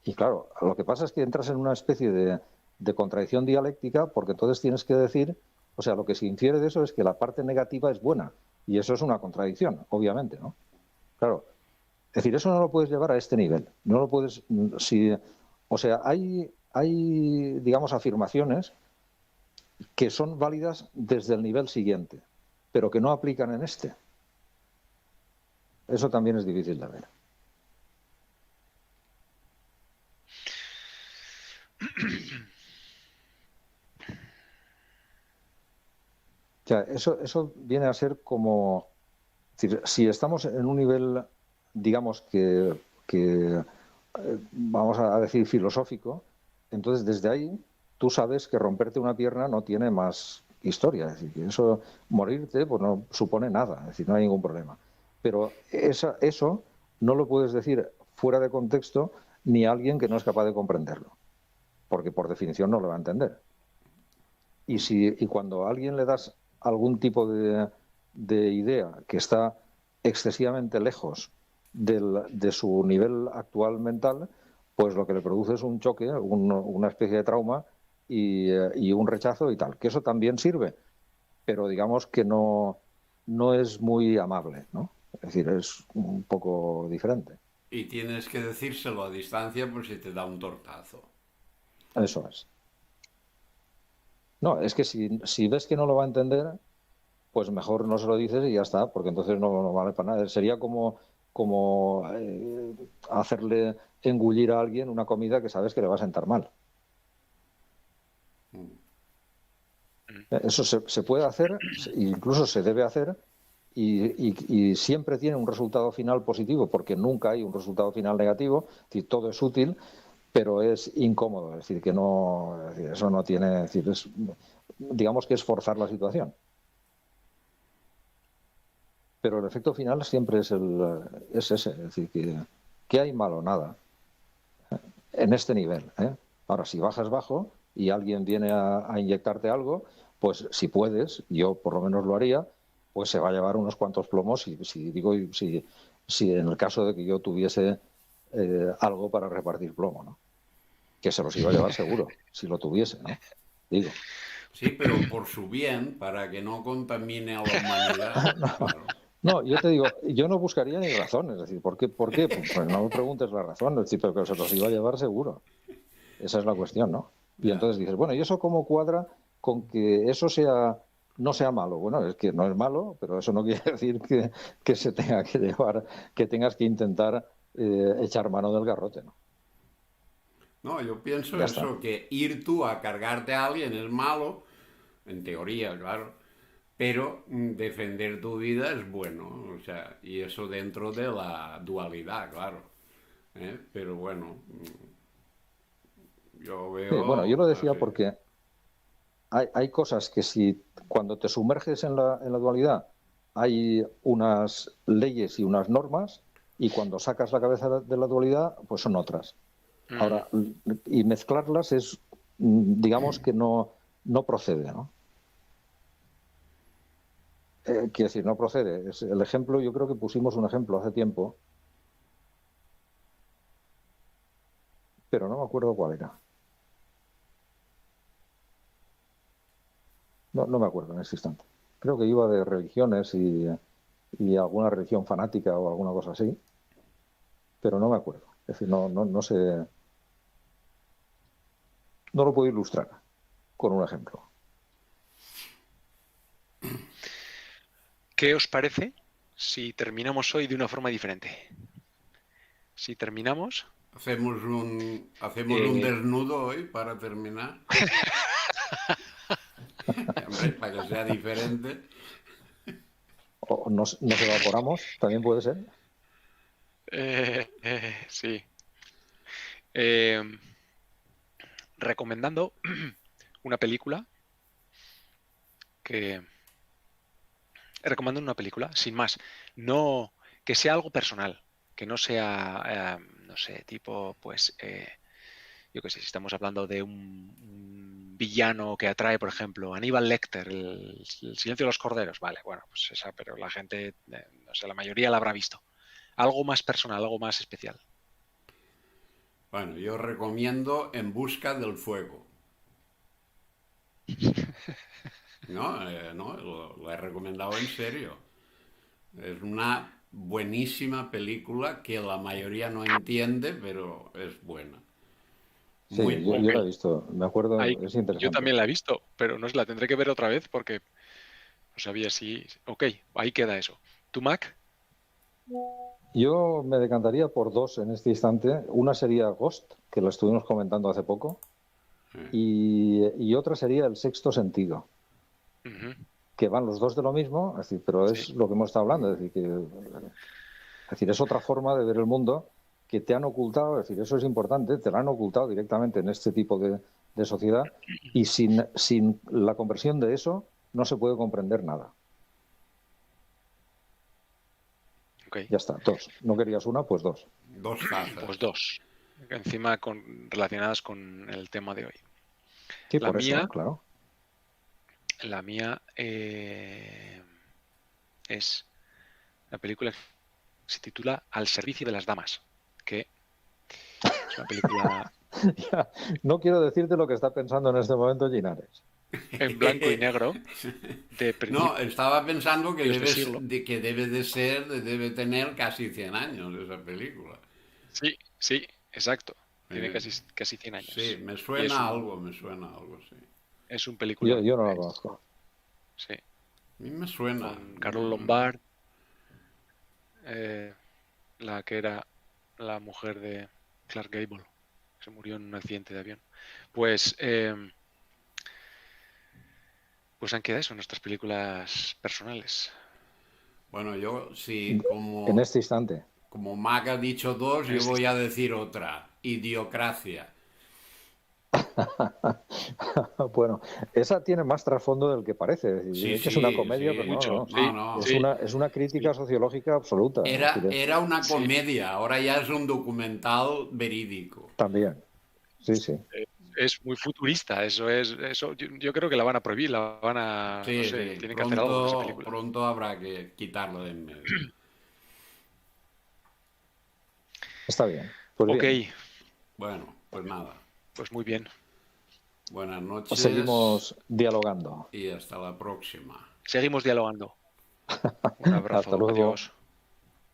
Y claro, lo que pasa es que entras en una especie de contradicción dialéctica porque entonces tienes que decir, o sea, lo que se infiere de eso es que la parte negativa es buena. Y eso es una contradicción, obviamente, ¿no? Claro, es decir, eso no lo puedes llevar a este nivel. No lo puedes, o sea, hay, digamos, afirmaciones que son válidas desde el nivel siguiente, pero que no aplican en este. Eso también es difícil de ver. O sea, eso viene a ser como, es decir, si estamos en un nivel, digamos, vamos a decir filosófico, entonces desde ahí tú sabes que romperte una pierna no tiene más historia. Es decir, que eso, morirte, pues no supone nada, es decir, no hay ningún problema. Pero eso no lo puedes decir fuera de contexto ni a alguien que no es capaz de comprenderlo, porque por definición no lo va a entender. Y cuando a alguien le das algún tipo de idea que está excesivamente lejos de su nivel actual mental, pues lo que le produce es un choque, una especie de trauma y un rechazo y tal. Que eso también sirve, pero digamos que no es muy amable, ¿no? Es decir, es un poco diferente. Y tienes que decírselo a distancia por si te da un tortazo. Eso es. No, es que si ves que no lo va a entender, pues mejor no se lo dices y ya está, porque entonces no vale para nada. Sería como hacerle engullir a alguien una comida que sabes que le va a sentar mal. Eso se puede hacer, incluso se debe hacer, y siempre tiene un resultado final positivo, porque nunca hay un resultado final negativo, es decir, todo es útil, pero es incómodo, es decir, que no, es decir, eso no tiene, es decir, digamos que es forzar la situación. Pero el efecto final siempre es ese, es decir, que hay malo, nada, en este nivel, ¿eh? Ahora, si bajas bajo y alguien viene a inyectarte algo, pues si puedes, yo por lo menos lo haría, pues se va a llevar unos cuantos plomos si en el caso de que yo tuviese algo para repartir plomo, ¿no? Que se los iba a llevar seguro, si lo tuviese, ¿no? Digo. Sí, pero por su bien, para que no contamine a la humanidad, claro. No, yo te digo, yo no buscaría ni razones, es decir, ¿por qué? ¿Por qué? Pues no me preguntes la razón, es decir, pero que se los iba a llevar seguro. Esa es la cuestión, ¿no? Y Ya. entonces dices, bueno, ¿y eso cómo cuadra con que eso no sea malo? Bueno, es que no es malo, pero eso no quiere decir que se tenga que llevar, que tengas que intentar echar mano del garrote, ¿no? No, yo pienso Ya está. eso, que ir tú a cargarte a alguien es malo, en teoría, claro, pero defender tu vida es bueno, o sea, y eso dentro de la dualidad, claro. Pero bueno, yo Sí, bueno, yo veo lo decía así. porque hay cosas que si cuando te sumerges en la dualidad hay unas leyes y unas normas y cuando sacas la cabeza de la dualidad pues son otras. Ujú. Ahora, y mezclarlas es, digamos que no procede, ¿no? Quiero decir, no procede. Es el ejemplo, yo creo que pusimos un ejemplo hace tiempo, pero no me acuerdo cuál era. No me acuerdo en ese instante. Creo que iba de religiones y alguna religión fanática o alguna cosa así, pero no me acuerdo. Es decir, no sé, no lo puedo ilustrar con un ejemplo. ¿Qué os parece si terminamos hoy de una forma diferente? Si terminamos, Hacemos un eh, desnudo hoy para terminar. Hombre, para que sea diferente. O nos evaporamos, también puede ser. sí, eh, recomendando una película que recomendando una película, sin más, no que sea algo personal, que no sea, no sé, tipo, pues, yo qué sé, si estamos hablando de un villano que atrae, por ejemplo, Aníbal Lecter, el Silencio de los Corderos, vale, bueno, pues esa, pero la gente, no sé, la mayoría la habrá visto. Algo más personal, algo más especial. Bueno, yo recomiendo En busca del fuego. No, no, lo he recomendado en serio. Es una buenísima película que la mayoría no entiende, pero es buena. Sí, Muy Ok, yo la he buena. visto, me acuerdo, ahí, es yo interesante. también la he visto, pero no sé, la tendré que ver otra vez porque no sabía si... Ok, ahí queda eso. ¿Tu Mac? Yo me decantaría por dos en este instante. Una sería Ghost, que lo estuvimos comentando hace poco, Eh, y otra sería El Sexto Sentido, Ujú, que van los dos de lo mismo, es decir, pero sí. es lo que hemos estado hablando, es decir, es otra forma de ver el mundo que te han ocultado, es decir, eso es importante, te lo han ocultado directamente en este tipo de sociedad y sin la conversión de eso no se puede comprender nada. Ok, Ya está, dos. ¿No querías una? Pues dos. dos tazas. pues dos. Encima relacionadas con el tema de hoy. Sí, La por eso, mía, claro. la mía es la película que se titula Al servicio de las damas, que es una película Ya, no quiero decirte lo que está pensando en este momento Linares. en blanco y negro de No, principios estaba pensando de siglo. que debe de ser, debe tener casi 100 años esa película. Sí, sí, exacto. Tiene Eh, casi 100 sí, años. Y me suena algo, sí. es un peliculón. Yo no la conozco. Sí, A mí me suena. con Carol Lombard, eh, la que era la mujer de Clark Gable, se murió en un accidente de avión. Pues, pues han quedado eso, nuestras películas personales. Bueno, yo sí, En este instante. como Mac ha dicho dos, En yo este voy a instante. decir otra. Idiocracia. Bueno, esa tiene más trasfondo del que parece. Es decir, que es una comedia, sí, pero mucho. No. es una crítica sociológica absoluta. Era una comedia, ahora ya es un documental verídico. También, sí. Es muy futurista, eso yo creo que la van a prohibir, la van a, Sí, no sé, sí. tienen que hacer algo con esa película. Pronto habrá que quitarlo de en medio. Está bien. Pues Ok, bien. Bueno, pues nada. pues muy bien. Buenas noches. Seguimos dialogando. Y hasta la próxima. Seguimos dialogando. Un abrazo. Hasta luego. Adiós.